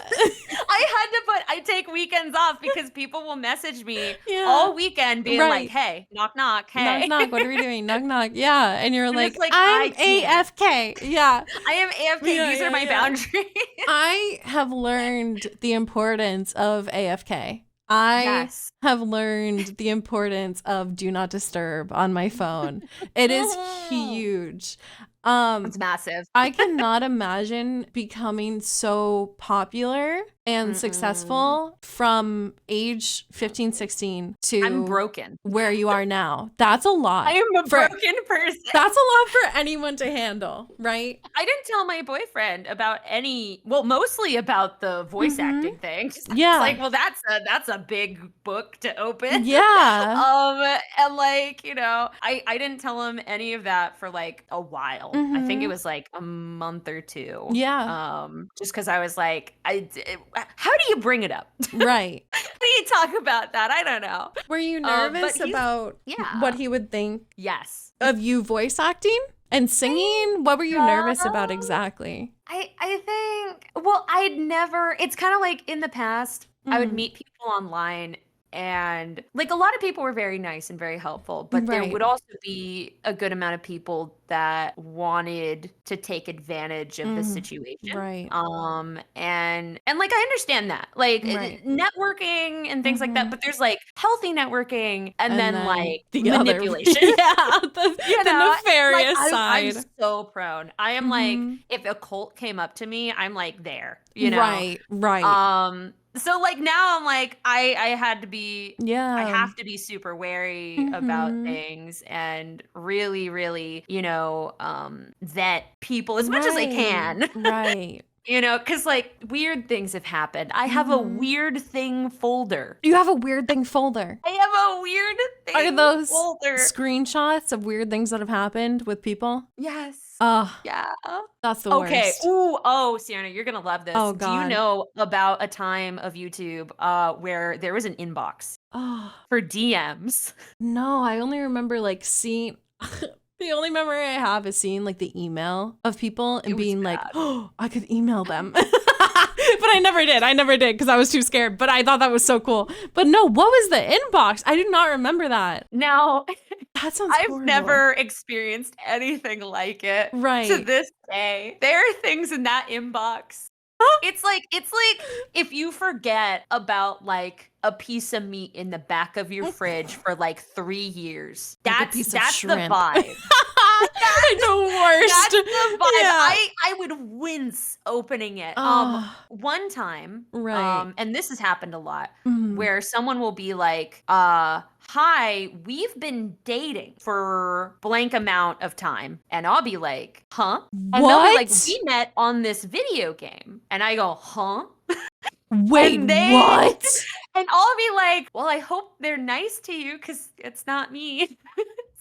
[SPEAKER 2] I take weekends off because people will message me
[SPEAKER 1] Yeah.
[SPEAKER 2] all weekend being
[SPEAKER 1] Right.
[SPEAKER 2] like, hey, knock, knock, hey.
[SPEAKER 1] Knock, knock, what are we doing? Knock, knock. Yeah. And you're
[SPEAKER 2] And
[SPEAKER 1] like,
[SPEAKER 2] it's like,
[SPEAKER 1] I'm
[SPEAKER 2] I can't.
[SPEAKER 1] AFK. Yeah.
[SPEAKER 2] I am AFK.
[SPEAKER 1] Yeah,
[SPEAKER 2] These
[SPEAKER 1] yeah,
[SPEAKER 2] are my
[SPEAKER 1] yeah.
[SPEAKER 2] boundaries.
[SPEAKER 1] I have learned the importance of AFK. I
[SPEAKER 2] Yes.
[SPEAKER 1] have learned the importance of do not disturb on my phone. It is huge.
[SPEAKER 2] It's massive.
[SPEAKER 1] I cannot imagine becoming so popular and successful from age 15, 16 to
[SPEAKER 2] I'm broken.
[SPEAKER 1] where you are now. That's a lot.
[SPEAKER 2] I am a broken person.
[SPEAKER 1] That's a lot for anyone to handle, right?
[SPEAKER 2] I didn't tell my boyfriend about mostly about the voice acting thing.
[SPEAKER 1] Yeah.
[SPEAKER 2] It's like, well, that's a big book to open.
[SPEAKER 1] Yeah.
[SPEAKER 2] And like, I didn't tell him any of that for like a while. I think it was like a month or two.
[SPEAKER 1] Yeah.
[SPEAKER 2] Just because I was like, how do you bring it up?
[SPEAKER 1] Right.
[SPEAKER 2] How do you talk about that? I don't know.
[SPEAKER 1] Were you nervous about what he would think
[SPEAKER 2] Yes.
[SPEAKER 1] of you voice acting and singing? What were you nervous about exactly?
[SPEAKER 2] I think, well, it's kind of like in the past, I would meet people online, and like a lot of people were very nice and very helpful, but there would also be a good amount of people that wanted to take advantage of the situation.
[SPEAKER 1] Right.
[SPEAKER 2] And like I understand that. Like networking and things like that, but there's like healthy networking and then like
[SPEAKER 1] the
[SPEAKER 2] manipulation.
[SPEAKER 1] the nefarious
[SPEAKER 2] I'm
[SPEAKER 1] side.
[SPEAKER 2] so prone. I am like, if a cult came up to me, I'm like there,
[SPEAKER 1] Right.
[SPEAKER 2] So like now I'm like I had to be I
[SPEAKER 1] Yeah.
[SPEAKER 2] have to be super wary about things and really vet people as much as I can.
[SPEAKER 1] Right.
[SPEAKER 2] Because like weird things have happened. I have a weird thing folder.
[SPEAKER 1] You have a weird thing folder.
[SPEAKER 2] I have a weird thing
[SPEAKER 1] Are those
[SPEAKER 2] folder.
[SPEAKER 1] screenshots of weird things that have happened with people?
[SPEAKER 2] Yes.
[SPEAKER 1] Yeah. That's the worst.
[SPEAKER 2] Okay. Oh, Cierna, you're gonna love this.
[SPEAKER 1] Oh,
[SPEAKER 2] Do
[SPEAKER 1] God.
[SPEAKER 2] you know about a time of YouTube where there was an inbox for DMs?
[SPEAKER 1] No, I only remember like seeing the only memory I have is seeing like the email of people and being like, oh, I could email them. But I never did because I was too scared. But I thought that was so cool. But no, what was the inbox? I do not remember that.
[SPEAKER 2] Now,
[SPEAKER 1] that sounds
[SPEAKER 2] I've
[SPEAKER 1] horrible.
[SPEAKER 2] never experienced anything like it.
[SPEAKER 1] Right.
[SPEAKER 2] To this day, there are things in that inbox. It's like if you forget about like a piece of meat in the back of your fridge for like 3 years. That's the vibe.
[SPEAKER 1] The worst.
[SPEAKER 2] That's the vibe.
[SPEAKER 1] Yeah.
[SPEAKER 2] I would wince opening it. One time,
[SPEAKER 1] right.
[SPEAKER 2] and this has happened a lot, where someone will be like, hi, we've been dating for blank amount of time. And I'll be like, huh? And they'll be like,
[SPEAKER 1] What?
[SPEAKER 2] we met on this video game. And I go, huh?
[SPEAKER 1] Wait,
[SPEAKER 2] And they
[SPEAKER 1] what?
[SPEAKER 2] and I'll be like, well, I hope they're nice to you because it's not me.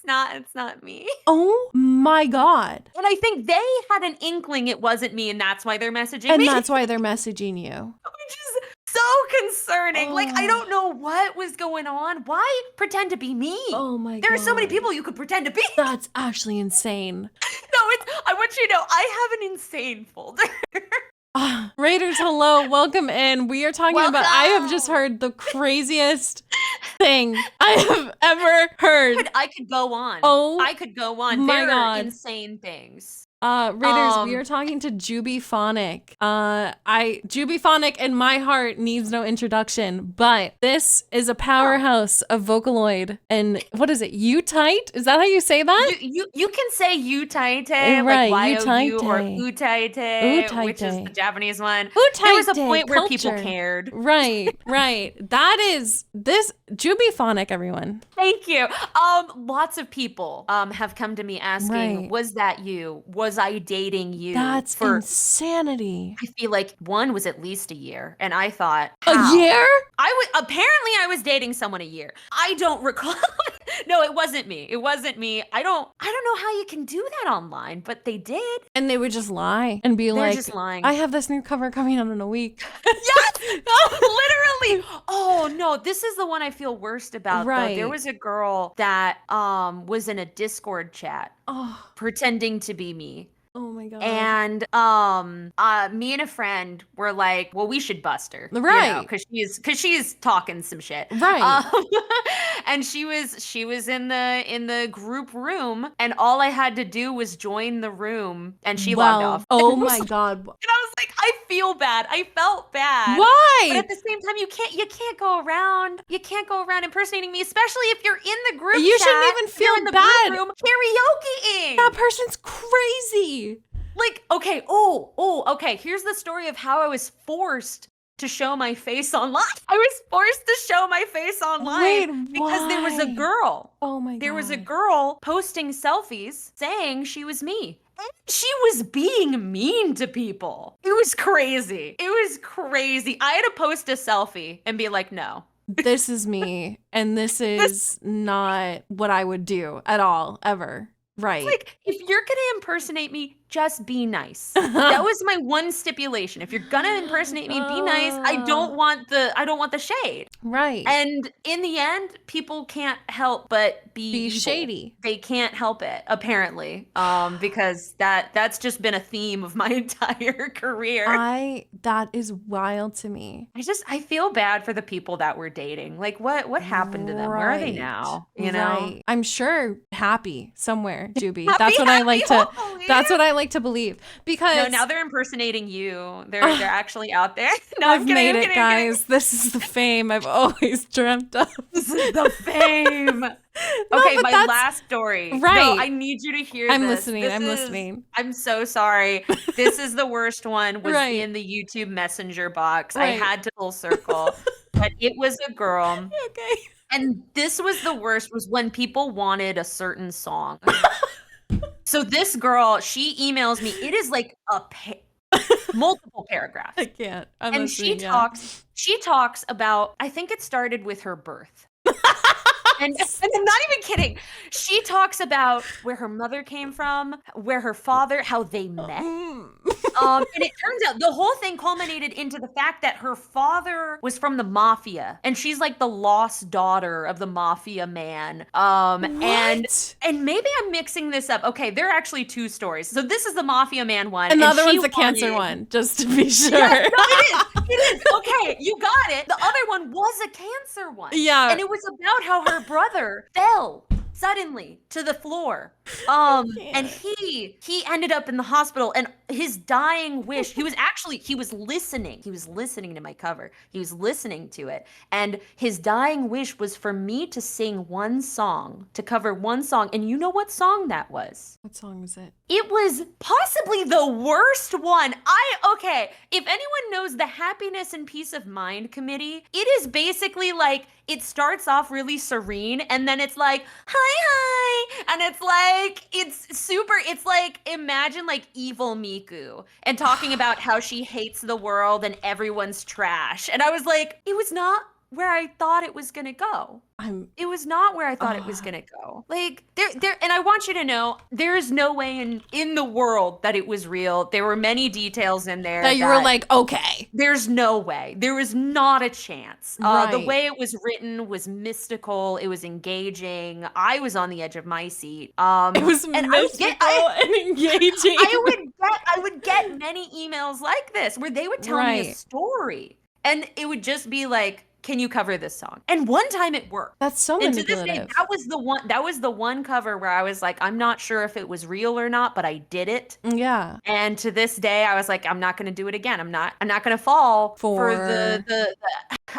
[SPEAKER 2] It's not me.
[SPEAKER 1] Oh my God.
[SPEAKER 2] And I think they had an inkling it wasn't me, and that's why they're messaging
[SPEAKER 1] And
[SPEAKER 2] me.
[SPEAKER 1] that's why they're messaging you.
[SPEAKER 2] Which is so concerning. Like, I don't know what was going on. Why pretend to be me?
[SPEAKER 1] Oh my God.
[SPEAKER 2] There are so many people you could pretend to be.
[SPEAKER 1] That's actually insane.
[SPEAKER 2] No, I want you to know, I have an insane folder.
[SPEAKER 1] Raiders, hello, welcome in. We are talking about, I have just
[SPEAKER 2] Welcome.
[SPEAKER 1] heard the craziest thing I have ever heard.
[SPEAKER 2] I could go on.
[SPEAKER 1] Oh
[SPEAKER 2] I could go on.
[SPEAKER 1] my
[SPEAKER 2] There
[SPEAKER 1] God.
[SPEAKER 2] are insane things.
[SPEAKER 1] Raiders, we are talking to Jubyphonic. Jubyphonic in my heart needs no introduction, but this is a powerhouse of Vocaloid. And what is it? U-Tight? Is that how you say that?
[SPEAKER 2] You can say Utaite,
[SPEAKER 1] Right,
[SPEAKER 2] like Y-O-U, or
[SPEAKER 1] Utaite.
[SPEAKER 2] Utaite, which is the Japanese one.
[SPEAKER 1] Utaite
[SPEAKER 2] There was a point where people
[SPEAKER 1] culture.
[SPEAKER 2] cared.
[SPEAKER 1] Right. That is this Jubyphonic, everyone.
[SPEAKER 2] Thank you. Lots of people have come to me asking,
[SPEAKER 1] Right.
[SPEAKER 2] was that you? Was I dating you?
[SPEAKER 1] That's
[SPEAKER 2] for
[SPEAKER 1] insanity.
[SPEAKER 2] I feel like one was at least a year, and I thought,
[SPEAKER 1] A
[SPEAKER 2] how?
[SPEAKER 1] year?
[SPEAKER 2] Apparently I was dating someone a year. I don't recall. No, it wasn't me. It wasn't me. I don't know how you can do that online, but they did.
[SPEAKER 1] And they would just lie and be
[SPEAKER 2] They're
[SPEAKER 1] like,
[SPEAKER 2] just lying.
[SPEAKER 1] I have this new cover coming out in a week.
[SPEAKER 2] Yes! Literally. Oh no, this is the one I feel worst about.
[SPEAKER 1] Right.
[SPEAKER 2] Though. There was a girl that was in a Discord chat
[SPEAKER 1] Oh,
[SPEAKER 2] pretending to be me.
[SPEAKER 1] oh my God.
[SPEAKER 2] And me and a friend were like, well, we should bust her.
[SPEAKER 1] Right.
[SPEAKER 2] Because she's talking some shit.
[SPEAKER 1] Right.
[SPEAKER 2] And she was in the group room, and all I had to do was join the room, and she logged off.
[SPEAKER 1] Oh my God.
[SPEAKER 2] And I was like, I feel bad. I felt bad.
[SPEAKER 1] Why?
[SPEAKER 2] But at the same time, you can't go around impersonating me, especially if you're in the group
[SPEAKER 1] You
[SPEAKER 2] chat.
[SPEAKER 1] shouldn't even
[SPEAKER 2] If you're
[SPEAKER 1] feel
[SPEAKER 2] in the
[SPEAKER 1] bad.
[SPEAKER 2] group room karaokeing.
[SPEAKER 1] That person's crazy.
[SPEAKER 2] Like, okay, okay. Here's the story of how I was forced to show my face online. I was forced to show my face online because there was a
[SPEAKER 1] why?
[SPEAKER 2] girl.
[SPEAKER 1] Oh my God.
[SPEAKER 2] There was a girl posting selfies saying she was me. And she was being mean to people. It was crazy. I had to post a selfie and be like, no.
[SPEAKER 1] This is me, and this is not what I would do at all, ever. Right.
[SPEAKER 2] Like, if you're gonna impersonate me, just be nice. That was my one stipulation. If you're gonna impersonate me, be nice. I don't want the shade.
[SPEAKER 1] Right.
[SPEAKER 2] And in the end, people can't help but be evil.
[SPEAKER 1] shady.
[SPEAKER 2] They can't help it, apparently. Because that's just been a theme of my entire career.
[SPEAKER 1] That is wild to me.
[SPEAKER 2] I feel bad for the people that we're dating. Like, what happened to them? Where are they now? You know?
[SPEAKER 1] Right. I'm sure happy somewhere, Juby.
[SPEAKER 2] Happy,
[SPEAKER 1] That's what I like to
[SPEAKER 2] hopefully.
[SPEAKER 1] that's what I like to believe. Because
[SPEAKER 2] No, now they're impersonating you. They're actually out there. No,
[SPEAKER 1] I've
[SPEAKER 2] I'm kidding,
[SPEAKER 1] made
[SPEAKER 2] I'm
[SPEAKER 1] it,
[SPEAKER 2] kidding,
[SPEAKER 1] guys. This is the fame I've always dreamt of.
[SPEAKER 2] This is the fame.
[SPEAKER 1] No,
[SPEAKER 2] Okay,
[SPEAKER 1] but
[SPEAKER 2] my
[SPEAKER 1] that's-
[SPEAKER 2] last story.
[SPEAKER 1] Right.
[SPEAKER 2] No, I need you to hear
[SPEAKER 1] I'm
[SPEAKER 2] this.
[SPEAKER 1] listening. I'm listening.
[SPEAKER 2] I'm so sorry. This is the worst one. Was
[SPEAKER 1] Right.
[SPEAKER 2] in the YouTube Messenger box. I
[SPEAKER 1] Right.
[SPEAKER 2] had to full circle. But it was a girl.
[SPEAKER 1] Okay.
[SPEAKER 2] And this was the worst, was when people wanted a certain song. So this girl, she emails me. It is like multiple paragraphs.
[SPEAKER 1] I can't. I'm
[SPEAKER 2] And
[SPEAKER 1] listening,
[SPEAKER 2] she talks about, I think it started with her birth. And I'm not even kidding. She talks about where her mother came from, where her father, how they met. And it turns out the whole thing culminated into the fact that her father was from the mafia, and she's like the lost daughter of the mafia man. And maybe I'm mixing this up. Okay, there are actually two stories. So this is the mafia man one,
[SPEAKER 1] And the other
[SPEAKER 2] she
[SPEAKER 1] one's the cancer one, just to be sure.
[SPEAKER 2] Yes, no, it is. Okay, you got it. The other one was a cancer one.
[SPEAKER 1] Yeah.
[SPEAKER 2] And it was about how her brother fell suddenly to the floor. And he ended up in the hospital, and his dying wish, he was listening to my cover. He was listening to it. And his dying wish was for me to sing one song, to cover one song. And you know what song that was?
[SPEAKER 1] What song is it?
[SPEAKER 2] It was possibly the worst one. Okay, if anyone knows the Happiness and Peace of Mind Committee, it is basically like, it starts off really serene and then it's like, hi. And it's like, imagine like evil Miku and talking about how she hates the world and everyone's trash. And I was like, it was not where I thought it was gonna go. It was not where I thought it was gonna go. Like and I want you to know, there is no way in the world that it was real. There were many details in there
[SPEAKER 1] that you were like, okay.
[SPEAKER 2] There's no way. There was not a chance.
[SPEAKER 1] Right.
[SPEAKER 2] The way it was written was mystical. It was engaging. I was on the edge of my seat.
[SPEAKER 1] It was mystical and engaging.
[SPEAKER 2] I would get many emails like this where they would tell me a story, and it would just be like, can you cover this song? And one time it worked.
[SPEAKER 1] That's so manipulative.
[SPEAKER 2] And to this day, that was the one cover where I was like, I'm not sure if it was real or not, but I did it.
[SPEAKER 1] Yeah.
[SPEAKER 2] And to this day, I was like, I'm not going to do it again. I'm not going to fall for the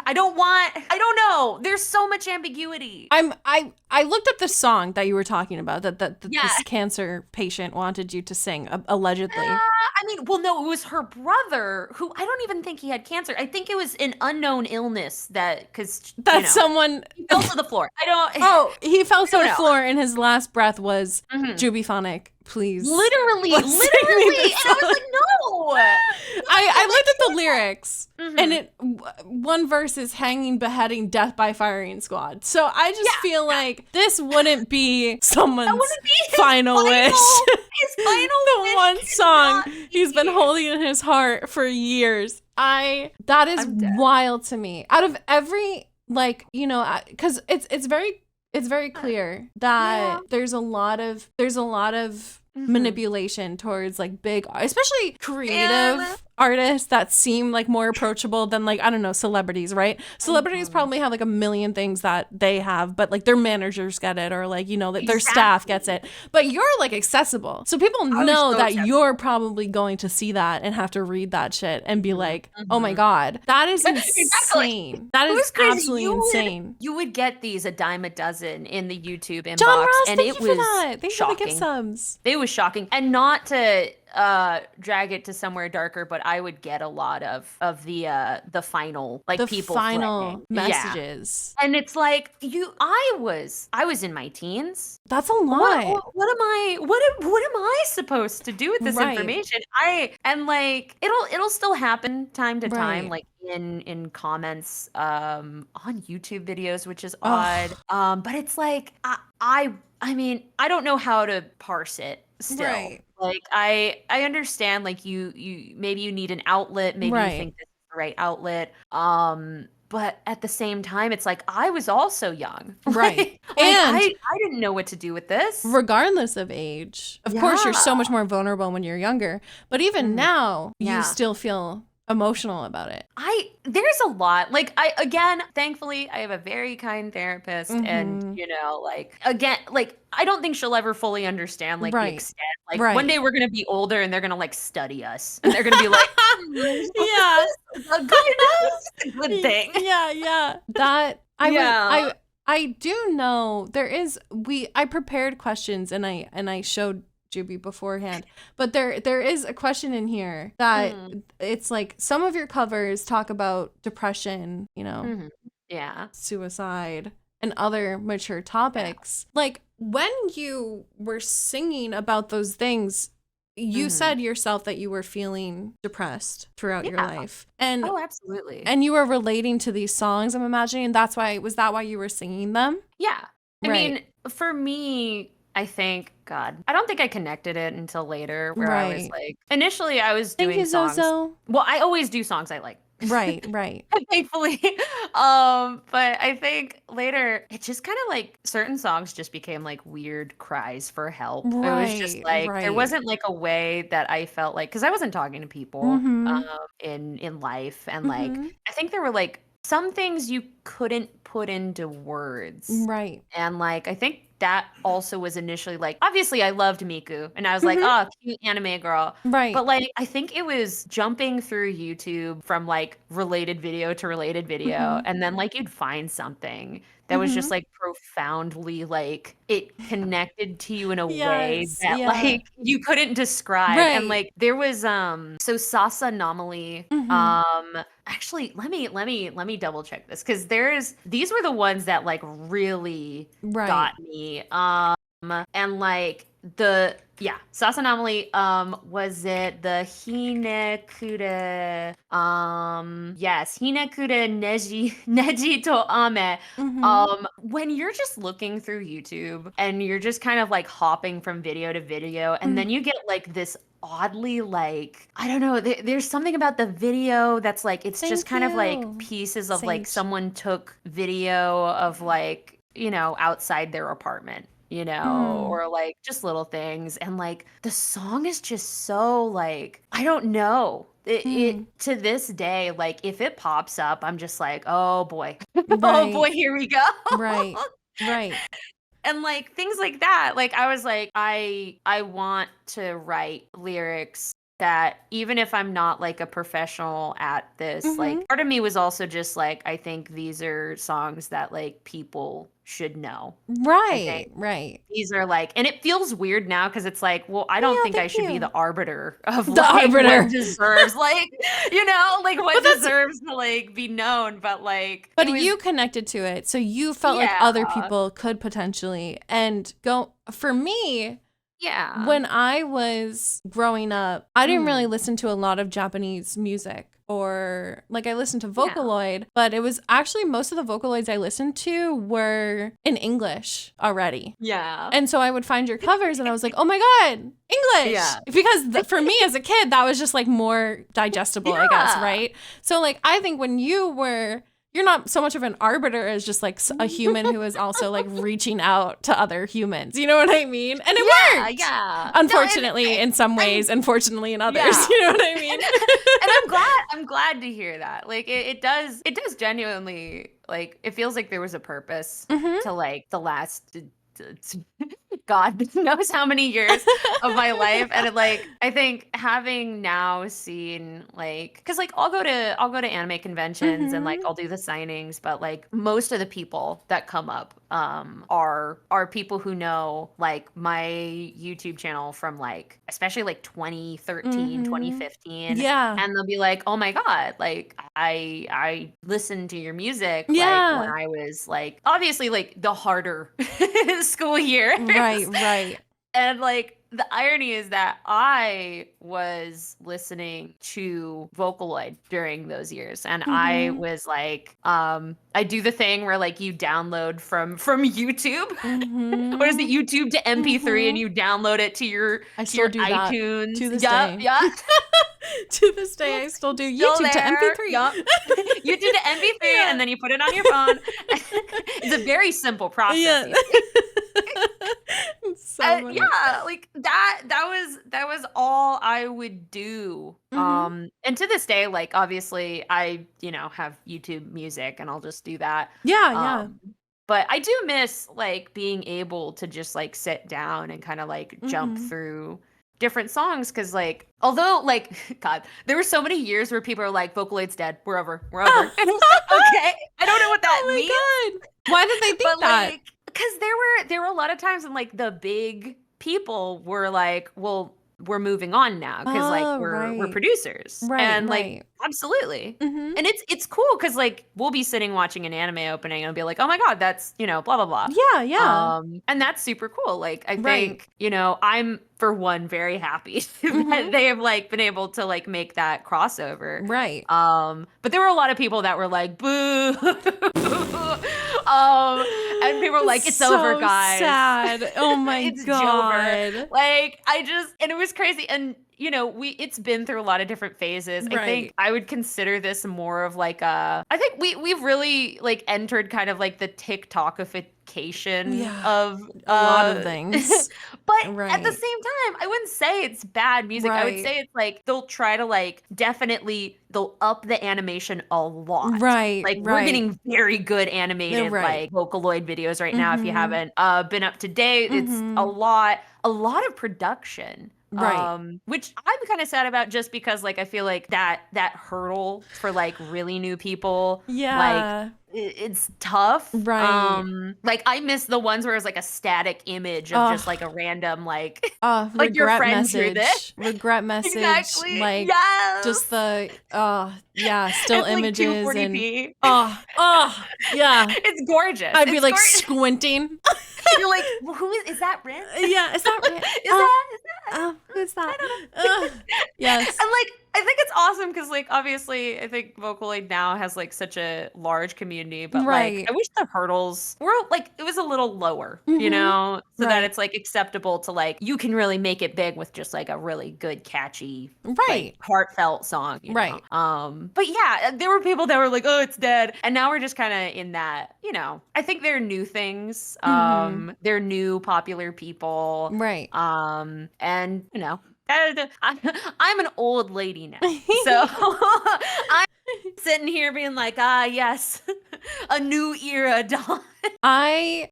[SPEAKER 2] I don't know. There's so much ambiguity.
[SPEAKER 1] I looked up the song that you were talking about that this cancer patient wanted you to sing, allegedly.
[SPEAKER 2] I mean, well, no, it was her brother, who I don't even think he had cancer. I think it was an unknown illness
[SPEAKER 1] someone
[SPEAKER 2] he fell to the floor.
[SPEAKER 1] He fell to the floor and his last breath was Jubiphonic. Please.
[SPEAKER 2] Literally. And I was like, no.
[SPEAKER 1] I looked at the lyrics and one verse is hanging, beheading, death by firing squad. So I just feel like this wouldn't be someone's final wish.
[SPEAKER 2] His final
[SPEAKER 1] the one song he's been holding in his heart for years. That is wild to me. Out of every, like, you know, because it's very clear that there's a lot of manipulation towards like big, especially creative artists that seem like more approachable than, like, I don't know, celebrities, right? Celebrities probably have like a million things that they have, but like their managers get it, or like, you know, that their staff gets it, but you're like accessible, so people know that you're probably going to see that and have to read that shit and be like, oh my god, that is insane. That is absolutely insane.
[SPEAKER 2] You would get these a dime a dozen in the YouTube inbox.
[SPEAKER 1] John Ross,
[SPEAKER 2] and
[SPEAKER 1] thank
[SPEAKER 2] it
[SPEAKER 1] you
[SPEAKER 2] was
[SPEAKER 1] for that. Thank you for the gift
[SPEAKER 2] shocking.
[SPEAKER 1] subs.
[SPEAKER 2] It was shocking. And not to drag it to somewhere darker, but I would get a lot of the final, like, people
[SPEAKER 1] final messages.
[SPEAKER 2] And it's like, I was in my teens.
[SPEAKER 1] That's a lot.
[SPEAKER 2] What am I supposed to do with this information? It'll still happen time to time, like in comments on YouTube videos, which is odd. But it's like, I mean, I don't know how to parse it still. Like, I understand, like, you maybe you need an outlet, maybe you think this is the right outlet. But at the same time, it's like, I was also young.
[SPEAKER 1] Right.
[SPEAKER 2] And I didn't know what to do with this.
[SPEAKER 1] Regardless of age. Of course, you're so much more vulnerable when you're younger. But even now, you still feel emotional about it.
[SPEAKER 2] There's a lot. Like, thankfully, I have a very kind therapist. And, you know, like, again, like, I don't think she'll ever fully understand, like, the extent. Like, one day we're going to be older and they're going to, like, study us. And they're going to be like, a good thing.
[SPEAKER 1] Yeah. That, I do know there is, I prepared questions and I showed Juby beforehand, but there is a question in here that it's like, some of your covers talk about depression, you know, suicide and other mature topics. Like, when you were singing about those things, you said yourself that you were feeling depressed throughout your life, and
[SPEAKER 2] absolutely,
[SPEAKER 1] and you were relating to these songs, I'm imagining. Was that why you were singing them?
[SPEAKER 2] I mean, for me, I think, God, I don't think I connected it until later, where I was like, initially I was doing songs.
[SPEAKER 1] Zozo.
[SPEAKER 2] Well, I always do songs I like.
[SPEAKER 1] Right.
[SPEAKER 2] Thankfully. But I think later it just kind of like, certain songs just became like weird cries for help. It was just like, there wasn't like a way that I felt like, because I wasn't talking to people in life. And like, I think there were like some things you couldn't put into words. Right. And like, I think that also was initially like, obviously I loved Miku and I was like, oh, cute anime girl. Right. But like, I think it was jumping through YouTube from like related video to related video. And then like, you'd find something that was just like profoundly like it connected to you in a way
[SPEAKER 1] Yes.
[SPEAKER 2] that
[SPEAKER 1] Yeah.
[SPEAKER 2] like you couldn't describe. And
[SPEAKER 1] Right.
[SPEAKER 2] like there was so Sasa Anomaly, actually let me double check this because these were the ones that like really
[SPEAKER 1] Right.
[SPEAKER 2] got me. And like Sasa Anomaly, was it the Hinekure, yes, Hinekure Neji to Ame. When you're just looking through YouTube and you're just kind of like hopping from video to video, and then you get like this oddly like I don't know, there's something about the video that's like it's just
[SPEAKER 1] Thank
[SPEAKER 2] kind of like
[SPEAKER 1] you,
[SPEAKER 2] pieces of like
[SPEAKER 1] Sage.
[SPEAKER 2] someone took video of like outside their apartment, or like just little things. And like the song is just so like, I don't know. It to this day, like if it pops up, I'm just like, oh boy, oh boy,
[SPEAKER 1] Right.
[SPEAKER 2] here we go.
[SPEAKER 1] Right. Right.
[SPEAKER 2] And like things like that, like I was like, I want to write lyrics that even if I'm not like a professional at this, like part of me was also just like, I think these are songs that like people should know. I
[SPEAKER 1] Right.
[SPEAKER 2] think
[SPEAKER 1] Right.
[SPEAKER 2] these are like, and it feels weird now because it's like, well, I don't
[SPEAKER 1] Yeah,
[SPEAKER 2] think I
[SPEAKER 1] thank
[SPEAKER 2] should be
[SPEAKER 1] you.
[SPEAKER 2] the arbiter of
[SPEAKER 1] The
[SPEAKER 2] like what
[SPEAKER 1] arbiter.
[SPEAKER 2] deserves, like, like
[SPEAKER 1] But
[SPEAKER 2] what
[SPEAKER 1] that's
[SPEAKER 2] deserves to like be known. But like,
[SPEAKER 1] but
[SPEAKER 2] it was,
[SPEAKER 1] you connected to it, so you felt like
[SPEAKER 2] yeah,
[SPEAKER 1] other people could potentially and go. For me,
[SPEAKER 2] yeah.
[SPEAKER 1] when I was growing up, I didn't really listen to a lot of Japanese music, or like I listened to Vocaloid, but it was actually most of the Vocaloids I listened to were in English already.
[SPEAKER 2] Yeah.
[SPEAKER 1] And so I would find your covers and I was like, oh my God, English.
[SPEAKER 2] Yeah.
[SPEAKER 1] Because for me as a kid, that was just like more digestible, I guess, right? So like, I think when you're not so much of an arbiter as just like a human who is also like reaching out to other humans. You know what I mean? And it worked.
[SPEAKER 2] Yeah.
[SPEAKER 1] Unfortunately, in some ways, unfortunately in others.
[SPEAKER 2] Yeah.
[SPEAKER 1] You know what I mean?
[SPEAKER 2] And I'm glad to hear that. Like it does genuinely, like it feels like there was a purpose to like the last God knows how many years of my life. And it, like, I think having now seen like, because like I'll go to anime conventions and like I'll do the signings, but like most of the people that come up are people who know like my YouTube channel from like especially like 2013, 2015.
[SPEAKER 1] Yeah.
[SPEAKER 2] And they'll be like, oh my God, like I listened to your music like
[SPEAKER 1] Yeah.
[SPEAKER 2] when I was like obviously like the harder school year.
[SPEAKER 1] Right.
[SPEAKER 2] And like the irony is that I was listening to Vocaloid during those years, and I was like, I do the thing where like you download from YouTube. What is it, YouTube to MP3, and you download it to your iTunes.
[SPEAKER 1] To this day.
[SPEAKER 2] Yeah.
[SPEAKER 1] To this day, I still do YouTube to MP3.
[SPEAKER 2] Yep. YouTube to MP3, and then you put it on your phone. It's a very simple process.
[SPEAKER 1] Yeah.
[SPEAKER 2] Yeah, like that was all I would do. And to this day, like obviously I have YouTube Music, and I'll just do that.
[SPEAKER 1] Yeah.
[SPEAKER 2] But I do miss like being able to just like sit down and kind of like jump through different songs, because like although like God, there were so many years where people are like, Vocaloid's dead, we're over. And I was like, okay, I don't know what that means.
[SPEAKER 1] God. Why did they think that?
[SPEAKER 2] Like, because there were a lot of times when like the big people were like, well, we're moving on now because like we're producers, and like absolutely. And it's cool because like we'll be sitting watching an anime opening and be like, oh my God, that's blah blah blah.
[SPEAKER 1] Yeah.
[SPEAKER 2] And that's super cool. Like I think I'm for one very happy that they have like been able to like make that crossover.
[SPEAKER 1] Right.
[SPEAKER 2] But there were a lot of people that were like, boo. And people were like, it's
[SPEAKER 1] so
[SPEAKER 2] over, guys.
[SPEAKER 1] Sad. Oh my God.
[SPEAKER 2] Jover. Like and it was crazy. And it's been through a lot of different phases. I think I would consider this more of like I think we've really like entered kind of like the TikTokification of
[SPEAKER 1] a lot of things.
[SPEAKER 2] But at the same time, I wouldn't say it's bad music. I would say it's like they'll try to like they'll up the animation a lot. Like we're getting very good animated like Vocaloid videos right now. If you haven't been up to date, it's a lot of production. Which I'm kind of sad about, just because like I feel like that hurdle for like really new people like it's tough.
[SPEAKER 1] Right.
[SPEAKER 2] Like I miss the ones where it's like a static image of just like a random like like your
[SPEAKER 1] Regret
[SPEAKER 2] friend drew this.
[SPEAKER 1] message. Regret message.
[SPEAKER 2] Exactly.
[SPEAKER 1] Like
[SPEAKER 2] Yes.
[SPEAKER 1] just the yeah, still
[SPEAKER 2] it's like
[SPEAKER 1] images
[SPEAKER 2] 240p.
[SPEAKER 1] and yeah.
[SPEAKER 2] It's gorgeous.
[SPEAKER 1] I'd be
[SPEAKER 2] It's
[SPEAKER 1] like
[SPEAKER 2] gorgeous.
[SPEAKER 1] squinting.
[SPEAKER 2] You're like, well, who is that Rin?
[SPEAKER 1] Yeah, is that Rin?
[SPEAKER 2] Is that?
[SPEAKER 1] Who's that?
[SPEAKER 2] I don't know.
[SPEAKER 1] Yes.
[SPEAKER 2] And like I think it's awesome because like obviously I think Vocaloid now has like such a large community, but like I wish the hurdles were like it was a little lower, you know, so that it's like acceptable to like you can really make it big with just like a really good, catchy, like, heartfelt song, you know? But yeah, there were people that were like, oh, it's dead, and now we're just kind of in that, you know. I think they're new things, they're new popular people, and you know. I'm an old lady now, so I'm sitting here being like, yes, a new era dawn.
[SPEAKER 1] I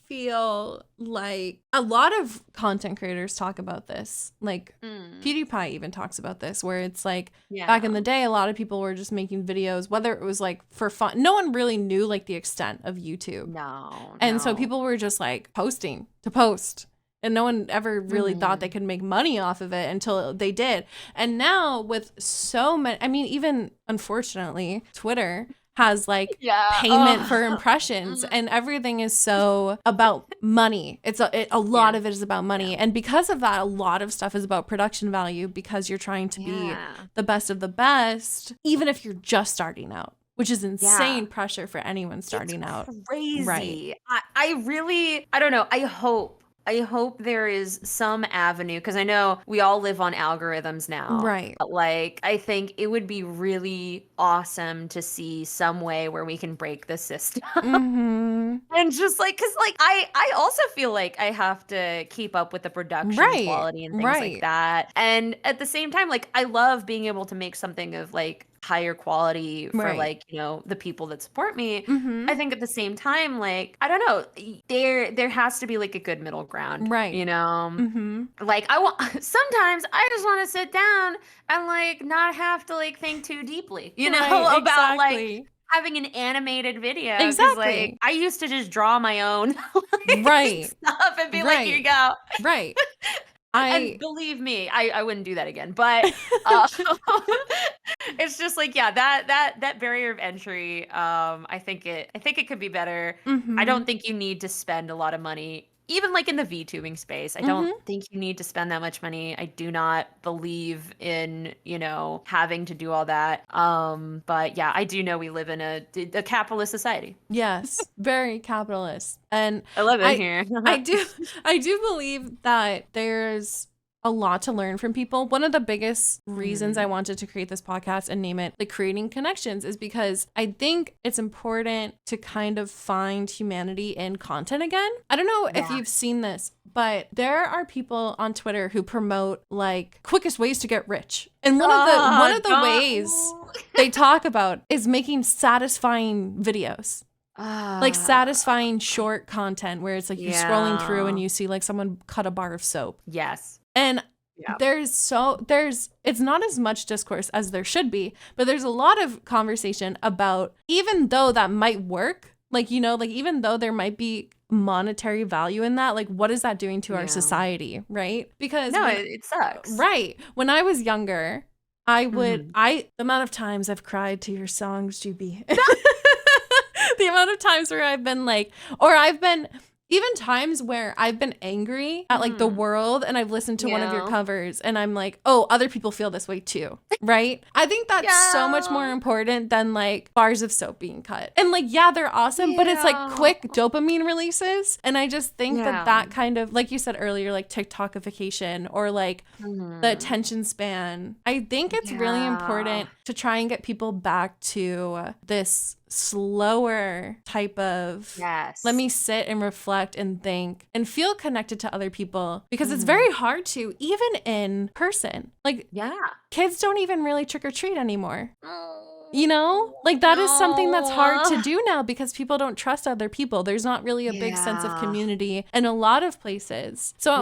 [SPEAKER 1] feel like a lot of content creators talk about this. Like PewDiePie even talks about this, where it's like back in the day, a lot of people were just making videos, whether it was like for fun. No one really knew like the extent of YouTube. And so people were just like posting to post. And no one ever really thought they could make money off of it until they did. And now with so many, I mean, even unfortunately, Twitter has like payment for impressions and everything is so about money. It's a lot of it is about money. And because of that, a lot of stuff is about production value because you're trying to be the best of the best, even if you're just starting out. Which is insane pressure for anyone starting out.
[SPEAKER 2] Crazy.
[SPEAKER 1] Right.
[SPEAKER 2] I don't know. I hope there is some avenue, because I know we all live on algorithms now.
[SPEAKER 1] Right.
[SPEAKER 2] But like, I think it would be really awesome to see some way where we can break the system. And just like, because like, I also feel like I have to keep up with the production quality and things like that. And at the same time, like, I love being able to make something of like higher quality for like, you know, the people that support me. I think at the same time, like, I don't know, there has to be like a good middle ground, you know? Like sometimes I just want to sit down and like not have to like think too deeply, you know, about like having an animated video. Like I used to just draw my own stuff and be like, here you go. And believe me, I wouldn't do that again. But it's just like, that barrier of entry. I think it could be better. I don't think you need to spend a lot of money, even like in the VTubing space. I don't think you need to spend that much money. I do not believe in, you know, having to do all that. But yeah, I do know we live in a capitalist society.
[SPEAKER 1] Yes, very capitalist. And
[SPEAKER 2] I love it here.
[SPEAKER 1] I do believe that there's a lot to learn from people. One of the biggest reasons I wanted to create this podcast and name it like Creatin Connections is because I think it's important to kind of find humanity in content again. I don't know if you've seen this, but there are people on Twitter who promote like quickest ways to get rich. And one of the ways they talk about is making satisfying videos. Like satisfying short content where it's like you're scrolling through and you see like someone cut a bar of soap. And it's not as much discourse as there should be, but there's a lot of conversation about, even though that might work, like, you know, like even though there might be monetary value in that, like what is that doing to our society, right? Because
[SPEAKER 2] it sucks.
[SPEAKER 1] Right. When I was younger, the amount of times I've cried to your songs, GB. The amount of times where I've been like, or I've been even times where I've been angry at like the world and I've listened to one of your covers and I'm like, oh, other people feel this way too, right? I think that's so much more important than like bars of soap being cut. And like, they're awesome, but it's like quick dopamine releases. And I just think that kind of, like you said earlier, like TikTokification or like the attention span, I think it's really important to try and get people back to this slower type of let me sit and reflect and think and feel connected to other people, because it's very hard to, even in person. Like kids don't even really trick or treat anymore. You know, like that is something that's hard to do now because people don't trust other people. There's not really a big sense of community in a lot of places. So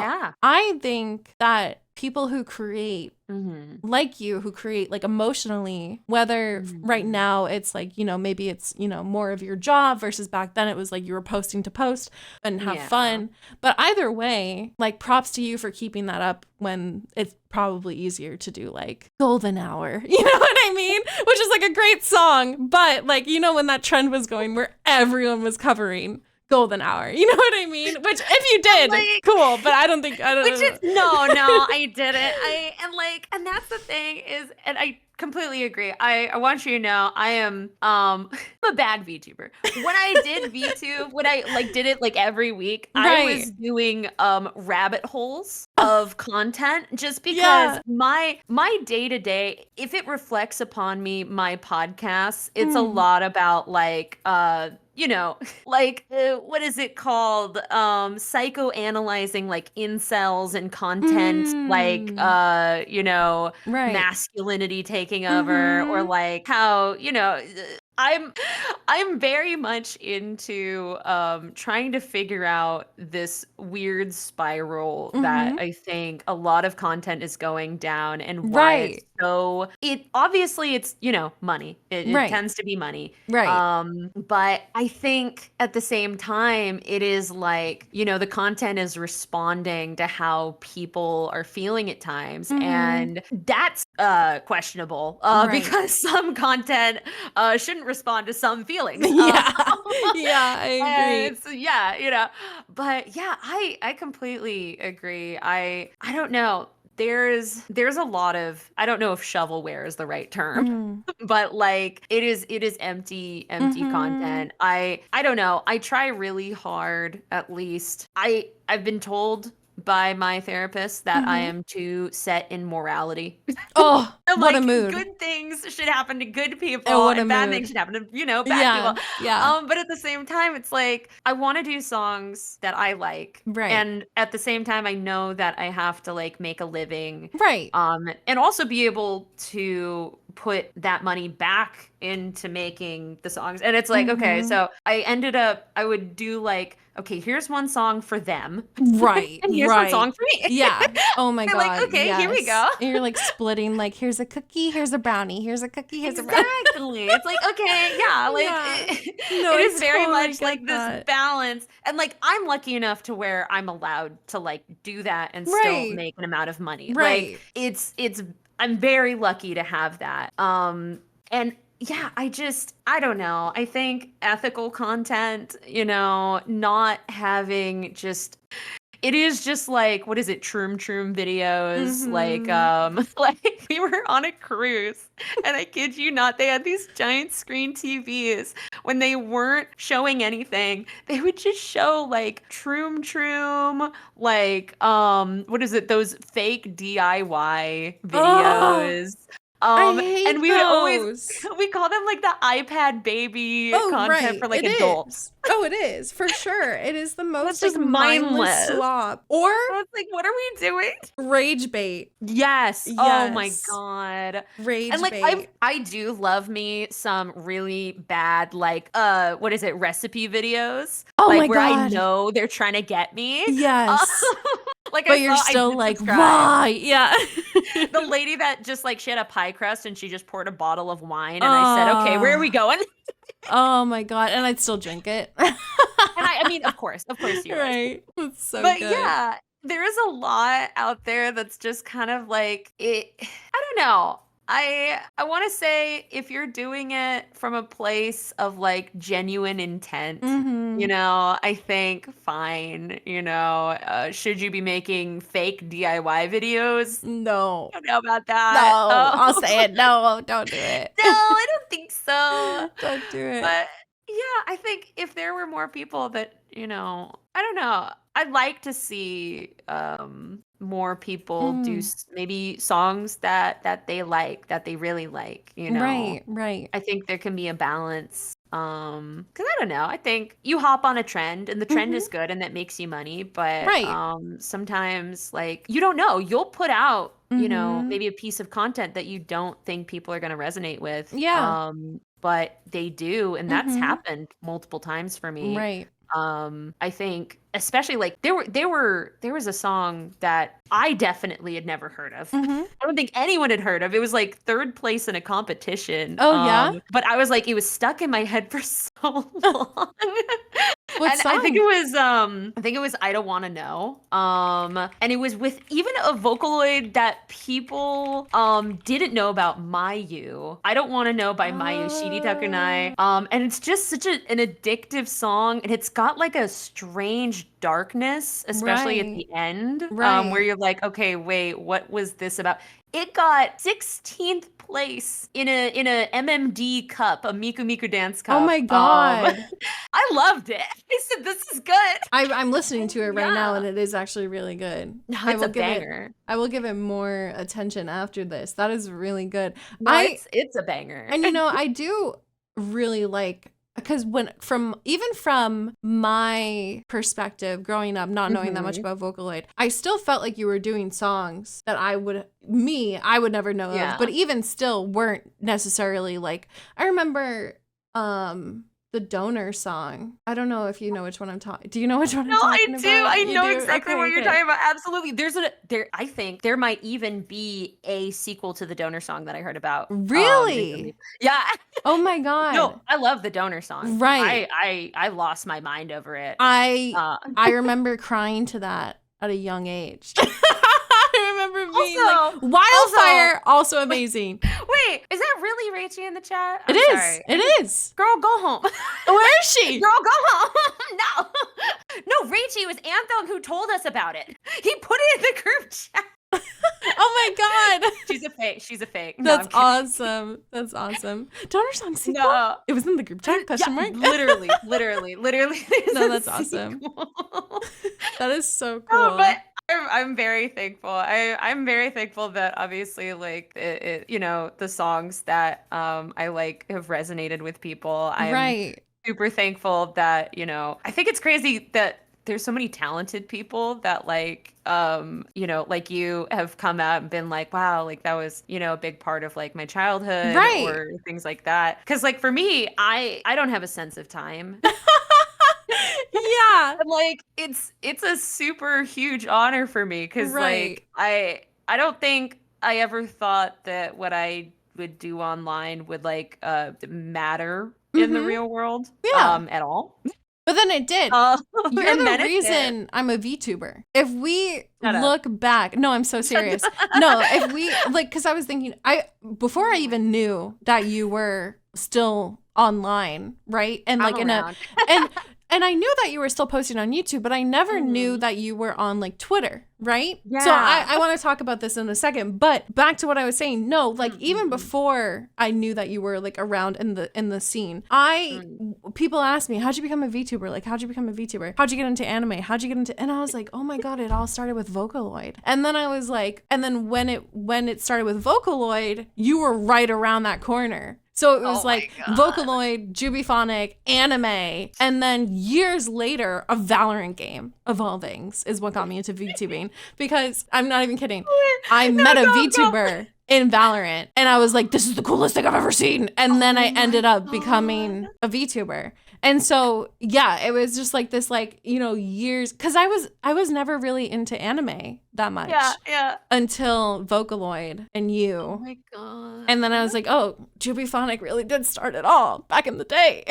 [SPEAKER 1] I think that people who create
[SPEAKER 2] Mm-hmm.
[SPEAKER 1] like you, who create like emotionally, whether right now it's like, you know, maybe it's, you know, more of your job versus back then it was like you were posting to post and have fun. But either way, like props to you for keeping that up when it's probably easier to do like Golden Hour. You know what I mean? Which is like a great song. But like, you know, when that trend was going where everyone was covering Golden Hour, you know what I mean? Which if you did,
[SPEAKER 2] like,
[SPEAKER 1] cool, but I don't think I don't
[SPEAKER 2] which is no, I didn't. And that's the thing is, and I completely agree. I want you to know I am I'm a bad VTuber. When I did VTube, when I like did it like every week, I was doing rabbit holes of content just because my day to day, if it reflects upon me, my podcasts, it's a lot about like you know, like what is it called? Psychoanalyzing like incels and content, like you know, masculinity taking over, or like how, you know, I'm very much into trying to figure out this weird spiral that I think a lot of content is going down, and why it's so it obviously it's, you know, money. It tends to be money. But I think at the same time it is like, you know, the content is responding to how people are feeling at times, and that's questionable because some content shouldn't respond to some feelings.
[SPEAKER 1] Yeah, I agree.
[SPEAKER 2] So, yeah, you know, but yeah, I completely agree. I don't know. There's a lot of, I don't know if shovelware is the right term, but like it is empty content. I don't know. I try really hard, at least. I've been told by my therapist that I am too set in morality.
[SPEAKER 1] Oh,
[SPEAKER 2] what
[SPEAKER 1] like,
[SPEAKER 2] a
[SPEAKER 1] mood.
[SPEAKER 2] Good things should happen to good people, and bad things should happen to, you know, bad people.
[SPEAKER 1] Yeah.
[SPEAKER 2] But at the same time, it's like I want to do songs that I like, and at the same time, I know that I have to like make a living, and also be able to put that money back into making the songs. And it's like, okay, so I would do like, okay, here's one song for them. And here's one song for me.
[SPEAKER 1] Yeah. Oh my God.
[SPEAKER 2] Like, okay, here we go.
[SPEAKER 1] And you're like splitting, like, here's a cookie, here's a brownie, here's a cookie, here's a
[SPEAKER 2] brownie. Exactly. It's like, okay, yeah, like it is very much like this balance. And like I'm lucky enough to where I'm allowed to like do that and still make an amount of money. Like it's I'm very lucky to have that. And yeah, I don't know. I think ethical content, you know, not having just, it is just like, what is it? Troom videos. Like we were on a cruise, and I kid you not, they had these giant screen TVs. When they weren't showing anything, they would just show like troom, like, what is it? Those fake DIY videos.
[SPEAKER 1] I hate
[SPEAKER 2] and we would always, we call them like the iPad baby content for like adults.
[SPEAKER 1] Oh, it is for sure. It is the most
[SPEAKER 2] just
[SPEAKER 1] like, mindless slop. Or
[SPEAKER 2] it's like, what are we doing?
[SPEAKER 1] Rage bait.
[SPEAKER 2] Yes. Oh my God.
[SPEAKER 1] Rage
[SPEAKER 2] and like
[SPEAKER 1] bait.
[SPEAKER 2] I do love me some really bad like what is it, recipe videos.
[SPEAKER 1] Oh
[SPEAKER 2] like
[SPEAKER 1] my
[SPEAKER 2] where
[SPEAKER 1] God.
[SPEAKER 2] I know they're trying to get me.
[SPEAKER 1] Yes.
[SPEAKER 2] Like,
[SPEAKER 1] but you're still like, why? Yeah.
[SPEAKER 2] The lady that just like, she had a pie crust and she just poured a bottle of wine, and I said, okay, where are we going?
[SPEAKER 1] Oh my God. And I'd still drink it.
[SPEAKER 2] And I mean, of course you
[SPEAKER 1] right. It's so
[SPEAKER 2] but
[SPEAKER 1] good.
[SPEAKER 2] Yeah, there is a lot out there that's just kind of like it. I don't know. I want to say, if you're doing it from a place of like genuine intent, you know, I think fine. You know, should you be making fake DIY videos?
[SPEAKER 1] No.
[SPEAKER 2] I don't know about that.
[SPEAKER 1] No, I'll say it. No, don't do it.
[SPEAKER 2] No, I don't think so.
[SPEAKER 1] Don't do it.
[SPEAKER 2] But yeah, I think if there were more people that, you know, I don't know. I'd like to see more people do maybe songs that they like, that they really like, you know.
[SPEAKER 1] Right.
[SPEAKER 2] I think there can be a balance. Cause I don't know. I think you hop on a trend and the trend is good and that makes you money, but sometimes like you don't know. You'll put out, you know, maybe a piece of content that you don't think people are gonna resonate with.
[SPEAKER 1] Yeah.
[SPEAKER 2] But they do, and that's happened multiple times for me.
[SPEAKER 1] Right.
[SPEAKER 2] I think especially like there was a song that I definitely had never heard of. I don't think anyone had heard of. It was like third place in a competition.
[SPEAKER 1] Oh, yeah?
[SPEAKER 2] But I was like, it was stuck in my head for so long.
[SPEAKER 1] What
[SPEAKER 2] And
[SPEAKER 1] song?
[SPEAKER 2] I think it was I Don't Wanna Know. And it was with even a Vocaloid that people didn't know about, Mayu. I Don't Wanna Know by Mayu Shiri Takunai. And it's just such an addictive song, and it's got like a strange darkness, especially at the end, where you're like, okay, wait, what was this about? It got 16th place in a MMD cup, a Miku Miku Dance Cup.
[SPEAKER 1] Oh my god.
[SPEAKER 2] I loved it. I said, this is good.
[SPEAKER 1] I'm listening to it right now, and it is actually really good.
[SPEAKER 2] No, it's a banger.
[SPEAKER 1] I will give it more attention after this. That is really good.
[SPEAKER 2] No, it's a banger.
[SPEAKER 1] And I do really like, because from my perspective growing up, not knowing that much about Vocaloid, I still felt like you were doing songs that I would never know of, but even still weren't necessarily like, I remember the Donor song. I don't know if you know which one I'm talking. Do you know which one I'm talking about?
[SPEAKER 2] No, I do. I know exactly what you're talking about. Absolutely. I think there might even be a sequel to the Donor song that I heard about.
[SPEAKER 1] Really?
[SPEAKER 2] Yeah.
[SPEAKER 1] Oh my god.
[SPEAKER 2] No, I love the Donor song.
[SPEAKER 1] Right.
[SPEAKER 2] I lost my mind over it.
[SPEAKER 1] I remember crying to that at a young age. I remember being like, Wildfire, also amazing.
[SPEAKER 2] Wait, is that really Rachie in the chat?
[SPEAKER 1] It is. It is.
[SPEAKER 2] Girl, go home.
[SPEAKER 1] Where is she?
[SPEAKER 2] Girl, go home. No, Rachie, it was Anthem who told us about it. He put it in the group chat.
[SPEAKER 1] Oh my god.
[SPEAKER 2] She's a fake.
[SPEAKER 1] That's awesome. That's awesome. Donor song sequel? No. It was in the group chat, question mark?
[SPEAKER 2] Literally.
[SPEAKER 1] No, that's awesome. That is so cool.
[SPEAKER 2] Oh, but I'm very thankful. I'm very thankful that obviously like the songs that I like have resonated with people. I'm super thankful that, I think it's crazy that there's so many talented people that like like you have come out and been like, wow, like that was, a big part of like my childhood or things like that. Cause like for me, I don't have a sense of time.
[SPEAKER 1] Yeah.
[SPEAKER 2] Like it's a super huge honor for me because like I don't think I ever thought that what I would do online would like matter in the real world at all.
[SPEAKER 1] But then it did. You're the reason I'm a VTuber. If we look back, no, I'm so serious. No, if we like, because I was thinking, before I even knew that you were still online, right? And like and I knew that you were still posting on YouTube, but I never knew that you were on like Twitter, right? Yeah. So I want to talk about this in a second, but back to what I was saying. No, like even before I knew that you were like around in the scene, people asked me, how'd you become a VTuber? Like, how'd you become a VTuber? How'd you get into anime? How'd you get into, and I was like, oh my God, it all started with Vocaloid. And then I was like, and then when it started with Vocaloid, you were right around that corner. So it was like Vocaloid, Jubiphonic, anime, and then years later, a Valorant game, of all things, is what got me into VTubing. Because, I'm not even kidding, I met a VTuber in Valorant, and I was like, this is the coolest thing I've ever seen. And then I ended up becoming a VTuber. And so, yeah, it was just like this, like, years, because I was never really into anime that much. Yeah. Until Vocaloid and you.
[SPEAKER 2] Oh my God.
[SPEAKER 1] And then I was like, oh, Jubiphonic really did start it all back in the day.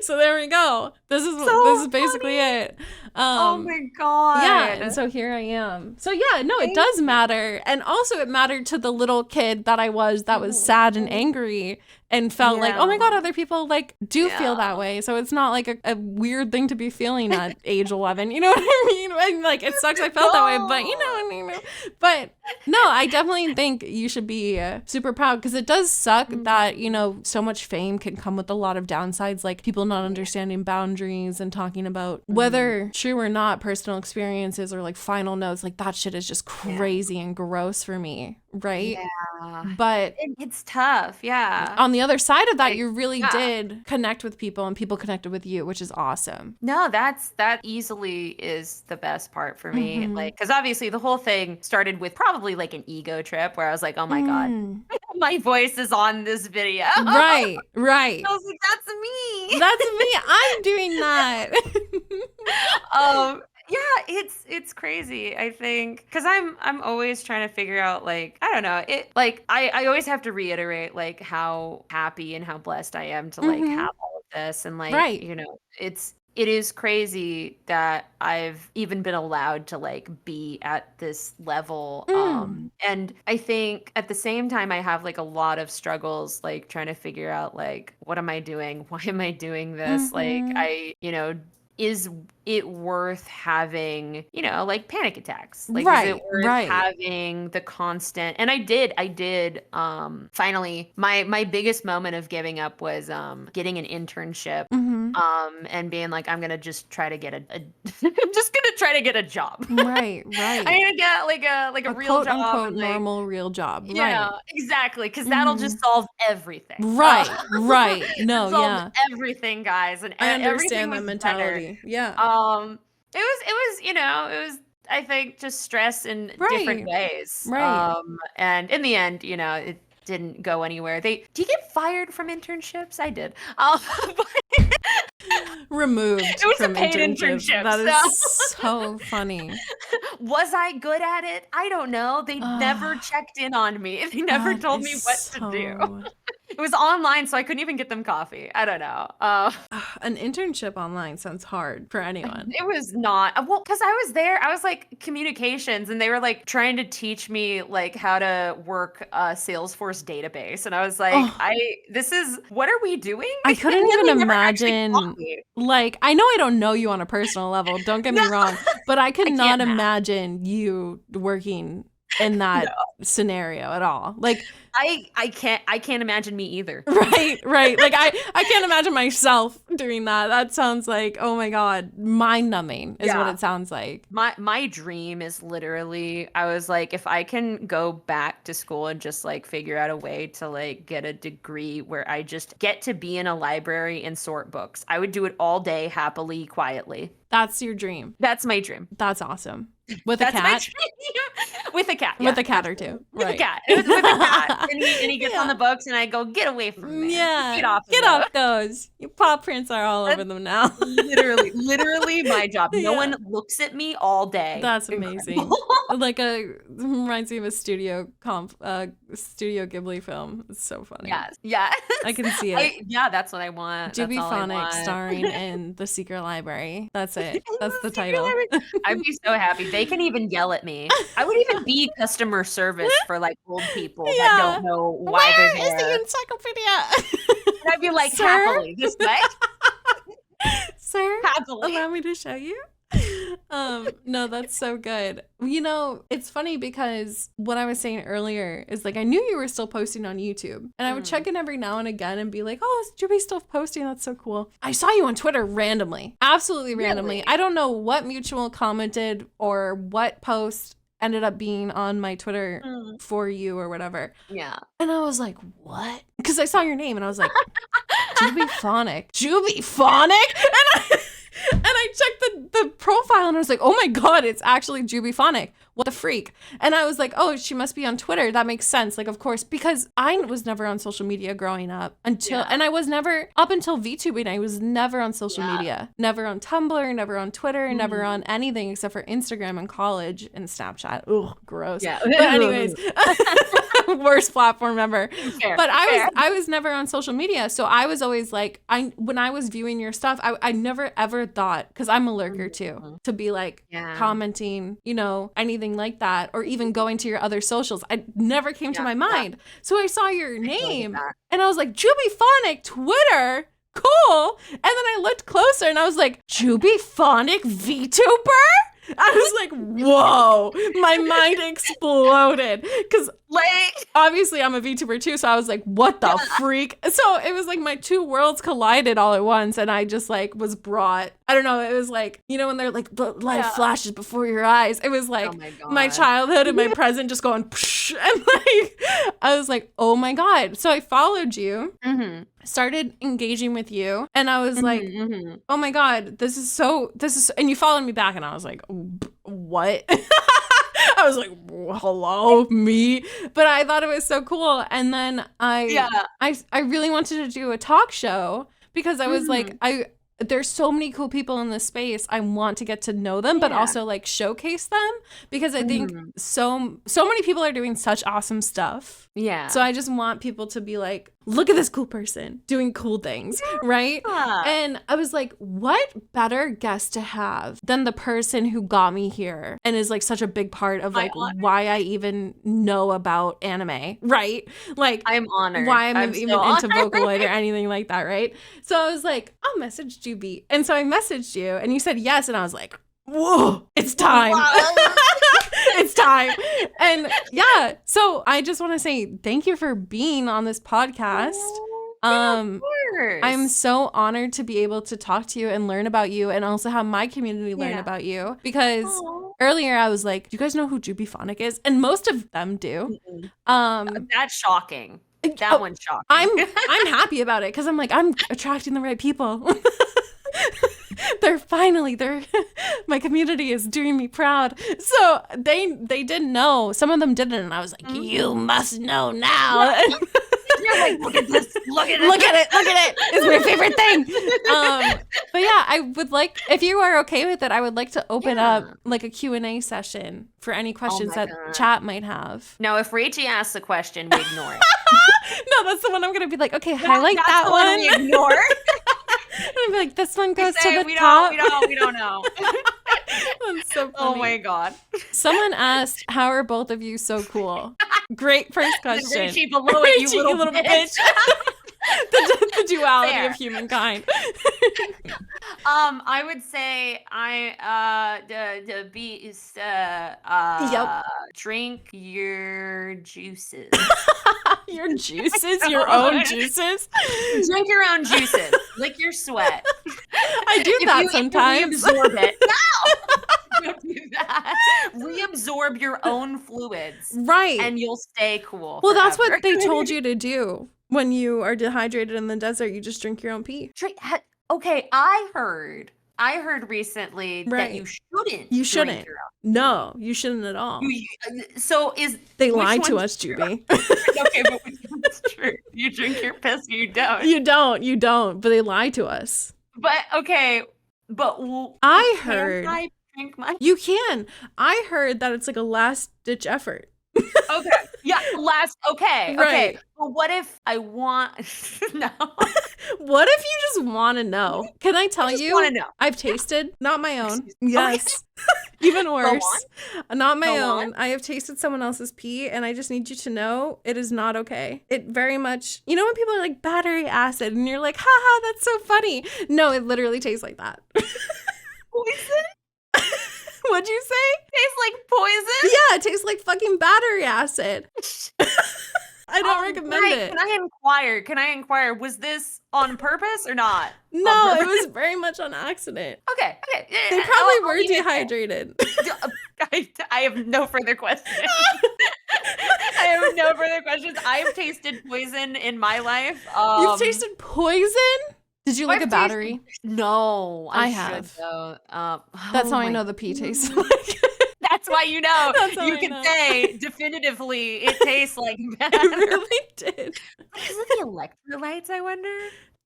[SPEAKER 1] So there we go. This is basically it.
[SPEAKER 2] Oh my God.
[SPEAKER 1] Yeah, and so here I am. So yeah, no, it does matter. And also it mattered to the little kid that I was sad and angry and felt like, oh my God, other people like do feel that way. So it's not like a weird thing to be feeling at age 11. You know what I mean? And like it sucks I felt that way, but But no, I definitely think you should be super proud because it does suck that, so much fame can come with a lot of downsides, like people not understanding boundaries and talking about whether true or not personal experiences or like final notes, like that shit is just crazy and gross for me. right?
[SPEAKER 2] Yeah.
[SPEAKER 1] But
[SPEAKER 2] It's tough. Yeah.
[SPEAKER 1] on the other side of that,
[SPEAKER 2] Like,
[SPEAKER 1] you really
[SPEAKER 2] yeah.
[SPEAKER 1] did connect with people and people connected with you, which is awesome.
[SPEAKER 2] No, that easily is the best part for me.
[SPEAKER 1] Mhm.
[SPEAKER 2] Like, because obviously the whole thing started with probably like an ego trip where I was like, oh my God,
[SPEAKER 1] Mm.
[SPEAKER 2] my voice is on this video.
[SPEAKER 1] Right, right.
[SPEAKER 2] I was like, that's me.
[SPEAKER 1] That's me. I'm doing that.
[SPEAKER 2] Yeah, it's crazy, I think, because I'm always trying to figure out, like, I don't know, it, like, I always have to reiterate like how happy and how blessed I am to like
[SPEAKER 1] Mhm.
[SPEAKER 2] have all of this, and like,
[SPEAKER 1] Right.
[SPEAKER 2] you know, it is crazy that I've even been allowed to like be at this level.
[SPEAKER 1] Mm.
[SPEAKER 2] And I think at the same time I have like a lot of struggles like trying to figure out like what am I doing? Why am I doing this? Like
[SPEAKER 1] Mhm.
[SPEAKER 2] is it worth having, like panic attacks? Like is it
[SPEAKER 1] Right,
[SPEAKER 2] worth
[SPEAKER 1] right.
[SPEAKER 2] having the constant? And I did finally my biggest moment of giving up was getting an internship
[SPEAKER 1] Mhm.
[SPEAKER 2] and being like, I'm gonna just try to get I'm just gonna try to get a job.
[SPEAKER 1] Right,
[SPEAKER 2] I'm
[SPEAKER 1] right.
[SPEAKER 2] gonna get like a
[SPEAKER 1] A
[SPEAKER 2] real
[SPEAKER 1] quote
[SPEAKER 2] job
[SPEAKER 1] unquote
[SPEAKER 2] and like,
[SPEAKER 1] normal real job.
[SPEAKER 2] yeah,
[SPEAKER 1] Right.
[SPEAKER 2] exactly, because that'll just
[SPEAKER 1] Mhm.
[SPEAKER 2] solve everything.
[SPEAKER 1] Right, right.
[SPEAKER 2] It
[SPEAKER 1] No,
[SPEAKER 2] solves
[SPEAKER 1] yeah.
[SPEAKER 2] everything, guys, and
[SPEAKER 1] I
[SPEAKER 2] everything
[SPEAKER 1] understand that
[SPEAKER 2] was better.
[SPEAKER 1] mentality. Yeah.
[SPEAKER 2] It was I think just stress in different
[SPEAKER 1] Right,
[SPEAKER 2] ways.
[SPEAKER 1] right.
[SPEAKER 2] And in the end, it didn't go anywhere. Do you get fired from internships? I did. But
[SPEAKER 1] Removed
[SPEAKER 2] it was a
[SPEAKER 1] from
[SPEAKER 2] paid
[SPEAKER 1] internships.
[SPEAKER 2] internship,
[SPEAKER 1] That is
[SPEAKER 2] so
[SPEAKER 1] so funny.
[SPEAKER 2] was I good at it? I don't know. They never
[SPEAKER 1] Ah,
[SPEAKER 2] checked in on me. They never
[SPEAKER 1] that
[SPEAKER 2] told
[SPEAKER 1] is
[SPEAKER 2] me what to do.
[SPEAKER 1] so
[SPEAKER 2] It was online, so I couldn't even get them coffee. I don't know.
[SPEAKER 1] an internship online sounds hard for anyone.
[SPEAKER 2] It was not well, because I was there. I was like communications, and they were like trying to teach me like how to work a Salesforce database, and I was like,
[SPEAKER 1] Oh,
[SPEAKER 2] this is what are we doing?
[SPEAKER 1] I
[SPEAKER 2] And
[SPEAKER 1] couldn't
[SPEAKER 2] then
[SPEAKER 1] even
[SPEAKER 2] they never actually taught
[SPEAKER 1] imagine.
[SPEAKER 2] me.
[SPEAKER 1] Like, I know I don't know you on a personal level, don't get
[SPEAKER 2] No,
[SPEAKER 1] me wrong, but I could
[SPEAKER 2] I
[SPEAKER 1] not
[SPEAKER 2] can't math.
[SPEAKER 1] imagine you working in
[SPEAKER 2] No,
[SPEAKER 1] that scenario at all. Like,
[SPEAKER 2] I can't imagine me either.
[SPEAKER 1] right, right. Like I can't imagine myself doing that. That sounds like, oh my God, mind numbing is what
[SPEAKER 2] Yeah.
[SPEAKER 1] it sounds like.
[SPEAKER 2] My dream is literally, I was like, if I can go back to school and just like figure out a way to like get a degree where I just get to be in a library and sort books, I would do it all day, happily, quietly.
[SPEAKER 1] That's your dream.
[SPEAKER 2] That's my dream.
[SPEAKER 1] That's awesome. With a
[SPEAKER 2] That's my
[SPEAKER 1] cat.
[SPEAKER 2] dream. With a cat,
[SPEAKER 1] With
[SPEAKER 2] yeah,
[SPEAKER 1] a cat or
[SPEAKER 2] absolutely.
[SPEAKER 1] two.
[SPEAKER 2] With a
[SPEAKER 1] Right.
[SPEAKER 2] cat. With a cat. And he gets on
[SPEAKER 1] Yeah.
[SPEAKER 2] the books and I go, get away from there.
[SPEAKER 1] Yeah.
[SPEAKER 2] Get off of
[SPEAKER 1] Get
[SPEAKER 2] those.
[SPEAKER 1] off those. Your paw prints are all over
[SPEAKER 2] That's
[SPEAKER 1] them now.
[SPEAKER 2] literally my job. No
[SPEAKER 1] Yeah.
[SPEAKER 2] one looks at me all day.
[SPEAKER 1] That's
[SPEAKER 2] Incredible.
[SPEAKER 1] amazing. Like reminds me of a Studio Ghibli film. It's so funny.
[SPEAKER 2] Yes.
[SPEAKER 1] I can see it.
[SPEAKER 2] Yeah, that's what I want. That's all I
[SPEAKER 1] Phonic
[SPEAKER 2] want.
[SPEAKER 1] starring in The Secret Library. That's it.
[SPEAKER 2] In
[SPEAKER 1] That's the
[SPEAKER 2] Secret
[SPEAKER 1] title.
[SPEAKER 2] Library. I'd be so happy. They can even yell at me. I would even be customer service for like old people that
[SPEAKER 1] Yeah.
[SPEAKER 2] don't know why
[SPEAKER 1] Where
[SPEAKER 2] they're
[SPEAKER 1] is the
[SPEAKER 2] there.
[SPEAKER 1] encyclopedia?
[SPEAKER 2] And I'd be like,
[SPEAKER 1] Sir?
[SPEAKER 2] happily, this way.
[SPEAKER 1] Sir,
[SPEAKER 2] Happily.
[SPEAKER 1] allow me to show you. No, that's so good. It's funny because what I was saying earlier is like I knew you were still posting on YouTube, and I would check in every now and again and be like, "Oh, is Juby still posting? That's so cool." I saw you on Twitter randomly, absolutely randomly.
[SPEAKER 2] Really?
[SPEAKER 1] I don't know what mutual commented or what post ended up being on my Twitter for you or whatever.
[SPEAKER 2] Yeah.
[SPEAKER 1] And I was like, "What?" Because I saw your name and I was like, Juby Phonic. And I checked the profile and I was like, oh my God, it's actually Juby Phonic. What the freak? And I was like, oh, she must be on Twitter. That makes sense. Like, of course, because I was never on social media growing up and I was never, up until VTubing, I was never on social media. Never on Tumblr, never on Twitter, never on anything except for Instagram in college and Snapchat. Ugh, gross.
[SPEAKER 2] Yeah.
[SPEAKER 1] But anyways, worst platform ever.
[SPEAKER 2] Fair,
[SPEAKER 1] But
[SPEAKER 2] fair.
[SPEAKER 1] I was never on social media. So I was always like, when I was viewing your stuff, I never ever thought, because I'm a lurker too, to be like commenting, anything like that, or even going to your other socials. I never came to my mind. So I saw your name and I was like, Juby Phonic, Twitter, cool. And then I looked closer and I was like, Juby Phonic VTuber? I was like, whoa, my mind exploded because
[SPEAKER 2] Like,
[SPEAKER 1] obviously I'm a VTuber too, so I was like, what the freak? So it was like my two worlds collided all at once, and I just like was brought, I don't know, it was like, you know, when they're like, life flashes before your eyes. It was like my childhood and my present just going, psh, and like, I was like, oh my God. So I followed you, started engaging with you, and I was like, oh my God, this is and you followed me back, and I was like, what? I was like, hello, me. But I thought it was so cool. And then I really wanted to do a talk show because I was like, there's so many cool people in this space. I want to get to know them, but also like showcase them because I think so many people are doing such awesome stuff. Yeah. So I just want people to be like, look at this cool person doing cool things, right? And I was like, what better guest to have than the person who got me here and is like such a big part of like why I even know about anime, right? Like
[SPEAKER 2] I'm honored.
[SPEAKER 1] Why I'm even into Vocaloid or anything like that, right? So I was like, I'll message Juby. And so I messaged you and you said yes. And I was like, whoa, it's time. It's time. And yeah, so I just want to say thank you for being on this podcast. Of course. I'm so honored to be able to talk to you and learn about you and also have my community learn about you because earlier I was like, do you guys know who Jubyphonic is? And most of them do.
[SPEAKER 2] That's shocking. That one's shocking.
[SPEAKER 1] I'm happy about it because I'm like, I'm attracting the right people. My community is doing me proud. So they didn't know. Some of them didn't, and I was like, you must know now.
[SPEAKER 2] You're like, look at this. Look at
[SPEAKER 1] it. It's my favorite thing. But yeah, I would like, if you are okay with it, I would like to open up like a Q&A session for any questions that chat might have.
[SPEAKER 2] No, if Rachie asks a question, we ignore it.
[SPEAKER 1] No, that's the one I'm going to be like, okay, highlight that one.
[SPEAKER 2] We ignore.
[SPEAKER 1] And I'd be like, this one goes to the top.
[SPEAKER 2] We don't know.
[SPEAKER 1] That's so funny.
[SPEAKER 2] Oh my God.
[SPEAKER 1] Someone asked, how are both of you so cool? Great first question.
[SPEAKER 2] Rachie below it, you little bitch.
[SPEAKER 1] the duality of humankind.
[SPEAKER 2] I would say drink your juices.
[SPEAKER 1] Your juices? Your own juices?
[SPEAKER 2] Drink your own juices. Lick your sweat.
[SPEAKER 1] I do that sometimes.
[SPEAKER 2] Reabsorb it. No! Don't do that. Reabsorb your own fluids.
[SPEAKER 1] Right.
[SPEAKER 2] And you'll stay cool.
[SPEAKER 1] Well, that's what they told you to do. When you are dehydrated in the desert, you just drink your own pee.
[SPEAKER 2] Okay, I heard recently that you shouldn't.
[SPEAKER 1] You shouldn't. No, you shouldn't at all. They lied to us, Juby.
[SPEAKER 2] Okay, but which one's true? You drink your piss, you don't.
[SPEAKER 1] You don't. But they lied to us.
[SPEAKER 2] But okay, but
[SPEAKER 1] I heard.
[SPEAKER 2] Can I drink my?
[SPEAKER 1] You can. I heard that it's like a last ditch effort.
[SPEAKER 2] Okay. Yeah. Okay.
[SPEAKER 1] Right.
[SPEAKER 2] Okay. But what if I want? No.
[SPEAKER 1] What if you just want to know? Can I tell you?
[SPEAKER 2] Want to know?
[SPEAKER 1] I've tasted, not my own. Yes. Even worse. Not my own. I have tasted someone else's pee, and I just need you to know it is not okay. It very much, you know when people are like battery acid, and you're like, haha, that's so funny. No, it literally tastes like that.
[SPEAKER 2] Poison?
[SPEAKER 1] What'd you say?
[SPEAKER 2] Tastes like poison?
[SPEAKER 1] Yeah, it tastes like fucking battery acid. I don't recommend it.
[SPEAKER 2] Can I inquire? Was this on purpose or not?
[SPEAKER 1] No, it was very much on accident.
[SPEAKER 2] Okay.
[SPEAKER 1] They probably were dehydrated.
[SPEAKER 2] I have no further questions. I have tasted poison in my life.
[SPEAKER 1] You've tasted poison? Did you like a battery?
[SPEAKER 2] No,
[SPEAKER 1] I have. That's how I know the pee tastes like.
[SPEAKER 2] That's why you know. You can say definitively it tastes like that.
[SPEAKER 1] It really did.
[SPEAKER 2] Is it the electrolytes, I wonder?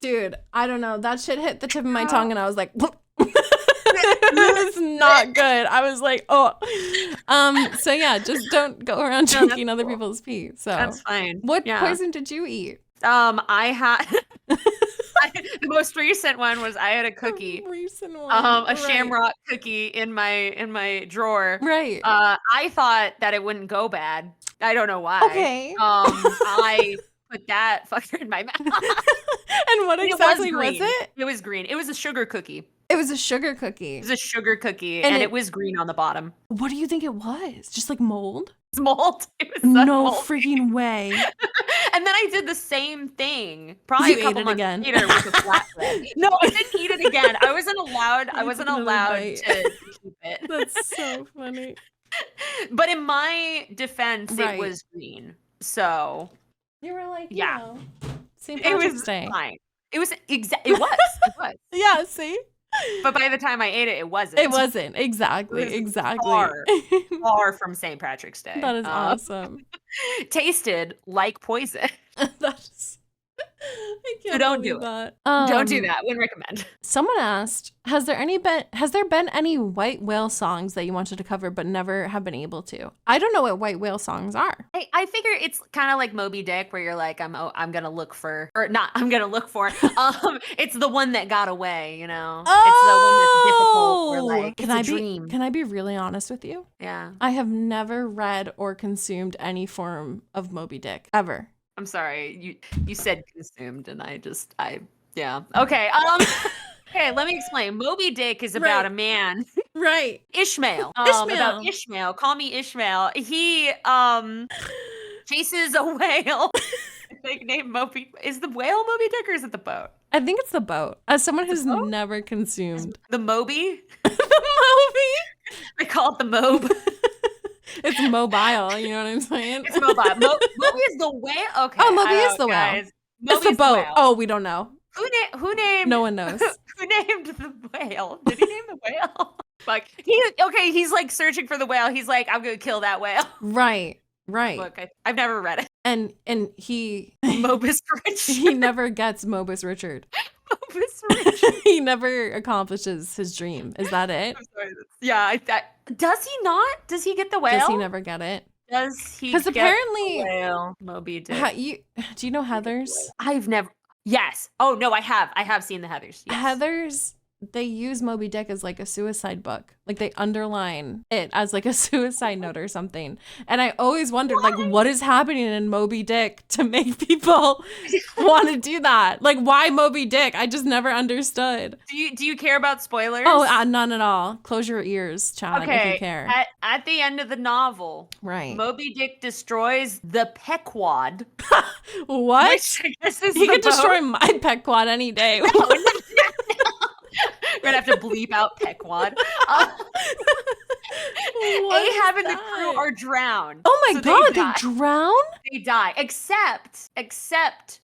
[SPEAKER 1] Dude, I don't know. That shit hit the tip of my tongue and I was like, it's not good. I was like, oh. So yeah, just don't go around drinking other people's pee. So
[SPEAKER 2] that's fine.
[SPEAKER 1] What poison did you eat?
[SPEAKER 2] I had the most recent one was I had a cookie. A shamrock cookie in my drawer.
[SPEAKER 1] Right.
[SPEAKER 2] I thought that it wouldn't go bad. I don't know why.
[SPEAKER 1] Okay.
[SPEAKER 2] I put that fucker in my mouth.
[SPEAKER 1] And what exactly was it?
[SPEAKER 2] It was green. It was a sugar cookie.
[SPEAKER 1] It was a sugar cookie.
[SPEAKER 2] It was a sugar cookie, and it was green on the bottom.
[SPEAKER 1] What do you think it was? Just like mold?
[SPEAKER 2] It's mold. It was
[SPEAKER 1] no
[SPEAKER 2] moldy.
[SPEAKER 1] freaking way.
[SPEAKER 2] And then I did the same thing, probably a couple months later with a flatbread. No, I didn't eat it again. I wasn't allowed to keep it.
[SPEAKER 1] That's so funny.
[SPEAKER 2] But in my defense, it was green. So
[SPEAKER 1] you were like,
[SPEAKER 2] yeah,
[SPEAKER 1] St. Patrick's Day.
[SPEAKER 2] Fine. It was it was.
[SPEAKER 1] Yeah, see?
[SPEAKER 2] But by the time I ate it, it wasn't.
[SPEAKER 1] It wasn't. Exactly.
[SPEAKER 2] It was
[SPEAKER 1] exactly.
[SPEAKER 2] far from St. Patrick's Day.
[SPEAKER 1] That is awesome.
[SPEAKER 2] Tasted like poison.
[SPEAKER 1] That's I can't
[SPEAKER 2] so don't do
[SPEAKER 1] that.
[SPEAKER 2] Don't do that. Wouldn't recommend.
[SPEAKER 1] Someone asked, has there been any white whale songs that you wanted to cover but never have been able to? I don't know what white whale songs are.
[SPEAKER 2] I figure it's kind of like Moby Dick, where you're like, I'm gonna look for, or not, I'm gonna look for. It's the one that got away, you know.
[SPEAKER 1] Oh,
[SPEAKER 2] it's the one that's difficult. Or like, it's a dream.
[SPEAKER 1] Can I be really honest with you?
[SPEAKER 2] Yeah.
[SPEAKER 1] I have never read or consumed any form of Moby Dick ever.
[SPEAKER 2] I'm sorry. You said consumed, and yeah. Okay. Okay, let me explain. Moby Dick is about a man.
[SPEAKER 1] Right.
[SPEAKER 2] Ishmael. About Ishmael. Call me Ishmael. He chases a whale. Big name Moby. Is the whale Moby Dick, or is it the boat?
[SPEAKER 1] I think it's the boat. As someone who's never consumed.
[SPEAKER 2] The Moby?
[SPEAKER 1] The Moby?
[SPEAKER 2] I call it the Mob.
[SPEAKER 1] It's mobile, you know what I'm saying?
[SPEAKER 2] It's mobile. Moby is the whale? Okay.
[SPEAKER 1] Oh, Moby is the whale. It's the boat. Oh, we don't know.
[SPEAKER 2] Who named?
[SPEAKER 1] No one knows.
[SPEAKER 2] Who named the whale? Did he name the whale? Fuck. He's like searching for the whale. He's like, I'm gonna kill that whale.
[SPEAKER 1] Right.
[SPEAKER 2] Look, I've never read it.
[SPEAKER 1] And he
[SPEAKER 2] Mobus Richard.
[SPEAKER 1] He never gets Mobus Richard.
[SPEAKER 2] Mobus Richard.
[SPEAKER 1] He never accomplishes his dream. Is that it?
[SPEAKER 2] I'm sorry. Yeah. Does he not? Does he get the whale?
[SPEAKER 1] Does he never get it?
[SPEAKER 2] Does he?
[SPEAKER 1] Because apparently,
[SPEAKER 2] the whale? Moby Dick.
[SPEAKER 1] Do you know Heathers?
[SPEAKER 2] I've never. Yes. Oh no, I have. I have seen the Heathers. Yes.
[SPEAKER 1] Heathers. They use Moby Dick as like a suicide book. Like they underline it as like a suicide note or something. And I always wondered like what is happening in Moby Dick to make people want to do that? Like why Moby Dick? I just never understood.
[SPEAKER 2] Do you care about spoilers?
[SPEAKER 1] Oh, none at all. Close your ears, Chad, if you care.
[SPEAKER 2] At the end of the novel,
[SPEAKER 1] right,
[SPEAKER 2] Moby Dick destroys the Pequod.
[SPEAKER 1] What?
[SPEAKER 2] Which I guess is
[SPEAKER 1] he could destroy my Pequod any day.
[SPEAKER 2] No. We're gonna have to bleep out Pequod. Ahab and the crew are drowned.
[SPEAKER 1] Oh my god, they drown?
[SPEAKER 2] They die, except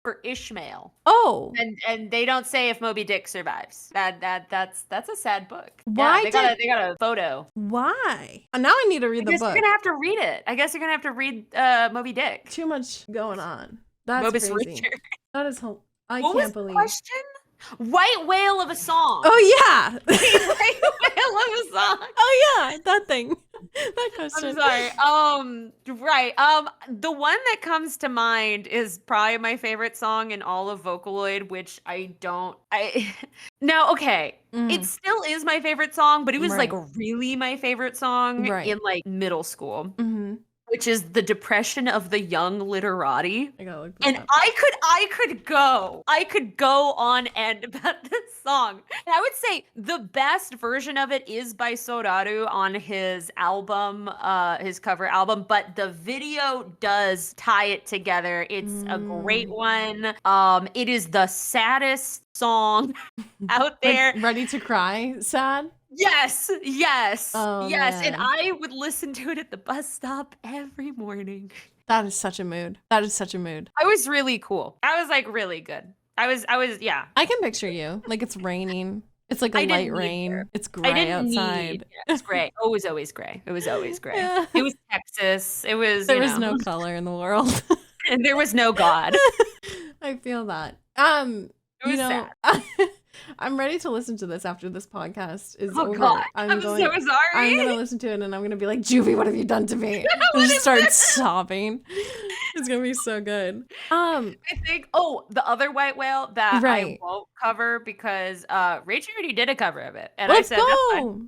[SPEAKER 2] for Ishmael.
[SPEAKER 1] Oh,
[SPEAKER 2] and they don't say if Moby Dick survives. That's a sad book.
[SPEAKER 1] Why?
[SPEAKER 2] Yeah, they got a photo.
[SPEAKER 1] Why? Now I need to read the book.
[SPEAKER 2] You're gonna have to read it. I guess you're gonna have to read Moby Dick.
[SPEAKER 1] Too much going on. That's
[SPEAKER 2] Mobus
[SPEAKER 1] crazy.
[SPEAKER 2] Richard.
[SPEAKER 1] That is I
[SPEAKER 2] what
[SPEAKER 1] can't
[SPEAKER 2] was
[SPEAKER 1] believe.
[SPEAKER 2] The question? White whale of a song.
[SPEAKER 1] Oh yeah.
[SPEAKER 2] White whale of a song.
[SPEAKER 1] Oh yeah, that thing. That question.
[SPEAKER 2] I'm sorry. Right. The one that comes to mind is probably my favorite song in all of Vocaloid, which no, okay. It still is my favorite song, but it was like really my favorite song in like middle school. Mm-hmm. Which is The Depression of the Young Literati. And I could go on end about this song. And I would say the best version of it is by Soraru on his album, his cover album, but the video does tie it together. It's a great one. It is the saddest song out there.
[SPEAKER 1] Like, ready to cry sad?
[SPEAKER 2] Yes.
[SPEAKER 1] Oh,
[SPEAKER 2] yes.
[SPEAKER 1] Man.
[SPEAKER 2] And I would listen to it at the bus stop every morning.
[SPEAKER 1] That is such a mood. I
[SPEAKER 2] was really cool. I was like really good. I was, yeah.
[SPEAKER 1] I can picture you. Like it's raining. It's like a light rain. It's gray outside.
[SPEAKER 2] It's gray. Oh, it was always gray. Yeah. It was Texas. It was,
[SPEAKER 1] there was no color in the world.
[SPEAKER 2] And there was no God.
[SPEAKER 1] I feel that.
[SPEAKER 2] It was sad.
[SPEAKER 1] I'm ready to listen to this after this podcast is over.
[SPEAKER 2] God. I'm so sorry.
[SPEAKER 1] I'm going to listen to it and I'm going to be like, Juvie, what have you done to me? And just start sobbing. It's going to be so good.
[SPEAKER 2] I think, the other white whale that I won't cover because Rachel already did a cover of it. And
[SPEAKER 1] Let's
[SPEAKER 2] I said,
[SPEAKER 1] go.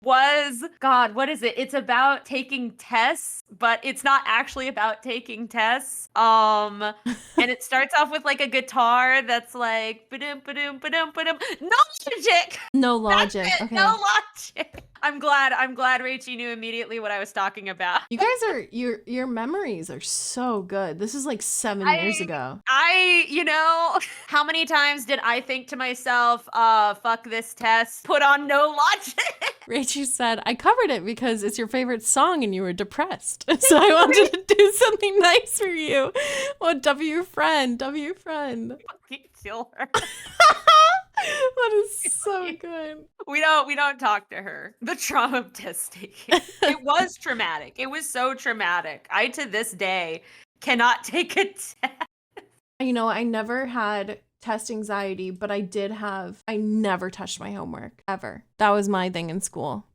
[SPEAKER 2] was, God, what is it? It's about taking tests, but it's not actually about taking tests. And it starts off with like a guitar that's like ba-dum, ba-dum, ba-dum, ba-dum. No logic.
[SPEAKER 1] No logic.
[SPEAKER 2] That's it.
[SPEAKER 1] Okay.
[SPEAKER 2] No logic. I'm glad Rachie knew immediately what I was talking about.
[SPEAKER 1] You guys are your memories are so good. This is like 7 years ago.
[SPEAKER 2] How many times did I think to myself, fuck this test, put on no logic?
[SPEAKER 1] Rachie said, I covered it because it's your favorite song and you were depressed. So I wanted to do something nice for you. Oh, W friend.
[SPEAKER 2] Kill her.
[SPEAKER 1] That is so good.
[SPEAKER 2] We don't talk to her. The trauma of test taking. It was traumatic. It was so traumatic. I, to this day, cannot take a test.
[SPEAKER 1] I never had test anxiety, but I never touched my homework ever. That was my thing in school.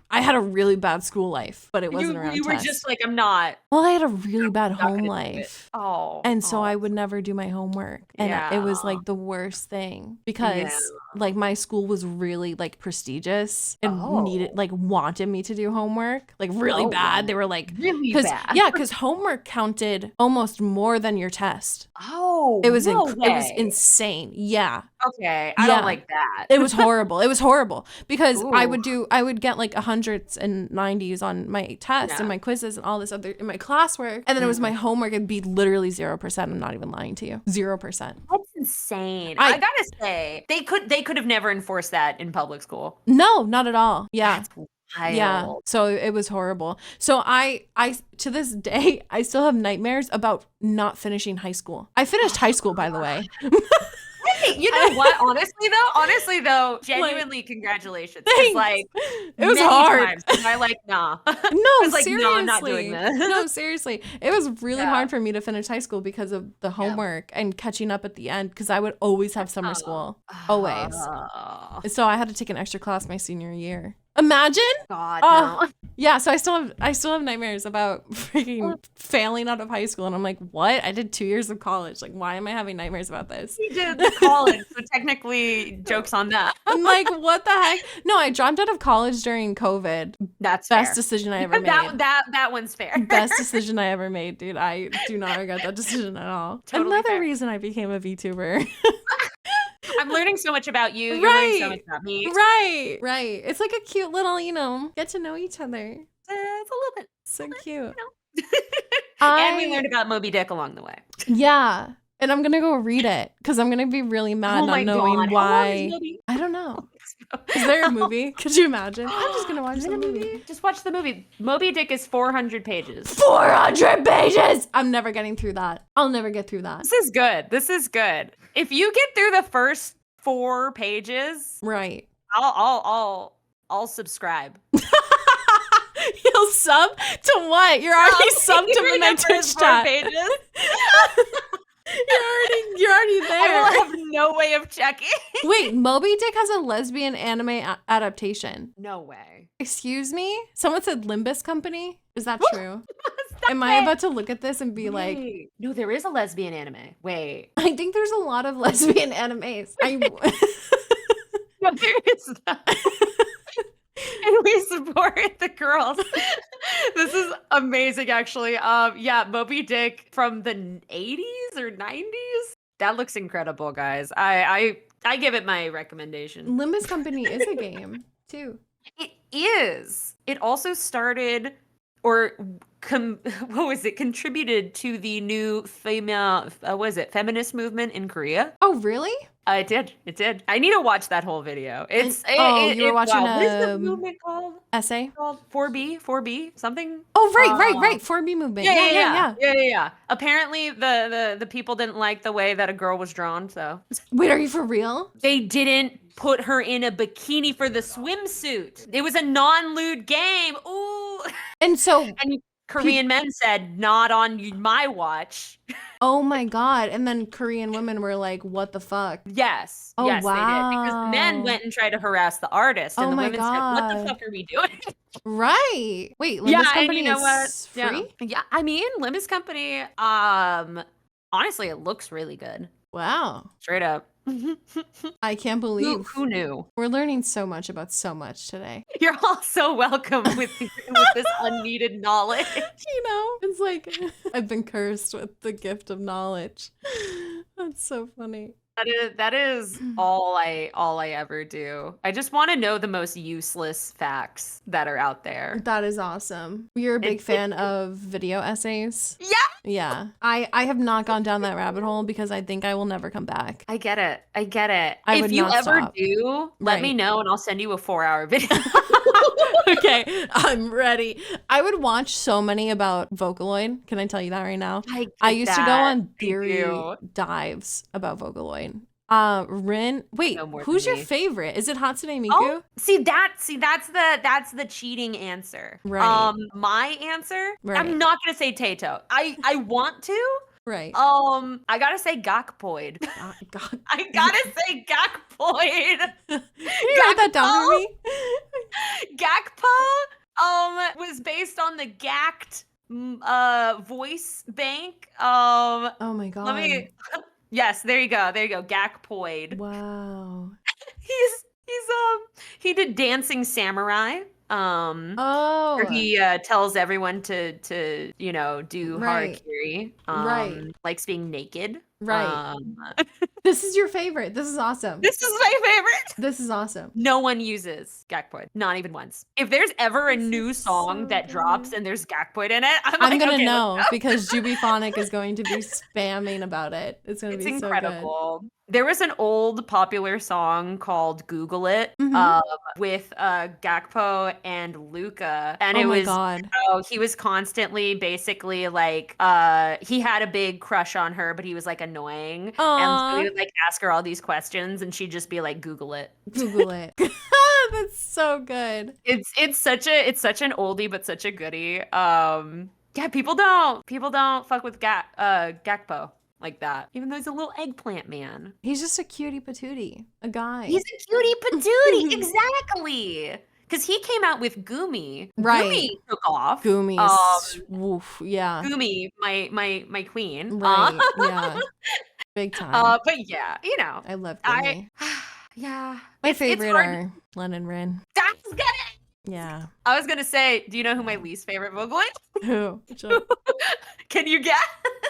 [SPEAKER 1] I had a really bad school life, but it wasn't around
[SPEAKER 2] You were
[SPEAKER 1] tests.
[SPEAKER 2] just like, I'm not.
[SPEAKER 1] Well, I had a really bad home life.
[SPEAKER 2] Oh.
[SPEAKER 1] And so I would never do my homework. And it was like the worst thing because like my school was really like prestigious and wanted me to do homework like really bad. They were like
[SPEAKER 2] really bad.
[SPEAKER 1] Yeah, because homework counted almost more than your test.
[SPEAKER 2] Oh,
[SPEAKER 1] it was it was insane. Yeah.
[SPEAKER 2] Okay. I don't like that.
[SPEAKER 1] It was horrible. It was horrible because I would get like 100s and 90s on my tests and my quizzes and all this other in my classwork. And then it was my homework. It'd be literally 0%. I'm not even lying to you. 0%.
[SPEAKER 2] That's insane. I gotta say, they could have never enforced that in public school.
[SPEAKER 1] No, not at all. Yeah.
[SPEAKER 2] That's wild.
[SPEAKER 1] Yeah. So it was horrible. So I to this day, I still have nightmares about not finishing high school. I finished high school, by the way.
[SPEAKER 2] You know what? Honestly though, genuinely congratulations.
[SPEAKER 1] Thanks. It was hard.
[SPEAKER 2] I like, nah.
[SPEAKER 1] No,
[SPEAKER 2] like,
[SPEAKER 1] seriously.
[SPEAKER 2] no, I'm not doing this.
[SPEAKER 1] No, seriously. It was really hard for me to finish high school because of the homework and catching up at the end because I would always have summer school. Always. So I had to take an extra class my senior year. Imagine?
[SPEAKER 2] God, no.
[SPEAKER 1] Yeah, so I still have nightmares about freaking failing out of high school, and I'm like, what? I did 2 years of college. Like, why am I having nightmares about this?
[SPEAKER 2] You did the college, so technically, jokes on that.
[SPEAKER 1] I'm like, what the heck? No, I dropped out of college during COVID.
[SPEAKER 2] That's
[SPEAKER 1] best
[SPEAKER 2] fair.
[SPEAKER 1] decision I ever made.
[SPEAKER 2] That one's fair.
[SPEAKER 1] Best decision I ever made, dude. I do not regret that decision at all.
[SPEAKER 2] Totally
[SPEAKER 1] Another
[SPEAKER 2] fair.
[SPEAKER 1] reason I became a VTuber.
[SPEAKER 2] I'm learning so much about you. You're learning so much about me.
[SPEAKER 1] Right. It's like a cute little, get to know each other.
[SPEAKER 2] It's a little bit.
[SPEAKER 1] So cute.
[SPEAKER 2] And we learned about Moby Dick along the way.
[SPEAKER 1] Yeah. And I'm going to go read it because I'm going to be really mad not knowing why. I don't know. Is there a movie? Could you imagine? I'm just going to watch the movie.
[SPEAKER 2] Just watch the movie. Moby Dick is 400 pages.
[SPEAKER 1] 400 pages! I'm never getting through that. I'll never get through that.
[SPEAKER 2] This is good. If you get through the first 4 pages,
[SPEAKER 1] right,
[SPEAKER 2] I'll subscribe.
[SPEAKER 1] You'll sub to what? You're already subbed to my Twitch chat.
[SPEAKER 2] Pages.
[SPEAKER 1] You're already there.
[SPEAKER 2] I will have no way of checking.
[SPEAKER 1] Wait, Moby Dick has a lesbian anime adaptation.
[SPEAKER 2] No way.
[SPEAKER 1] Excuse me? Someone said Limbus Company. Is that true? Am I about to look at this and be like,
[SPEAKER 2] no, there is a lesbian anime. Wait.
[SPEAKER 1] I think there's a lot of lesbian animes.
[SPEAKER 2] No, there is not. And we support the girls. This is amazing, actually. Yeah, Moby Dick from the 80s or 90s. That looks incredible, guys. I give it my recommendation.
[SPEAKER 1] Limbus Company is a game, too.
[SPEAKER 2] It is. It also started, or contributed to the new female, feminist movement in Korea.
[SPEAKER 1] Oh, really?
[SPEAKER 2] It did. I need to watch that whole video. You were
[SPEAKER 1] watching
[SPEAKER 2] what is the movement called?
[SPEAKER 1] Essay?
[SPEAKER 2] Called 4B something?
[SPEAKER 1] Oh, right. 4B movement.
[SPEAKER 2] Yeah. Apparently the people didn't like the way that a girl was drawn, so.
[SPEAKER 1] Wait, are you for real?
[SPEAKER 2] They didn't put her in a bikini for the swimsuit. It was a non-lewd game. Ooh.
[SPEAKER 1] And
[SPEAKER 2] Korean men said, not on my watch.
[SPEAKER 1] Oh my God. And then Korean women were like, what the fuck?
[SPEAKER 2] Yes.
[SPEAKER 1] Oh,
[SPEAKER 2] yes,
[SPEAKER 1] wow.
[SPEAKER 2] they did. Because men went and tried to harass the artist. And the women said, what the fuck are we doing?
[SPEAKER 1] Right. Wait, Limbus Company is free?
[SPEAKER 2] Yeah. I mean, Limbus Company, honestly, it looks really good.
[SPEAKER 1] Wow.
[SPEAKER 2] Straight up.
[SPEAKER 1] I can't believe
[SPEAKER 2] Who knew?
[SPEAKER 1] we're learning so much about so much today.
[SPEAKER 2] You're all so welcome with this unneeded knowledge.
[SPEAKER 1] It's like I've been cursed with the gift of knowledge. That's so funny.
[SPEAKER 2] That is all I ever do. I just want to know the most useless facts that are out there.
[SPEAKER 1] That is awesome. You're a big fan of video essays?
[SPEAKER 2] Yeah.
[SPEAKER 1] Yeah. I have not gone down that rabbit hole because I think I will never come back.
[SPEAKER 2] I get it.
[SPEAKER 1] If
[SPEAKER 2] you ever do, let me know and I'll send you a 4-hour video.
[SPEAKER 1] Okay, I'm ready. I would watch so many about Vocaloid. Can I tell you that right now? I used to go on theory dives about Vocaloid. Rin, wait, who's your favorite? Is it Hatsune Miku?
[SPEAKER 2] Oh, that's the cheating answer.
[SPEAKER 1] Right.
[SPEAKER 2] My answer,
[SPEAKER 1] right.
[SPEAKER 2] I'm not gonna say Tato. I want to.
[SPEAKER 1] Right.
[SPEAKER 2] I gotta say Gakpoid. I gotta say Gakpoid.
[SPEAKER 1] Can you write that down for me?
[SPEAKER 2] Gakpo was based on the Gact voice bank. Oh
[SPEAKER 1] my god.
[SPEAKER 2] Yes, there you go. Gakpoid.
[SPEAKER 1] Wow.
[SPEAKER 2] He did Dancing Samurai. Where he tells everyone to do harakiri. Likes being naked.
[SPEAKER 1] Right. This is your favorite. This is awesome.
[SPEAKER 2] This is my favorite.
[SPEAKER 1] This is awesome.
[SPEAKER 2] No one uses Gakpoid. Not even once. If there's ever a new song that drops and there's Gakpoid in it, I'm
[SPEAKER 1] gonna
[SPEAKER 2] okay,
[SPEAKER 1] know because Jubyphonic is going to be spamming about it. It's gonna be
[SPEAKER 2] incredible.
[SPEAKER 1] So good.
[SPEAKER 2] There was an old popular song called Google It with Gakpo and Luca. And it was,
[SPEAKER 1] God.
[SPEAKER 2] He was constantly basically like, he had a big crush on her, but he was like annoying.
[SPEAKER 1] Aww.
[SPEAKER 2] And so he would like ask her all these questions and she'd just be like, Google it.
[SPEAKER 1] Google it. That's so good.
[SPEAKER 2] It's such an oldie, but such a goodie. Yeah, people don't fuck with Gakpo like that, even though he's a little eggplant man.
[SPEAKER 1] He's just a cutie patootie, a guy.
[SPEAKER 2] He's a cutie patootie, exactly. Because he came out with Gumi.
[SPEAKER 1] Right.
[SPEAKER 2] Gumi took off.
[SPEAKER 1] Gumi, woof, yeah.
[SPEAKER 2] Gumi, my queen.
[SPEAKER 1] Right, yeah. Big time.
[SPEAKER 2] But yeah,
[SPEAKER 1] I love Gumi.
[SPEAKER 2] Yeah.
[SPEAKER 1] My favorite are Len and Rin.
[SPEAKER 2] That's good.
[SPEAKER 1] Yeah.
[SPEAKER 2] I was gonna say, do you know who my least favorite Vocaloid?
[SPEAKER 1] Who?
[SPEAKER 2] Can you guess?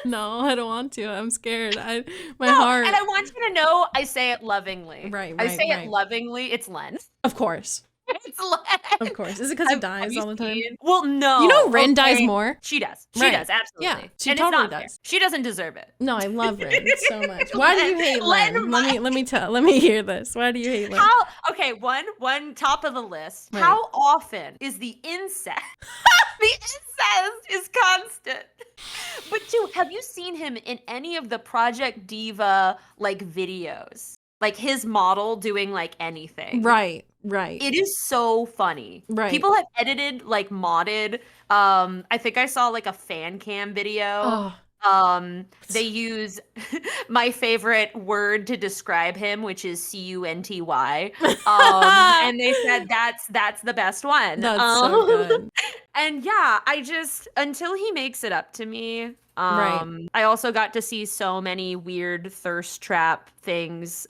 [SPEAKER 1] No, I don't want to. I'm scared. My heart.
[SPEAKER 2] And I want you to know, I say it lovingly.
[SPEAKER 1] Right.
[SPEAKER 2] I say it lovingly. It's Len.
[SPEAKER 1] Of course.
[SPEAKER 2] It's Len.
[SPEAKER 1] Of course. Is it because he dies all the time?
[SPEAKER 2] Well, no.
[SPEAKER 1] You know Rin dies more?
[SPEAKER 2] She does. She does, absolutely.
[SPEAKER 1] Yeah, she
[SPEAKER 2] and
[SPEAKER 1] totally
[SPEAKER 2] it's not
[SPEAKER 1] does.
[SPEAKER 2] Fair. She doesn't deserve it.
[SPEAKER 1] No, I love Rin so much. Why do you hate Len? Let me hear this. Why do you hate Len?
[SPEAKER 2] Okay, one top of the list. Right. How often is the incest? The incest is constant. But dude, have you seen him in any of the Project Diva like videos? Like his model doing like anything.
[SPEAKER 1] Right.
[SPEAKER 2] It is so funny.
[SPEAKER 1] Right.
[SPEAKER 2] People have edited, like modded. I think I saw like a fan cam video. They use my favorite word to describe him, which is CUNTY. And they said that's the best one.
[SPEAKER 1] That's so good.
[SPEAKER 2] And yeah, until he makes it up to me. I also got to see so many weird thirst trap things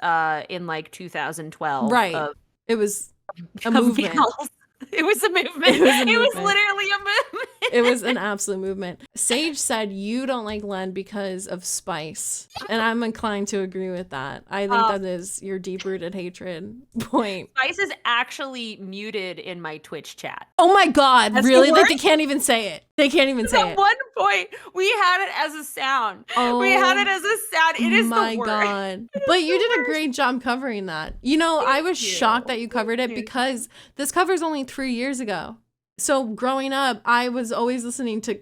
[SPEAKER 2] in like 2012.
[SPEAKER 1] Right. It was a movement.
[SPEAKER 2] It was a movement. It was literally a movement.
[SPEAKER 1] It was an absolute movement. Sage said you don't like Len because of Spice. And I'm inclined to agree with that. I think that is your deep-rooted hatred point.
[SPEAKER 2] Spice is actually muted in my Twitch chat.
[SPEAKER 1] Oh my god, that's really? Like they can't even say it. They can't even say it.
[SPEAKER 2] At one point, we had it as a sound. We had it as a sound. It is the worst.
[SPEAKER 1] My god. But you did a great job covering that. I was shocked that you covered it because this cover's only 3 years ago. So growing up, I was always listening to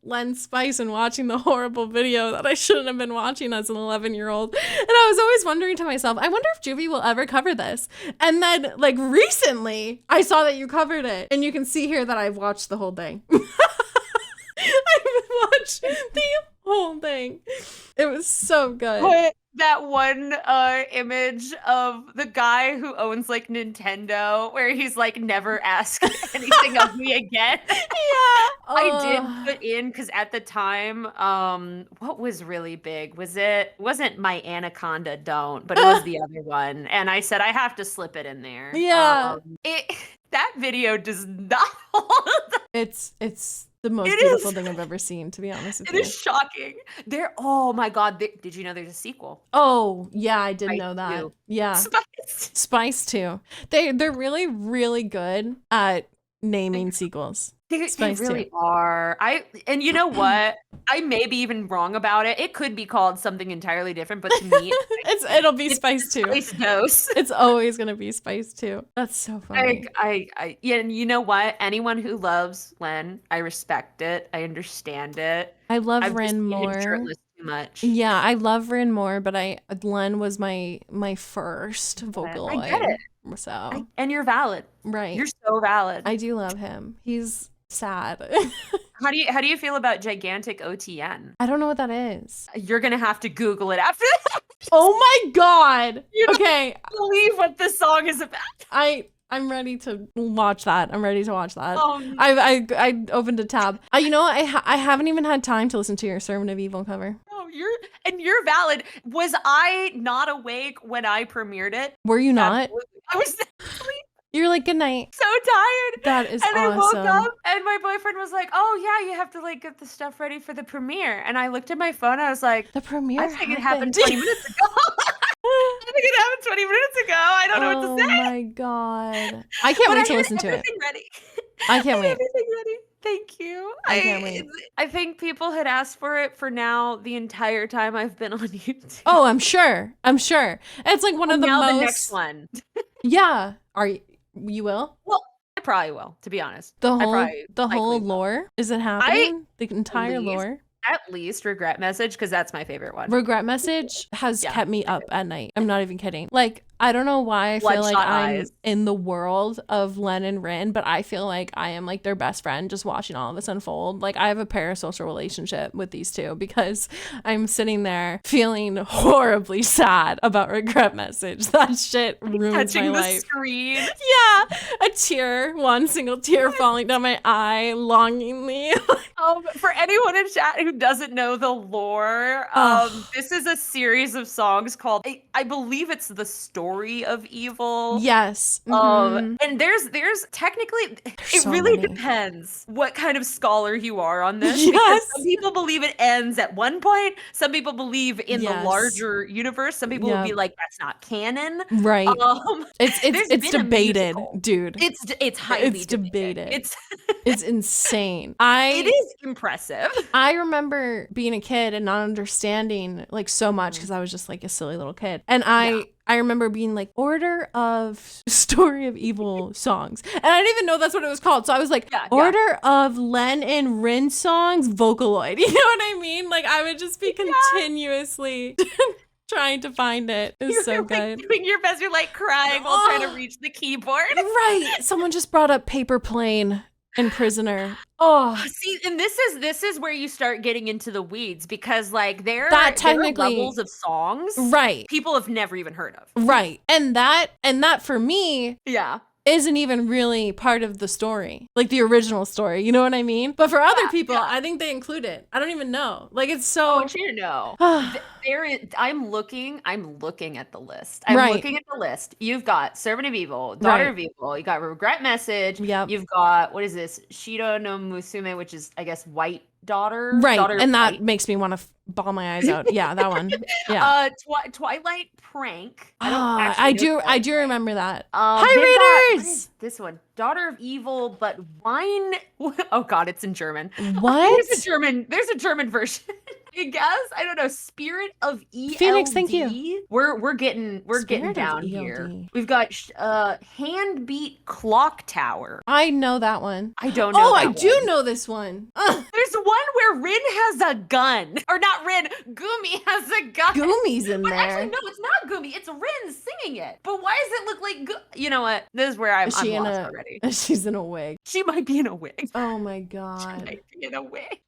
[SPEAKER 1] Len Spice and watching the horrible video that I shouldn't have been watching as an 11-year-old. And I was always wondering to myself, I wonder if Juvie will ever cover this. And then like recently, I saw that you covered it. And you can see here that I've watched the whole thing. I've watched the whole thing. It was so good.
[SPEAKER 2] that one image of the guy who owns like Nintendo where he's like, never ask anything of me again.
[SPEAKER 1] Yeah.
[SPEAKER 2] I did put in because at the time, what was really big? Wasn't my Anaconda Don't, but it was the other one. And I said I have to slip it in there.
[SPEAKER 1] Yeah.
[SPEAKER 2] That video does not hold.
[SPEAKER 1] It's the most beautiful thing I've ever seen, to be honest with you.
[SPEAKER 2] It is shocking. Oh my God. Did you know there's a sequel?
[SPEAKER 1] Oh, yeah, I did know that.
[SPEAKER 2] Too.
[SPEAKER 1] Yeah. Spice too. They're really, really good at naming sequels.
[SPEAKER 2] They really are. And you know what? I may be even wrong about it. It could be called something entirely different, but to me,
[SPEAKER 1] it'll be Spice too.
[SPEAKER 2] Spice Dose.
[SPEAKER 1] It's always gonna be Spice too. That's so funny.
[SPEAKER 2] Yeah, and you know what? Anyone who loves Len, I respect it. I understand it.
[SPEAKER 1] I love Ren more.
[SPEAKER 2] Shirtless too much.
[SPEAKER 1] Yeah, I love Ren more, but Len was my first Vocaloid.
[SPEAKER 2] I get it.
[SPEAKER 1] So
[SPEAKER 2] and you're valid.
[SPEAKER 1] Right.
[SPEAKER 2] You're so valid.
[SPEAKER 1] I do love him. He's sad.
[SPEAKER 2] How do you feel about Gigantic OTN?
[SPEAKER 1] I don't know what that is.
[SPEAKER 2] You're gonna have to Google it after that.
[SPEAKER 1] Oh my God. Okay.
[SPEAKER 2] Believe what the song is about.
[SPEAKER 1] I'm ready to watch that. I'm ready to watch that. I opened a tab. You know, I haven't even had time to listen to your Servant of Evil cover.
[SPEAKER 2] Oh, you're valid. Was I not awake when I premiered it?
[SPEAKER 1] Were you not?
[SPEAKER 2] Absolutely. I was asleep.
[SPEAKER 1] You're like, good night.
[SPEAKER 2] So tired.
[SPEAKER 1] That is awesome.
[SPEAKER 2] And I woke up and my boyfriend was like, oh yeah, you have to like get the stuff ready for the premiere. And I looked at my phone. I was like,
[SPEAKER 1] the premiere?
[SPEAKER 2] I think it happened 20 minutes ago. I think it happened 20 minutes ago. I don't know what to say.
[SPEAKER 1] Oh my God. I can't wait to listen to it.
[SPEAKER 2] Ready.
[SPEAKER 1] I can't wait.
[SPEAKER 2] Everything ready. Thank you.
[SPEAKER 1] I can't wait.
[SPEAKER 2] I think people had asked for it for now the entire time I've been on YouTube.
[SPEAKER 1] Oh, I'm sure. It's like one of the most.
[SPEAKER 2] The next one.
[SPEAKER 1] Yeah. You will?
[SPEAKER 2] Well, I probably will, to be honest.
[SPEAKER 1] The whole lore? Is it happening? The entire lore?
[SPEAKER 2] At least Regret Message, because that's my favorite one.
[SPEAKER 1] Regret Message has kept me up at night. I'm not even kidding. Like, I don't know why I feel like I'm in the world of Len and Rin, but I feel like I am like their best friend just watching all of this unfold. Like, I have a parasocial relationship with these two because I'm sitting there feeling horribly sad about Regret Message. That shit ruins my life.
[SPEAKER 2] Screen.
[SPEAKER 1] Yeah, one single tear falling down my eye longingly.
[SPEAKER 2] For anyone in chat who doesn't know the lore, this is a series of songs called, I believe it's The Story of Evil.
[SPEAKER 1] Yes. Mm-hmm.
[SPEAKER 2] And there's technically, it really depends what kind of scholar you are on this.
[SPEAKER 1] Yes.
[SPEAKER 2] Because some people believe it ends at one point. Some people believe in the larger universe. Some people will be like, that's not canon.
[SPEAKER 1] Right. It's debated, dude.
[SPEAKER 2] It's highly debated.
[SPEAKER 1] It's insane.
[SPEAKER 2] It is impressive.
[SPEAKER 1] I remember being a kid and not understanding like so much because I was just like a silly little kid. And I remember being like, order of Story of Evil songs. And I didn't even know that's what it was called. So I was like, order of Len and Rin songs, Vocaloid. You know what I mean? Like, I would just be continuously trying to find it. It was so good.
[SPEAKER 2] Doing your best. You're like crying while trying to reach the keyboard.
[SPEAKER 1] Right. Someone just brought up Paper Plane and Prisoner. Oh,
[SPEAKER 2] see, and this is where you start getting into the weeds because like there are levels of songs,
[SPEAKER 1] right?
[SPEAKER 2] People have never even heard of,
[SPEAKER 1] right? And that for me, isn't even really part of the story, like the original story. You know what I mean? But for other people, I think they include it. I don't even know. Like it's so.
[SPEAKER 2] I want you to know. I'm looking at the list. I'm looking at the list. You've got Servant of Evil, Daughter of Evil. You got Regret Message. Yep. You've got, what is this? Shiro no Musume, which is, I guess, White Daughter.
[SPEAKER 1] Right.
[SPEAKER 2] Daughter
[SPEAKER 1] and that makes me want to bawl my eyes out. Yeah, that one. Yeah.
[SPEAKER 2] Twilight Prank.
[SPEAKER 1] I do remember that.
[SPEAKER 2] Hi, readers. This one, Daughter of Evil, but Wine. Oh God, it's in German.
[SPEAKER 1] What?
[SPEAKER 2] There's a German version. I guess, I don't know. Spirit of ELD.
[SPEAKER 1] Phoenix, thank you.
[SPEAKER 2] We're getting down here. We've got Handbeat Clock Tower.
[SPEAKER 1] I know that one.
[SPEAKER 2] I don't know.
[SPEAKER 1] I do know this one.
[SPEAKER 2] There's one where Rin has a gun, or not Rin. Gumi has a gun.
[SPEAKER 1] Gumi's in there.
[SPEAKER 2] Actually, no, it's not Gumi. It's Rin singing it. But why does it look like? You know what? This is where I'm lost already.
[SPEAKER 1] She's in a wig.
[SPEAKER 2] She might be in a wig.
[SPEAKER 1] Oh my God.
[SPEAKER 2] She might be in a wig.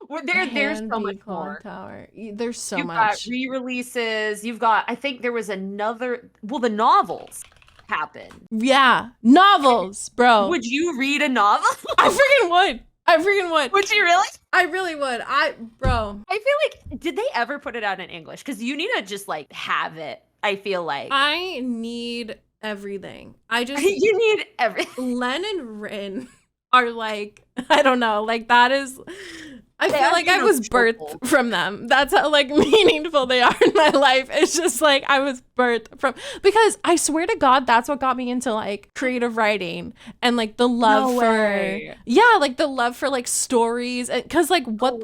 [SPEAKER 2] There's so much more.
[SPEAKER 1] Tower. are. There's so
[SPEAKER 2] You've
[SPEAKER 1] much.
[SPEAKER 2] got re-releases. You've got, I think there was another, well, the novels happened.
[SPEAKER 1] Yeah. Novels, bro.
[SPEAKER 2] Would you read a novel?
[SPEAKER 1] I freaking would. I freaking would.
[SPEAKER 2] Would you really?
[SPEAKER 1] I really would. Bro.
[SPEAKER 2] I feel like, did they ever put it out in English? Because you need to just like have it, I feel like.
[SPEAKER 1] I need everything.
[SPEAKER 2] You need everything.
[SPEAKER 1] Len and Rin are like, I don't know, like that is, I feel like I was birthed from them. That's how like meaningful they are in my life. It's just like I was birthed from, because I swear to God, that's what got me into like creative writing and like the love like the love for like stories. Cause like what,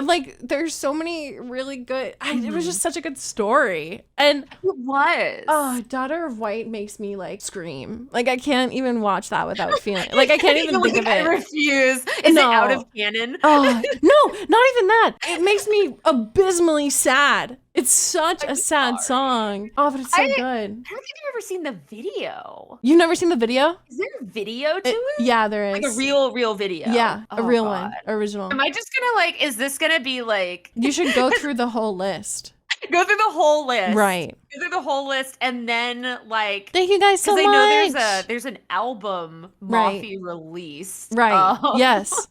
[SPEAKER 1] like there's so many really good, it was just such a good story. And
[SPEAKER 2] it was.
[SPEAKER 1] Oh, Daughter of White makes me like scream. Like I can't even watch that without feeling, like I can't even think of it.
[SPEAKER 2] I refuse. Is it out of canon?
[SPEAKER 1] Oh, no, not even that. It makes me abysmally sad. It's such a sad song. Oh, but it's so good. I don't think
[SPEAKER 2] I've ever seen the video.
[SPEAKER 1] You've never seen the video?
[SPEAKER 2] Is there a video to it?
[SPEAKER 1] Yeah, there is.
[SPEAKER 2] Like a real video?
[SPEAKER 1] Yeah, a real one. Original.
[SPEAKER 2] Am I just gonna like, is this gonna be like...
[SPEAKER 1] You should go through the whole list.
[SPEAKER 2] Go through the whole list.
[SPEAKER 1] Right.
[SPEAKER 2] Go through the whole list and then like...
[SPEAKER 1] Thank you guys so much.
[SPEAKER 2] Because I know there's an album Mafi released.
[SPEAKER 1] Right. Yes.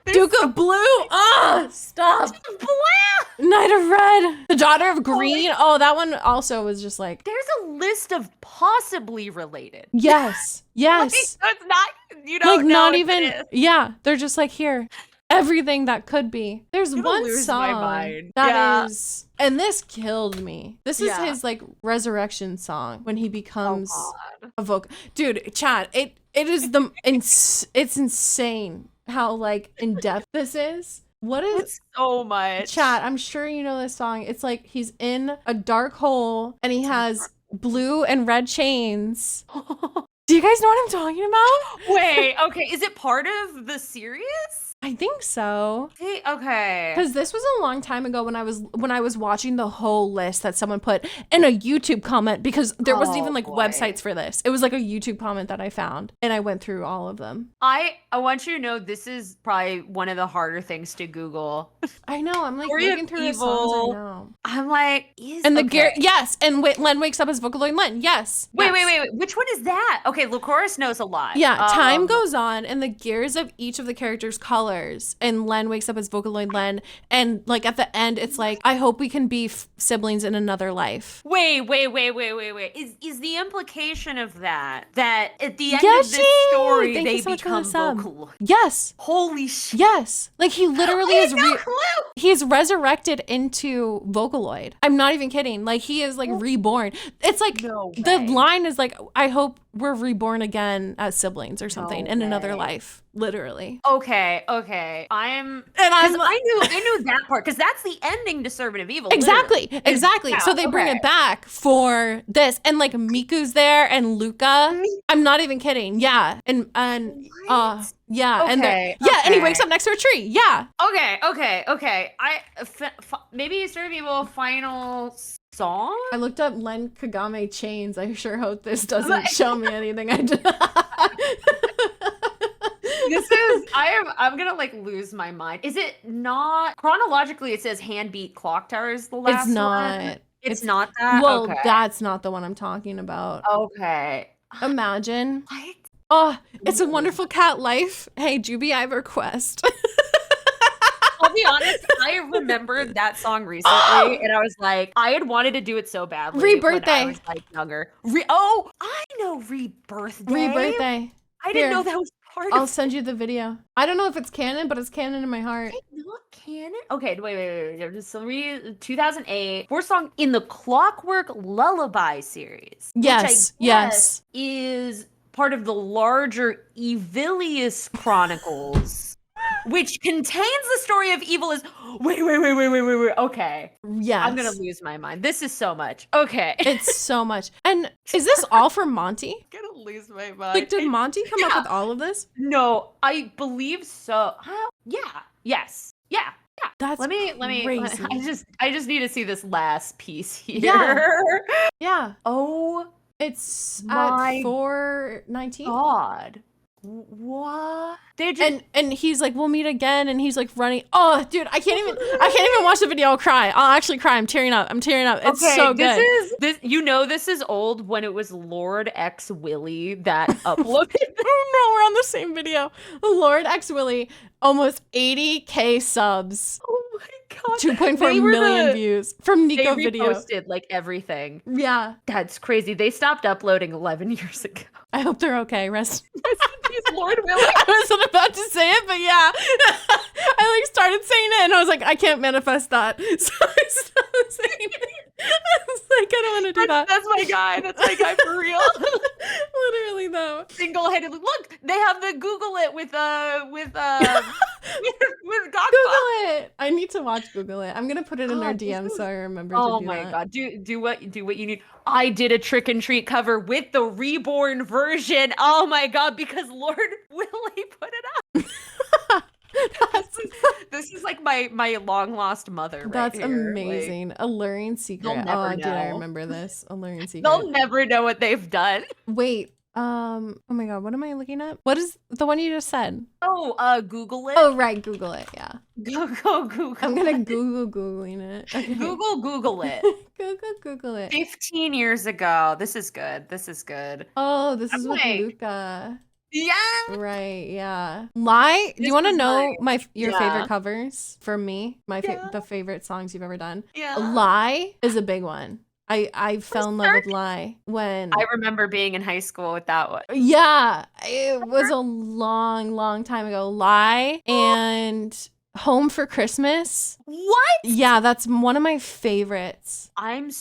[SPEAKER 1] Duke of Blue. Oh, stop.
[SPEAKER 2] Duke of Blue.
[SPEAKER 1] Night of Red. The Daughter of Green. Oh, that one also was just like...
[SPEAKER 2] There's a list of possibly related.
[SPEAKER 1] Yes. Yes.
[SPEAKER 2] Like, so it's not, you don't
[SPEAKER 1] like,
[SPEAKER 2] know
[SPEAKER 1] not even... Yeah. They're just like, here. Everything that could be. There's one song that is, and this killed me. This is his like resurrection song when he becomes a vocal. Dude, Chad, it is it's insane how like in depth this is. What is
[SPEAKER 2] it's so much?
[SPEAKER 1] Chad, I'm sure you know this song. It's like he's in a dark hole and he has blue and red chains. Do you guys know what I'm talking about?
[SPEAKER 2] Wait, okay. Is it part of the series?
[SPEAKER 1] I think so.
[SPEAKER 2] Okay.
[SPEAKER 1] Because this was a long time ago when I was watching the whole list that someone put in a YouTube comment, because there wasn't even like websites for this. It was like a YouTube comment that I found and I went through all of them.
[SPEAKER 2] I want you to know this is probably one of the harder things to Google.
[SPEAKER 1] I know. I'm like looking through the songs right now.
[SPEAKER 2] I'm like,
[SPEAKER 1] yes. And Len wakes up as Vocaloid Len. Yes.
[SPEAKER 2] Wait. Which one is that? Okay, Lucoris knows a lot.
[SPEAKER 1] Yeah. Time goes on and the gears of each of the characters' colors. And Len wakes up as Vocaloid Len. And like at the end, it's like, I hope we can be siblings in another life.
[SPEAKER 2] Wait. Is the implication of that at the end of this story, they become Vocaloid?
[SPEAKER 1] Yes.
[SPEAKER 2] Holy shit.
[SPEAKER 1] Yes. Like he literally he's resurrected into Vocaloid. I'm not even kidding. Like he is like reborn. It's like the line is like, I hope we're reborn again as siblings or something in another life. Literally.
[SPEAKER 2] Okay. I knew that part because that's the ending to Servant of Evil.
[SPEAKER 1] Exactly. Yeah, so they bring it back for this, and like Miku's there and Luca. I'm not even kidding. Yeah, and and he wakes up next to a tree. Yeah.
[SPEAKER 2] Okay. Maybe Servant of Evil final song.
[SPEAKER 1] I looked up Len Kagame chains. I sure hope this doesn't show me anything.
[SPEAKER 2] I'm gonna like lose my mind. Is it not chronologically? It says Handbeat Clock Tower is the last.
[SPEAKER 1] It's not.
[SPEAKER 2] One. It's not that.
[SPEAKER 1] Well, that's not the one I'm talking about.
[SPEAKER 2] Okay.
[SPEAKER 1] Imagine.
[SPEAKER 2] What?
[SPEAKER 1] Oh, It's a Wonderful Cat Life. Hey, Juby, I have a request.
[SPEAKER 2] I'll be honest, I remembered that song recently, and I was like, I had wanted to do it so badly.
[SPEAKER 1] Rebirthday.
[SPEAKER 2] When I was like younger. I know Rebirthday.
[SPEAKER 1] Rebirthday.
[SPEAKER 2] I didn't know that was part of
[SPEAKER 1] I'll send you the video. I don't know if it's canon, but it's canon in my heart.
[SPEAKER 2] It's not canon? Okay, wait. Just 2008. Fourth song in the Clockwork Lullaby series.
[SPEAKER 1] Yes.
[SPEAKER 2] Which I guess is part of the larger Evilius Chronicles, which contains the story of Evil as... Wait. Okay.
[SPEAKER 1] Yes.
[SPEAKER 2] I'm going to lose my mind. This is so much. Okay.
[SPEAKER 1] It's so much. And is this all for Monty?
[SPEAKER 2] I'm going to lose my mind.
[SPEAKER 1] Like, did Monty come up with all of this?
[SPEAKER 2] No, I believe so. Yes. Yeah.
[SPEAKER 1] That's
[SPEAKER 2] let me
[SPEAKER 1] crazy.
[SPEAKER 2] I just need to see this last piece here.
[SPEAKER 1] Yeah.
[SPEAKER 2] Oh,
[SPEAKER 1] it's at 4:19.
[SPEAKER 2] God. What? They just
[SPEAKER 1] and he's like, we'll meet again, and he's like running. Oh, dude, I can't even watch the video. I'll cry. I'll actually cry. I'm tearing up. It's so good.
[SPEAKER 2] This is old when it was Lord X Willie that uploaded.
[SPEAKER 1] Oh no, we're on the same video. Lord X Willie, almost 80K subs.
[SPEAKER 2] Oh my god.
[SPEAKER 1] 2.4 million views from Nico video.
[SPEAKER 2] They reposted like everything.
[SPEAKER 1] Yeah.
[SPEAKER 2] That's crazy. They stopped uploading 11 years ago.
[SPEAKER 1] I hope they're okay. Rest.
[SPEAKER 2] Lord Willie.
[SPEAKER 1] I wasn't about to say it, but yeah. I like started saying it and I was like, I can't manifest that. So I started saying it. I was like, I don't want to do that.
[SPEAKER 2] That's my guy. That's my guy for real.
[SPEAKER 1] Literally though.
[SPEAKER 2] Single-handedly. Look, they have the Google it with with Gokba.
[SPEAKER 1] Google it. I need to watch Google it. I'm gonna put it in our DM so I remember to do that.
[SPEAKER 2] Oh my god. Do what you need. I did a trick and treat cover with the reborn version. Oh my god, because Lord Willie put it up. This is like my long lost mother. Right
[SPEAKER 1] That's
[SPEAKER 2] here.
[SPEAKER 1] amazing. Like, Alluring Secret.
[SPEAKER 2] They'll never know.
[SPEAKER 1] Dude, I remember this. Alluring Secret.
[SPEAKER 2] They'll never know what they've done.
[SPEAKER 1] Wait. Oh my god, what am I looking at? What is the one you just said?
[SPEAKER 2] Oh, Google it.
[SPEAKER 1] Oh right, Google it. Yeah.
[SPEAKER 2] Go Google.
[SPEAKER 1] I'm gonna Googling it. Okay.
[SPEAKER 2] Google it.
[SPEAKER 1] Google it.
[SPEAKER 2] 15 years ago. This is good.
[SPEAKER 1] Oh, this is with Luca.
[SPEAKER 2] Yeah.
[SPEAKER 1] Right. Yeah. Lie. Do you want to know your favorite covers for me? The favorite songs you've ever done.
[SPEAKER 2] Yeah.
[SPEAKER 1] Lie is a big one. I fell in love with Lie when
[SPEAKER 2] I remember being in high school with that one.
[SPEAKER 1] Yeah, it was a long time ago. Lie and Home for Christmas.
[SPEAKER 2] What?
[SPEAKER 1] Yeah, that's one of my favorites.
[SPEAKER 2] I'm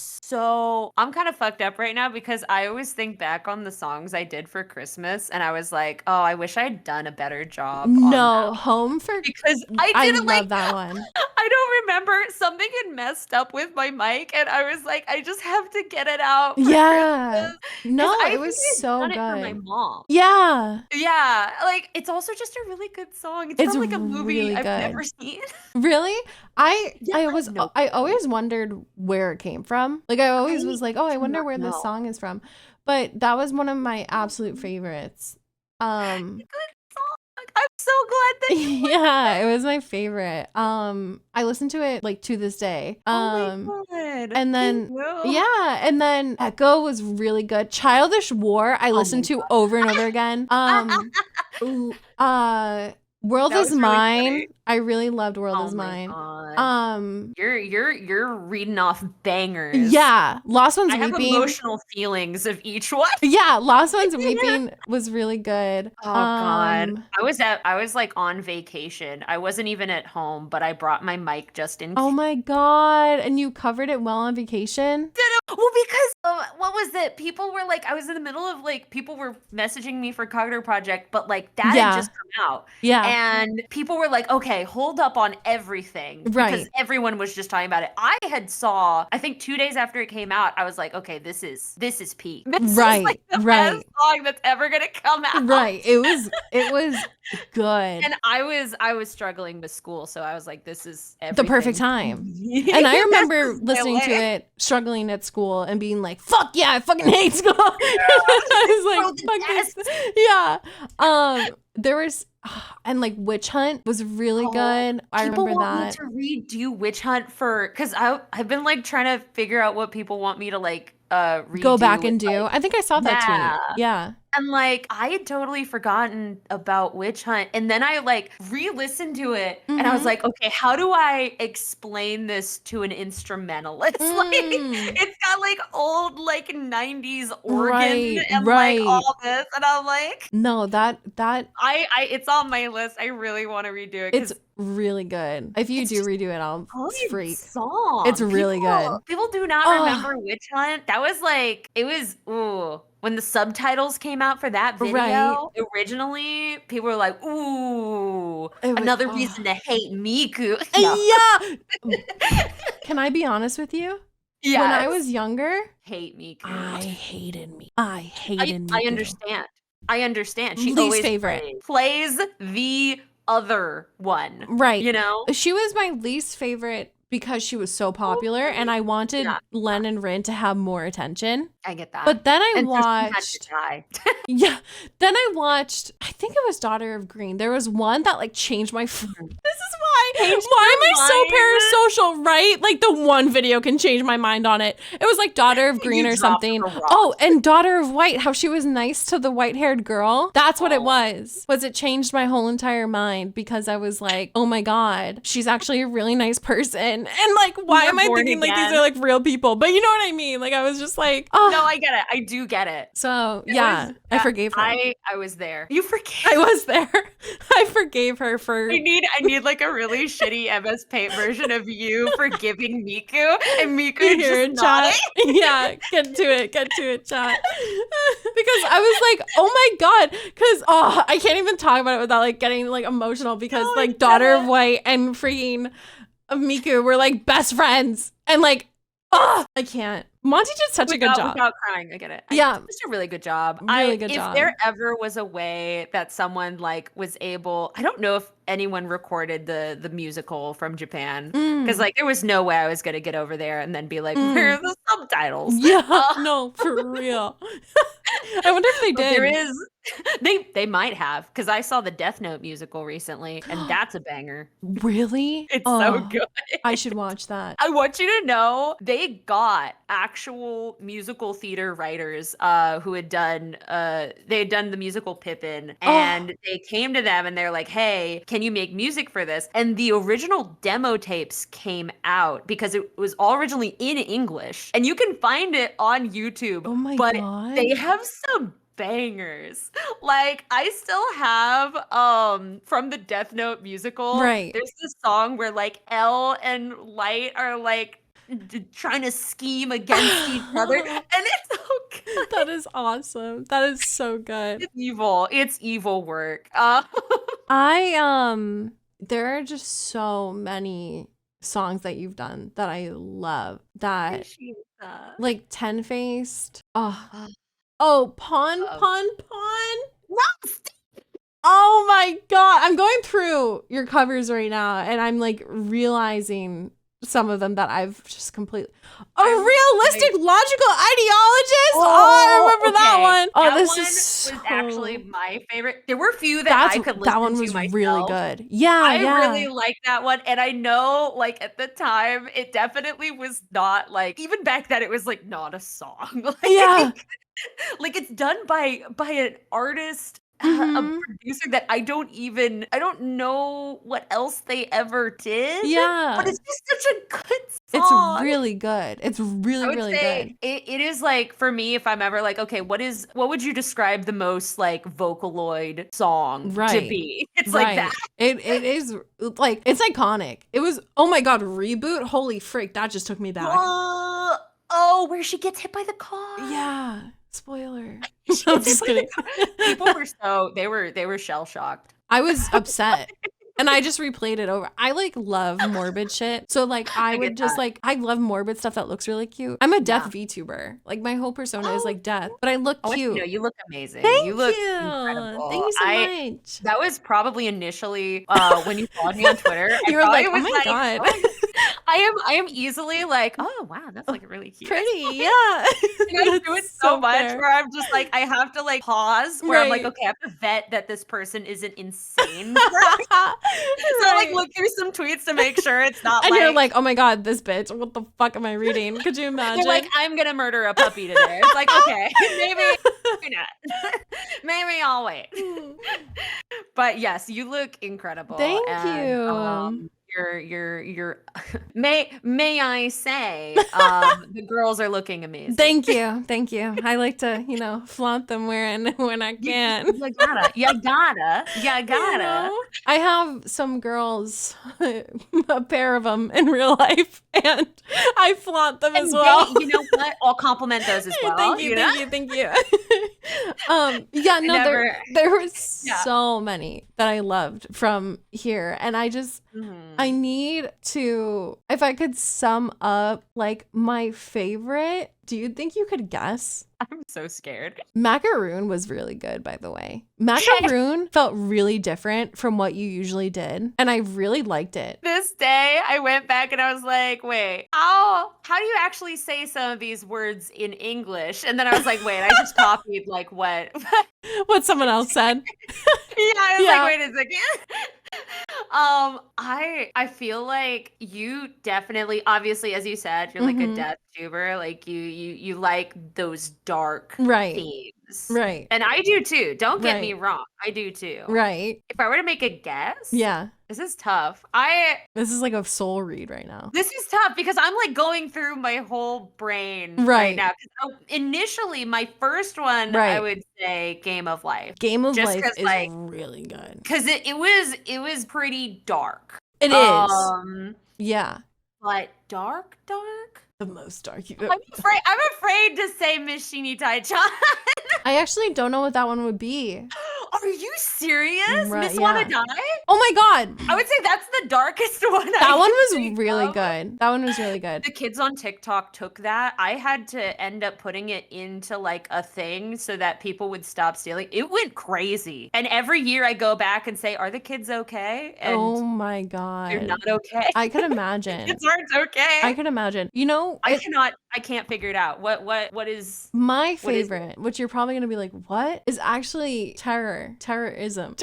[SPEAKER 2] kind of fucked up right now because I always think back on the songs I did for Christmas and I was like, oh, I wish I'd done a better job.
[SPEAKER 1] No, Home for
[SPEAKER 2] because I
[SPEAKER 1] love that one.
[SPEAKER 2] I don't remember, something had messed up with my mic and I was like, I just have to get it out.
[SPEAKER 1] Yeah. No, it was so
[SPEAKER 2] done
[SPEAKER 1] good.
[SPEAKER 2] It for my mom.
[SPEAKER 1] Yeah.
[SPEAKER 2] Yeah. Like it's also just a really good song. It's from like a movie
[SPEAKER 1] really
[SPEAKER 2] I've
[SPEAKER 1] good.
[SPEAKER 2] never seen.
[SPEAKER 1] Really? I
[SPEAKER 2] I
[SPEAKER 1] always wondered where it came from. Like I always was like, oh, I wonder where this song is from. But that was one of my absolute favorites.
[SPEAKER 2] Good song. I'm so glad that
[SPEAKER 1] yeah, it was my favorite. I listen to it like to this day.
[SPEAKER 2] Oh my god.
[SPEAKER 1] And then and then Echo was really good. Childish War I listened to over and over again. World Is Mine. Really I really loved World Is Mine. God.
[SPEAKER 2] You're reading off bangers.
[SPEAKER 1] Yeah, Lost Ones
[SPEAKER 2] I
[SPEAKER 1] Weeping.
[SPEAKER 2] have emotional feelings of each one.
[SPEAKER 1] Yeah, Lost Ones Weeping was really good.
[SPEAKER 2] Oh god, I was like on vacation. I wasn't even at home, but I brought my mic just in case.
[SPEAKER 1] Oh my god, and you covered it well on vacation?
[SPEAKER 2] Well, because what was it? People were like, I was in the middle of like, people were messaging me for Cognitive Project, but like that had just come out.
[SPEAKER 1] Yeah.
[SPEAKER 2] And people were like, okay, hold up on everything.
[SPEAKER 1] Right.
[SPEAKER 2] Because everyone was just talking about it. I think 2 days after it came out, I was like, okay, this is peak. This is like the best song that's ever gonna come out.
[SPEAKER 1] Right. It was good.
[SPEAKER 2] And I was struggling with school, so I was like, this is everything.
[SPEAKER 1] The perfect time. And I remember listening to it, struggling at school and being like, fuck yeah, I fucking hate school. I was like, fuck this. Yeah. There was and like Witch Hunt was really good. I remember
[SPEAKER 2] people
[SPEAKER 1] that.
[SPEAKER 2] want me to redo Witch Hunt because I've been like trying to figure out what people want me to like redo.
[SPEAKER 1] Go back and do. I think I saw that tweet. Yeah.
[SPEAKER 2] And like I had totally forgotten about Witch Hunt, and then I like re-listened to it, and I was like, okay, how do I explain this to an instrumentalist? Like it's got like old like 90s organ and like all this, and I'm like,
[SPEAKER 1] no, that
[SPEAKER 2] I it's on my list. I really want to redo it.
[SPEAKER 1] It's really good. If you do redo it, I'll freak.
[SPEAKER 2] Song.
[SPEAKER 1] It's really good.
[SPEAKER 2] People do not remember Witch Hunt. That was like when the subtitles came out for that video, originally people were like, "Ooh, another reason to hate Miku."
[SPEAKER 1] Yeah. Can I be honest with you?
[SPEAKER 2] Yeah.
[SPEAKER 1] When I was younger,
[SPEAKER 2] hate Miku.
[SPEAKER 1] I hated Miku.
[SPEAKER 2] I understand. She
[SPEAKER 1] least
[SPEAKER 2] always
[SPEAKER 1] favorite
[SPEAKER 2] plays the other one.
[SPEAKER 1] Right.
[SPEAKER 2] You know?
[SPEAKER 1] She was my least favorite because she was so popular and I wanted Len and Rin to have more attention.
[SPEAKER 2] I get that.
[SPEAKER 1] But then I
[SPEAKER 2] and
[SPEAKER 1] watched yeah. Then I watched, I think it was Daughter of Green. There was one that like changed my this is why am I so parasocial, right? Like the one video can change my mind on it. It was like Daughter of Green or something. Oh, and Daughter of White, how she was nice to the white-haired girl. That's what it was. It changed my whole entire mind because I was like, oh my God, she's actually a really nice person. And like, why am I thinking like these are like real people? But you know what I mean? Like I was just like, oh.
[SPEAKER 2] No, I get it. I do get it.
[SPEAKER 1] So yeah, I forgave her.
[SPEAKER 2] I was there. You forgave.
[SPEAKER 1] I was there. I forgave her for.
[SPEAKER 2] I need like a really shitty MS Paint version of you forgiving Miku and Miku just nodding.
[SPEAKER 1] Yeah, get to it, chat. Because I was like, oh my God, because I can't even talk about it without like getting like emotional because like Daughter of White and freaking Miku were like best friends and like, I can't. Monty did such a good job.
[SPEAKER 2] Without crying, I get it.
[SPEAKER 1] Yeah.
[SPEAKER 2] It's a really good job.
[SPEAKER 1] If
[SPEAKER 2] there ever was a way that someone like was able, I don't know if anyone recorded the musical from Japan because like there was no way I was going to get over there and then be like, where are the subtitles?
[SPEAKER 1] Yeah, no, for real. I wonder if they did.
[SPEAKER 2] There is. They might have because I saw the Death Note musical recently and that's a banger.
[SPEAKER 1] Really?
[SPEAKER 2] It's so good.
[SPEAKER 1] I should watch that.
[SPEAKER 2] I want you to know they got actual musical theater writers who had done the musical Pippin and they came to them and they're like, hey, can you make music for this? And the original demo tapes came out because it was all originally in English and you can find it on YouTube.
[SPEAKER 1] Oh my God.
[SPEAKER 2] They have some bangers. Like I still have from the Death Note musical,
[SPEAKER 1] right?
[SPEAKER 2] There's this song where like Elle and Light are like trying to scheme against each other and it's so good.
[SPEAKER 1] That is awesome. That is so good.
[SPEAKER 2] It's evil work.
[SPEAKER 1] There are just so many songs that you've done that I love that like 10-Faced. Pawn.
[SPEAKER 2] No,
[SPEAKER 1] oh my God. I'm going through your covers right now and I'm like realizing some of them that I've just completely. A realistic logical ideologist. I remember that one.
[SPEAKER 2] That
[SPEAKER 1] this
[SPEAKER 2] one
[SPEAKER 1] is
[SPEAKER 2] was actually my favorite. There were a few that I could listen to
[SPEAKER 1] That one was
[SPEAKER 2] myself.
[SPEAKER 1] really good. Yeah,
[SPEAKER 2] I really like that one, and I know, like at the time, it definitely was not like even back then. It was like not a song. Like it's done by an artist. A producer that I don't know what else they ever did.
[SPEAKER 1] Yeah.
[SPEAKER 2] But it's just such a good
[SPEAKER 1] song. It's really good. It's really good.
[SPEAKER 2] It is like, for me, if I'm ever like, okay, what would you describe the most like Vocaloid song to be? It's like that.
[SPEAKER 1] It is like, it's iconic. It was, oh my God, Reboot. Holy freak. That just took me back.
[SPEAKER 2] Where she gets hit by the car.
[SPEAKER 1] Yeah. Spoiler. I'm just kidding.
[SPEAKER 2] People were they were shell shocked.
[SPEAKER 1] I was upset. And I just replayed it over. I like love morbid shit. So like I would just like, I love morbid stuff that looks really cute. I'm a death VTuber. Like my whole persona is like death, but I look cute.
[SPEAKER 2] You look amazing.
[SPEAKER 1] Thank
[SPEAKER 2] you. Look
[SPEAKER 1] incredible. Thank you so much.
[SPEAKER 2] That was probably initially when you followed me on Twitter.
[SPEAKER 1] You were like, oh my God.
[SPEAKER 2] I am easily like, oh wow, that's like really cute.
[SPEAKER 1] Pretty, yeah.
[SPEAKER 2] And I do it so much where I'm just like, I have to like pause where I'm like, okay, I have to vet that this person isn't insane. So I like look through some tweets to make sure it's not
[SPEAKER 1] and you're like, oh my God, this bitch, what the fuck am I reading? Could you imagine?
[SPEAKER 2] You're like, I'm gonna murder a puppy today. It's like, okay, maybe not. Maybe I'll wait. But yes, you look incredible.
[SPEAKER 1] Thank you.
[SPEAKER 2] You're may I say the girls are looking amazing.
[SPEAKER 1] Thank you. I like to flaunt them when I can.
[SPEAKER 2] You gotta.
[SPEAKER 1] I have some girls, a pair of them in real life, and I flaunt them as well.
[SPEAKER 2] You know what? I'll compliment those as well.
[SPEAKER 1] Thank you. There were so many that I loved from here, and I just I need to, if I could sum up like my favorite Do you think you could guess?
[SPEAKER 2] I'm so scared.
[SPEAKER 1] Macaroon was really good, by the way. Macaroon felt really different from what you usually did, and I really liked it.
[SPEAKER 2] This day, I went back and I was like, wait, how do you actually say some of these words in English? And then I was like, wait, I just copied like what?
[SPEAKER 1] What someone else said.
[SPEAKER 2] I was like, wait a second. I feel like you definitely, obviously, as you said, you're like a death tuber. Like you like those dark themes.
[SPEAKER 1] Right.
[SPEAKER 2] And I do too. Don't get me wrong. I do too.
[SPEAKER 1] Right.
[SPEAKER 2] If I were to make a guess, this is tough.
[SPEAKER 1] This is like a soul read right now.
[SPEAKER 2] This is tough because I'm like going through my whole brain right now. Initially, my first one, I would say Game of Life.
[SPEAKER 1] Game of Life is like, really good.
[SPEAKER 2] Because it was pretty dark.
[SPEAKER 1] It is. Yeah.
[SPEAKER 2] But dark?
[SPEAKER 1] The most dark.
[SPEAKER 2] I'm afraid to say Mishini Tai-chan.
[SPEAKER 1] I actually don't know what that one would be.
[SPEAKER 2] Are you serious? Miss Wanna Die?
[SPEAKER 1] Oh my god.
[SPEAKER 2] I would say that's the darkest one.
[SPEAKER 1] That one was really good. That one was really good.
[SPEAKER 2] The kids on TikTok took that. I had to end up putting it into like a thing so that people would stop stealing. It went crazy. And every year I go back and say, are the kids okay? And
[SPEAKER 1] oh my god.
[SPEAKER 2] they're not okay.
[SPEAKER 1] I could imagine.
[SPEAKER 2] Kids aren't okay.
[SPEAKER 1] I could imagine. You know,
[SPEAKER 2] I can't figure it out. What is
[SPEAKER 1] my favorite, which you're probably gonna be like, what? Is actually terrorism.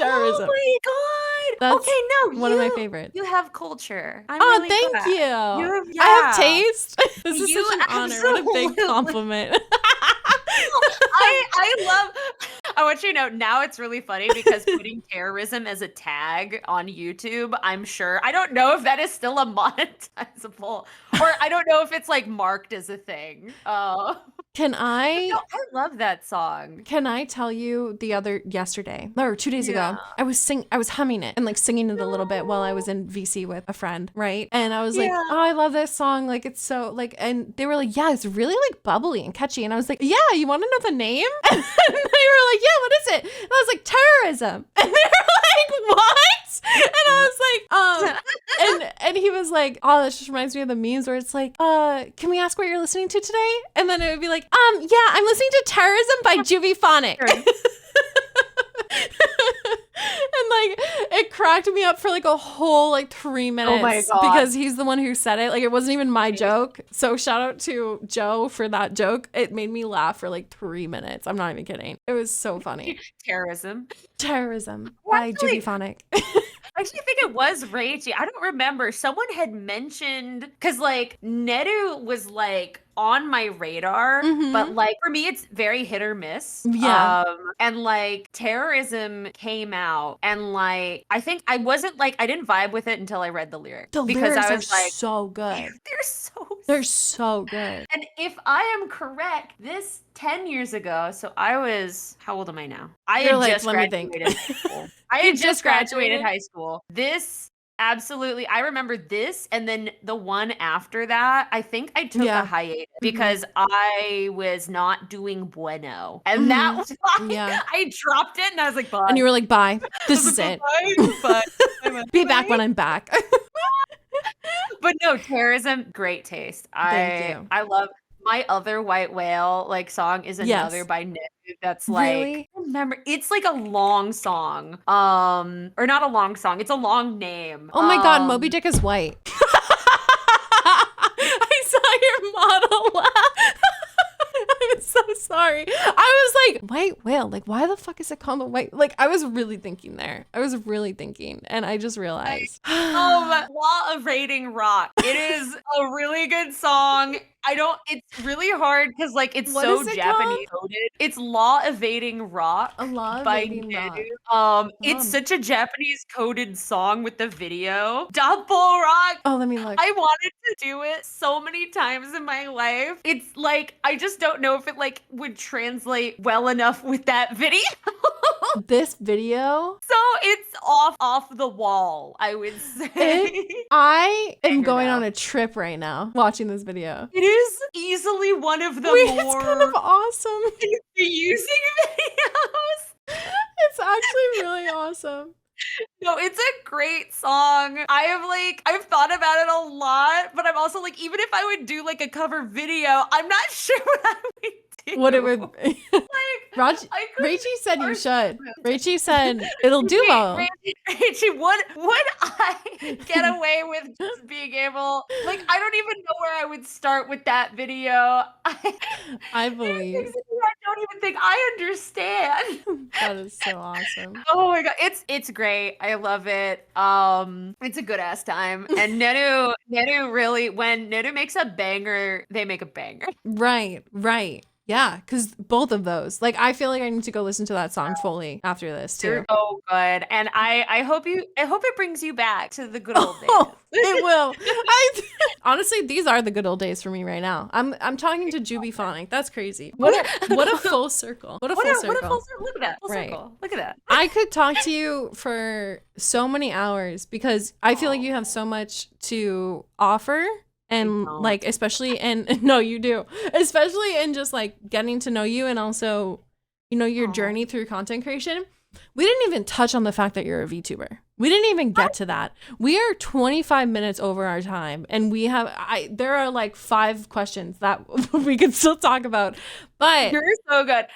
[SPEAKER 2] Oh my god.
[SPEAKER 1] That's
[SPEAKER 2] okay, no,
[SPEAKER 1] one of my favorites.
[SPEAKER 2] You have culture. I'm
[SPEAKER 1] oh,
[SPEAKER 2] really
[SPEAKER 1] thank
[SPEAKER 2] glad.
[SPEAKER 1] you. I have taste. This is
[SPEAKER 2] You
[SPEAKER 1] such an honor. What a big compliment.
[SPEAKER 2] I want you to know now it's really funny because putting terrorism as a tag on YouTube, I'm sure. I don't know if that is still a monetizable or I don't know if it's like marked as a thing.
[SPEAKER 1] Can I?
[SPEAKER 2] No, I love that song.
[SPEAKER 1] Can I tell you yesterday or 2 days ago, I was humming it and like singing it a little bit while I was in VC with a friend, right? And I was like, oh, I love this song. Like it's so like, and they were like, yeah, it's really like bubbly and catchy. And I was like, yeah, you want to know the name? And they were like, yeah, what is it? And I was like, terrorism. And they were like, what? And I was like, and he was like, oh, this just reminds me of the memes where it's like, can we ask what you're listening to today? And then it would be like, yeah, I'm listening to Terrorism by Juviphonic. And like it cracked me up for like a whole like 3 minutes.
[SPEAKER 2] Oh my God.
[SPEAKER 1] Because he's the one who said it. Like it wasn't even my joke. So shout out to Joe for that joke. It made me laugh for like 3 minutes. I'm not even kidding. It was so funny.
[SPEAKER 2] Terrorism
[SPEAKER 1] by Juviphonic.
[SPEAKER 2] I actually think it was Reichi. I don't remember. Someone had mentioned because like Neru was like on my radar, but like for me it's very hit or miss.
[SPEAKER 1] Yeah.
[SPEAKER 2] And like Terrorism came out and like I think I didn't vibe with it until I read the lyrics. Because I was like
[SPEAKER 1] so good.
[SPEAKER 2] They're
[SPEAKER 1] so good.
[SPEAKER 2] And if I am correct, this 10 years ago, so I was, how old am I now? I had just graduated high school. I had just graduated high school. This, absolutely, I remember this, and then the one after that, I think I took a hiatus because I was not doing bueno. And that was why I dropped it, and I was like, bye.
[SPEAKER 1] And you were like, bye. This is it.
[SPEAKER 2] Bye.
[SPEAKER 1] Be back when I'm back.
[SPEAKER 2] But no, Terrorism, great taste.
[SPEAKER 1] Thank you.
[SPEAKER 2] I love My Other White Whale like song is another by Nick. That's like
[SPEAKER 1] really?
[SPEAKER 2] Remember it's like a long song. Or not a long song, it's a long name.
[SPEAKER 1] Oh my god, Moby Dick is white. I saw your model laugh. I'm so sorry. I was like, white whale. Like, why the fuck is it called a white? Like, I was really thinking there. And I just realized.
[SPEAKER 2] Law of Rating Rock. It is a really good song. It's really hard because like it's
[SPEAKER 1] what
[SPEAKER 2] so
[SPEAKER 1] is it
[SPEAKER 2] Japanese coded. It's Law Evading Rock by Neru. It's such a Japanese coded song with the video. Double Rock.
[SPEAKER 1] Oh, let me look.
[SPEAKER 2] I wanted to do it so many times in my life. It's like I just don't know if it like would translate well enough with that video.
[SPEAKER 1] This video?
[SPEAKER 2] So it's off the wall, I would say.
[SPEAKER 1] I am going on a trip right now watching this video.
[SPEAKER 2] It is easily one of the more
[SPEAKER 1] it's kind of awesome
[SPEAKER 2] confusing videos.
[SPEAKER 1] It's actually really awesome.
[SPEAKER 2] No, it's a great song. I've thought about it a lot, but I'm also like, even if I would do like a cover video, I'm not sure what I would do.
[SPEAKER 1] What it would
[SPEAKER 2] like, I couldn't
[SPEAKER 1] Rachie said you
[SPEAKER 2] start
[SPEAKER 1] should.
[SPEAKER 2] with-
[SPEAKER 1] Rachie said it'll do well.
[SPEAKER 2] Rachie, would I get away with just being able, like, I don't even know where I would start with that video.
[SPEAKER 1] I believe.
[SPEAKER 2] I don't even think I understand.
[SPEAKER 1] That is so awesome.
[SPEAKER 2] Oh my god, it's great. I love it. It's a good ass time. And Neru really, when Neru makes a banger, they make a banger.
[SPEAKER 1] Right. Yeah, because both of those. Like, I feel like I need to go listen to that song fully after this too.
[SPEAKER 2] They're so good. And I hope it brings you back to the good old days.
[SPEAKER 1] It will. Honestly, these are the good old days for me right now. I'm talking to Juby Phonic. That's crazy. What a full circle. What a full circle.
[SPEAKER 2] Look at that. Full circle. Look at that.
[SPEAKER 1] I could talk to you for so many hours because I feel like you have so much to offer. And like, especially no, you do, especially in just like getting to know you and also, you know, your journey through content creation. We didn't even touch on the fact that you're a VTuber. We didn't even get to that. We are 25 minutes over our time and there are like 5 questions that we could still talk about, but
[SPEAKER 2] you're so good.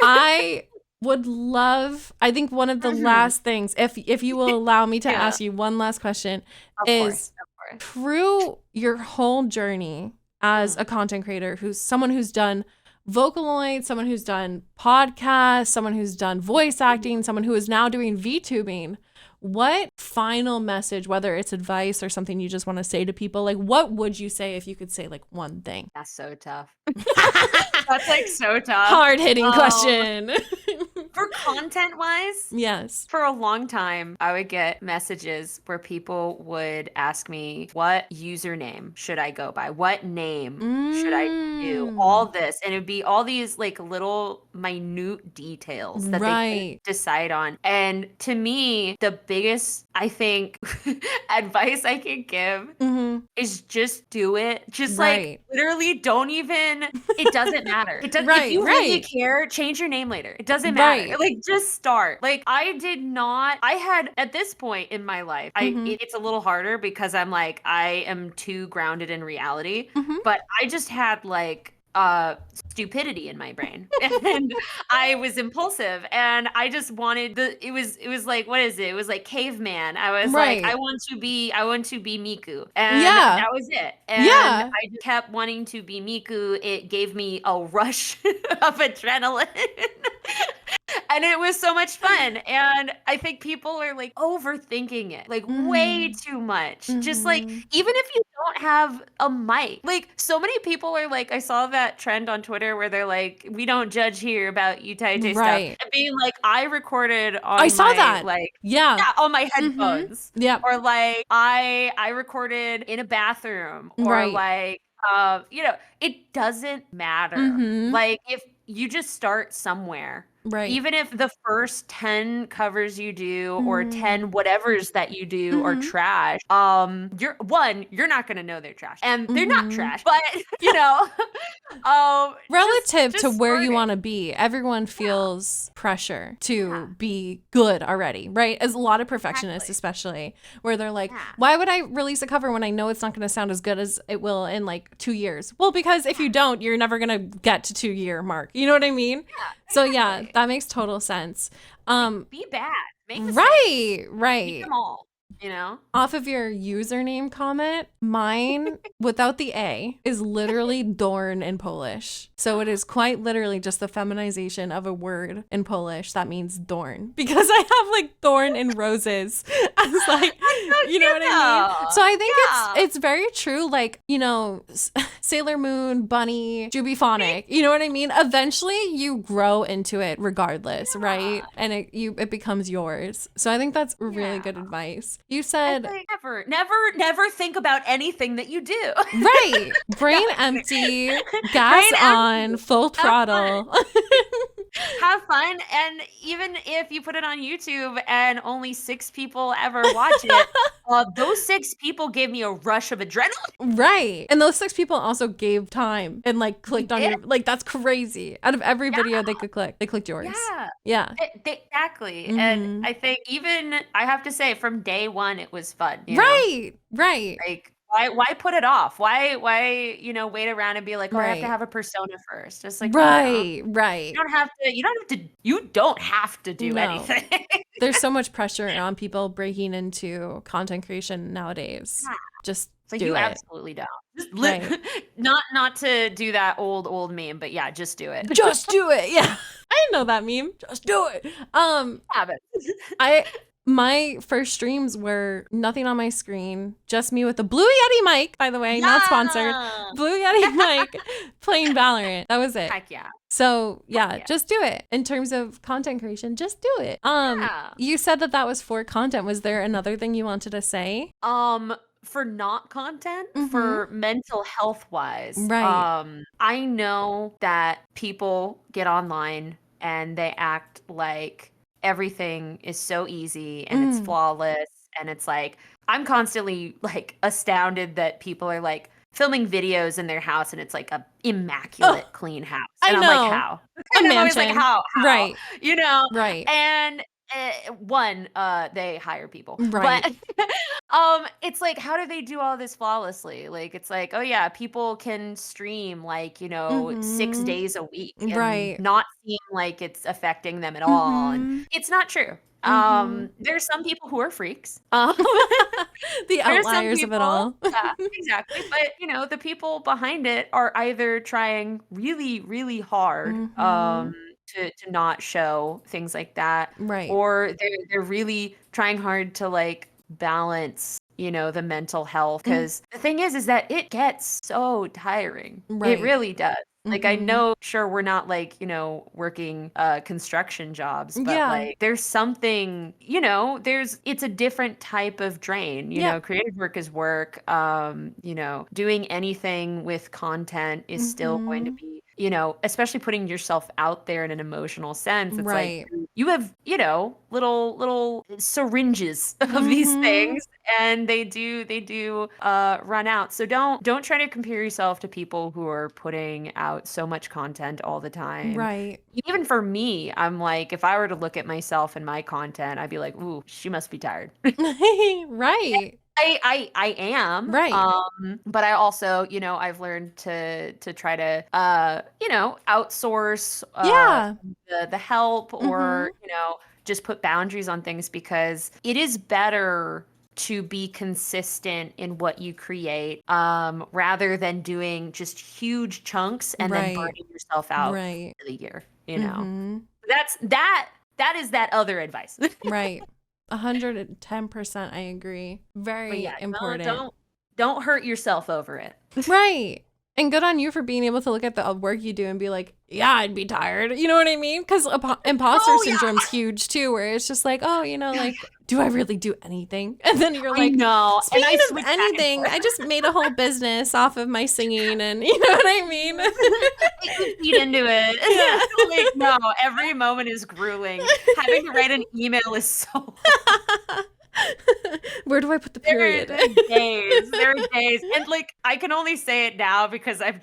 [SPEAKER 1] I would love, I think one of the last things, if you will allow me to ask you one last question, is through your whole journey as a content creator, someone who's done Vocaloid, someone who's done podcasts, someone who's done voice acting, someone who is now doing VTubing, what final message, whether it's advice or something you just want to say to people, like what would you say if you could say like one thing?
[SPEAKER 2] That's so tough. That's like so tough.
[SPEAKER 1] Hard-hitting question.
[SPEAKER 2] For content wise,
[SPEAKER 1] yes.
[SPEAKER 2] For a long time, I would get messages where people would ask me, what username should I go by? What name should I do? All this. And it'd be all these like little minute details that they could decide on. And to me, the biggest, I think, advice I can give is just do it. Just like literally don't even, it doesn't matter. It doesn't, if you really care, change your name later. It doesn't matter. Like just start. Like I had at this point in my life, it's a little harder because I'm like, I am too grounded in reality, but I just had like stupidity in my brain and I was impulsive and I just wanted it was like, what is it? It was like caveman. I was like, I want to be Miku. And that was it. And I just kept wanting to be Miku. It gave me a rush of adrenaline. And it was so much fun. And I think people are like overthinking it, like way too much. Just like, even if you don't have a mic, like so many people are like, I saw that trend on Twitter where they're like, we don't judge here about Utaite stuff. And being like, I recorded on on my headphones. Or like, I recorded in a bathroom or like, you know, it doesn't matter. Like if you just start somewhere. Even if the first 10 covers you do or 10 whatevers that you do are trash, you're not gonna know they're trash. And they're not trash, but you know,
[SPEAKER 1] relative to where you want to be, everyone feels pressure to be good already, right? As a lot of perfectionists, especially, where they're like, why would I release a cover when I know it's not going to sound as good as it will in like 2 years? Well, because if you don't, you're never going to get to 2-year mark. You know what I mean? So yeah, that makes total sense.
[SPEAKER 2] Be bad. Make mistakes. Make them all. You know,
[SPEAKER 1] off of your username comment, mine without the A is literally Dorn in Polish. So it is quite literally just the feminization of a word in Polish that means Dorn, because I have like thorn and roses as like, you know what I mean? So I think it's very true. Like, you know, Sailor Moon, Bunny, Juby Phonic, you know what I mean? Eventually you grow into it regardless, right? And it becomes yours. So I think that's really good advice. You said
[SPEAKER 2] never think about anything that you do.
[SPEAKER 1] Brain empty, gas on, full throttle.
[SPEAKER 2] have fun. And even if you put it on YouTube and only 6 people ever watch it, those 6 people gave me a rush of adrenaline.
[SPEAKER 1] Right. And those 6 people also gave time and like clicked on
[SPEAKER 2] did.
[SPEAKER 1] your, like, that's crazy. Out of every
[SPEAKER 2] Yeah.
[SPEAKER 1] video they could click, they clicked yours.
[SPEAKER 2] Yeah.
[SPEAKER 1] Yeah.
[SPEAKER 2] Exactly. And I think even, I have to say, from day one, it was fun. You know?
[SPEAKER 1] Right.
[SPEAKER 2] Like, why put it off? Why, wait around and be like, oh, I have to
[SPEAKER 1] Right.
[SPEAKER 2] have a persona first. Just like,
[SPEAKER 1] Right.
[SPEAKER 2] you don't have to do
[SPEAKER 1] No.
[SPEAKER 2] anything.
[SPEAKER 1] There's so much pressure on people breaking into content creation nowadays.
[SPEAKER 2] Yeah.
[SPEAKER 1] Just
[SPEAKER 2] So
[SPEAKER 1] do
[SPEAKER 2] you
[SPEAKER 1] it.
[SPEAKER 2] absolutely don't. Just
[SPEAKER 1] Right.
[SPEAKER 2] not to do that old meme, but yeah, just do it.
[SPEAKER 1] Just do it. Yeah. I know that meme. Just do it.
[SPEAKER 2] Have it.
[SPEAKER 1] My first streams were nothing on my screen, just me with the Blue Yeti mic, by the way, not sponsored. Blue Yeti mic playing Valorant. That was it.
[SPEAKER 2] Heck yeah.
[SPEAKER 1] So yeah, just do it. In terms of content creation, just do it. You said that was for content. Was there another thing you wanted to say?
[SPEAKER 2] For not content, for mental health wise.
[SPEAKER 1] Right.
[SPEAKER 2] I know that people get online and they act like everything is so easy and it's flawless, and it's like, I'm constantly like astounded that people are like filming videos in their house and it's like a immaculate clean house, and I'm like, how?
[SPEAKER 1] A
[SPEAKER 2] I'm always like,
[SPEAKER 1] mansion.
[SPEAKER 2] how?
[SPEAKER 1] Right.
[SPEAKER 2] You know?
[SPEAKER 1] Right.
[SPEAKER 2] And they hire people,
[SPEAKER 1] right.
[SPEAKER 2] But it's like, how do they do all this flawlessly? Like, it's like, oh yeah, people can stream like 6 days a week, and
[SPEAKER 1] right,
[SPEAKER 2] not seem like it's affecting them at all, and it's not true. There's some people who are freaks.
[SPEAKER 1] The outliers of it all.
[SPEAKER 2] Yeah, exactly. But the people behind it are either trying really, really hard to not show things like that,
[SPEAKER 1] right,
[SPEAKER 2] or they're really trying hard to like balance the mental health, because the thing is that it gets so tiring. It really does. Like, I know, sure, we're not like working construction jobs, but like there's something, it's a different type of drain. Creative work is work. Doing anything with content is still going to be, especially putting yourself out there in an emotional sense. It's like you have, little syringes of these things, and they do run out. So don't try to compare yourself to people who are putting out so much content all the time.
[SPEAKER 1] Right.
[SPEAKER 2] Even for me, I'm like, if I were to look at myself and my content, I'd be like, ooh, she must be tired.
[SPEAKER 1] Right.
[SPEAKER 2] I am.
[SPEAKER 1] Right.
[SPEAKER 2] But I also, I've learned to try to outsource the help, or just put boundaries on things, because it is better to be consistent in what you create, rather than doing just huge chunks and then burning yourself out for the year. That is that other advice.
[SPEAKER 1] Right. 110%. I agree. Very important.
[SPEAKER 2] Don't hurt yourself over it.
[SPEAKER 1] Right. And good on you for being able to look at the work you do and be like, yeah, I'd be tired. You know what I mean? Because imposter syndrome's huge too, where it's just like, oh, like, do I really do anything? And then you're like,
[SPEAKER 2] no.
[SPEAKER 1] Speaking of anything, I just made a whole business off of my singing, and you know what I mean?
[SPEAKER 2] You feed into it. Yeah. Like, no, every moment is grueling. Having to write an email is so hard.
[SPEAKER 1] Where do I put the period?
[SPEAKER 2] There are days. And like, I can only say it now because I've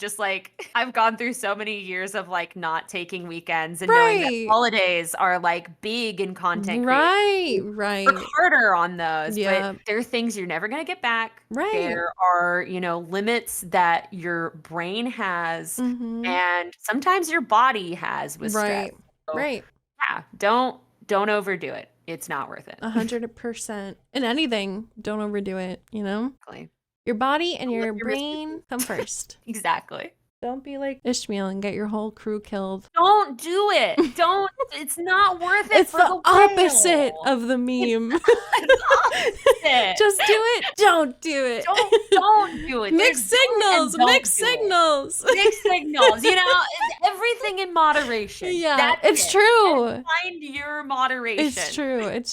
[SPEAKER 2] gone through so many years of like not taking weekends, and knowing that holidays are like big in content creation.
[SPEAKER 1] Right.
[SPEAKER 2] Work harder on those. But there are things you're never going to get back.
[SPEAKER 1] Right.
[SPEAKER 2] There are, limits that your brain has, and sometimes your body has with stress. So, yeah, don't overdo it. It's not worth it.
[SPEAKER 1] 100%. In anything, don't overdo it, Exactly. Your body and your brain come first.
[SPEAKER 2] Exactly.
[SPEAKER 1] Don't be like Ishmael and get your whole crew killed.
[SPEAKER 2] Don't do it. It's not worth it.
[SPEAKER 1] It's the opposite of the meme.
[SPEAKER 2] It's opposite.
[SPEAKER 1] Just do it. Don't do it.
[SPEAKER 2] Don't do it.
[SPEAKER 1] Mixed signals. Mixed signals.
[SPEAKER 2] Mixed signals. Everything in moderation.
[SPEAKER 1] Yeah, it's true.
[SPEAKER 2] And find your moderation.
[SPEAKER 1] It's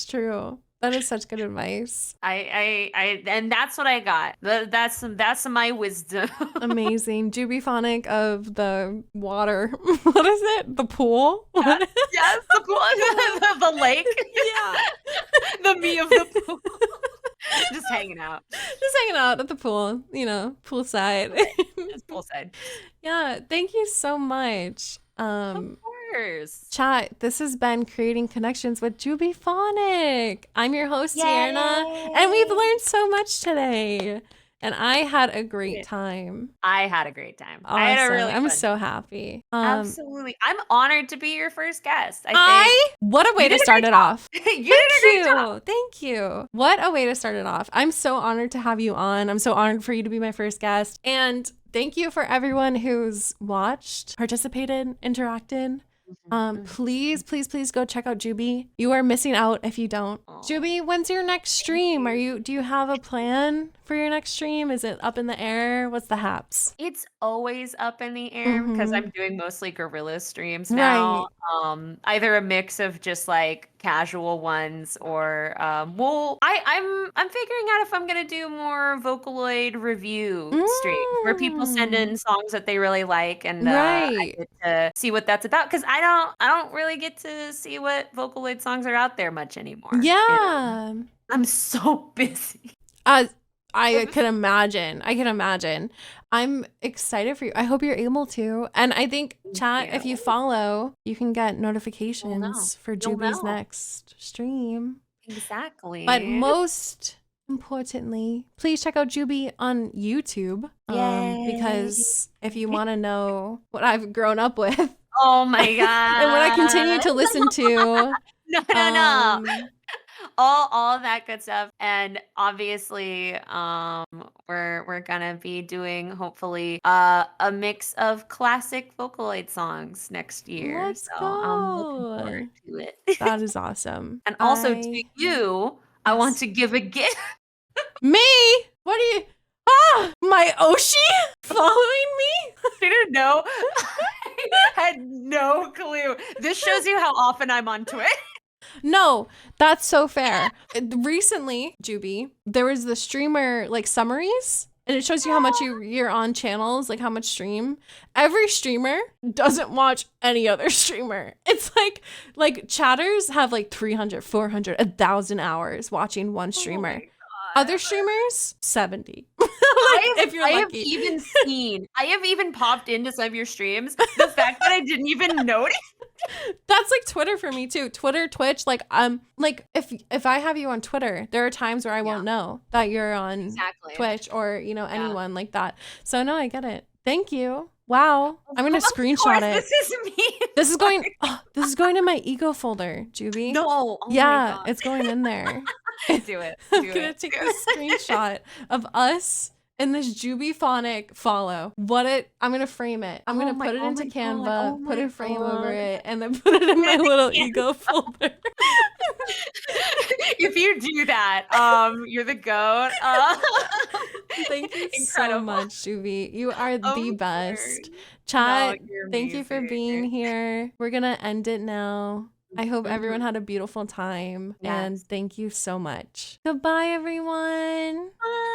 [SPEAKER 1] true. That is such good advice.
[SPEAKER 2] And that's what I got. That's my wisdom.
[SPEAKER 1] Amazing. Jubiphonic of the water. What is it? The pool?
[SPEAKER 2] Yeah. Yes, the pool. The lake.
[SPEAKER 1] Yeah.
[SPEAKER 2] The me of the pool. Just hanging out.
[SPEAKER 1] Just hanging out at the pool, poolside.
[SPEAKER 2] Just poolside.
[SPEAKER 1] Yeah, thank you so much.
[SPEAKER 2] Of course.
[SPEAKER 1] Chat, this has been Creating Connections with Jubiphonic. I'm your host, Cierna, and we've learned so much today. And I had a great time.
[SPEAKER 2] I had a great time.
[SPEAKER 1] Awesome.
[SPEAKER 2] I had a really
[SPEAKER 1] I'm
[SPEAKER 2] fun
[SPEAKER 1] so happy.
[SPEAKER 2] Absolutely. I'm honored to be your first guest.
[SPEAKER 1] What a way to start it off.
[SPEAKER 2] You did a great job.
[SPEAKER 1] Thank you. What a way to start it off. I'm so honored to have you on. I'm so honored for you to be my first guest. And thank you for everyone who's watched, participated, interacted. Please go check out Juby. You are missing out if you don't. Juby, when's your next stream? Do you have a plan for your next stream? Is it up in the air? What's the haps?
[SPEAKER 2] It's always up in the air because I'm doing mostly guerrilla streams now. Right. Either a mix of just like casual ones or I'm figuring out if I'm gonna do more Vocaloid review streams where people send in songs that they really like and I get to see what that's about because I don't really get to see what Vocaloid songs are out there much anymore.
[SPEAKER 1] Yeah.
[SPEAKER 2] I'm so busy.
[SPEAKER 1] I can imagine. I'm excited for you. I hope you're able to. And I think, chat, if you follow, you can get notifications for Juby's next stream.
[SPEAKER 2] Exactly.
[SPEAKER 1] But most importantly, please check out Juby on YouTube. Because if you want to know what I've grown up with.
[SPEAKER 2] Oh my God.
[SPEAKER 1] And what I continue to listen to.
[SPEAKER 2] No. All that good stuff. And obviously, we're gonna be doing hopefully a mix of classic Vocaloid songs next year.
[SPEAKER 1] Let's
[SPEAKER 2] so
[SPEAKER 1] go.
[SPEAKER 2] I'm looking forward to it.
[SPEAKER 1] That is awesome.
[SPEAKER 2] And also to you, I want to give a gift.
[SPEAKER 1] Me? What do you? My Oshi following me?
[SPEAKER 2] I didn't know. I had no clue. This shows you how often I'm on Twitch.
[SPEAKER 1] No, that's so fair. Recently, Juby, there was the streamer like summaries, and it shows you how much you're on channels, like how much stream. Every streamer doesn't watch any other streamer. It's like chatters have like 300, 400, 1,000 hours watching one streamer. Other streamers, 70. If you're lucky.
[SPEAKER 2] I have even popped into some of your streams. The fact that I didn't even notice.
[SPEAKER 1] That's like Twitter for me too. Twitter, Twitch, like if I have you on Twitter, there are times where I won't know that you're on Twitch or anyone like that. So no, I get it. Thank you. Wow. I'm gonna screenshot it.
[SPEAKER 2] This is me.
[SPEAKER 1] This is going in my ego folder, Juby.
[SPEAKER 2] No. Oh
[SPEAKER 1] yeah, it's going in there.
[SPEAKER 2] Do it.
[SPEAKER 1] I'm gonna take a screenshot of us in this Jubiphonic follow. I'm gonna frame it. I'm gonna put it into Canva, put a frame over it, and then put it in my little ego folder.
[SPEAKER 2] If you do that, you're the GOAT.
[SPEAKER 1] Thank you so much, Juby. You are the best. Chat, thank you for being here. We're gonna end it now. I hope everyone had a beautiful time. And thank you so much. Goodbye, everyone.
[SPEAKER 2] Bye.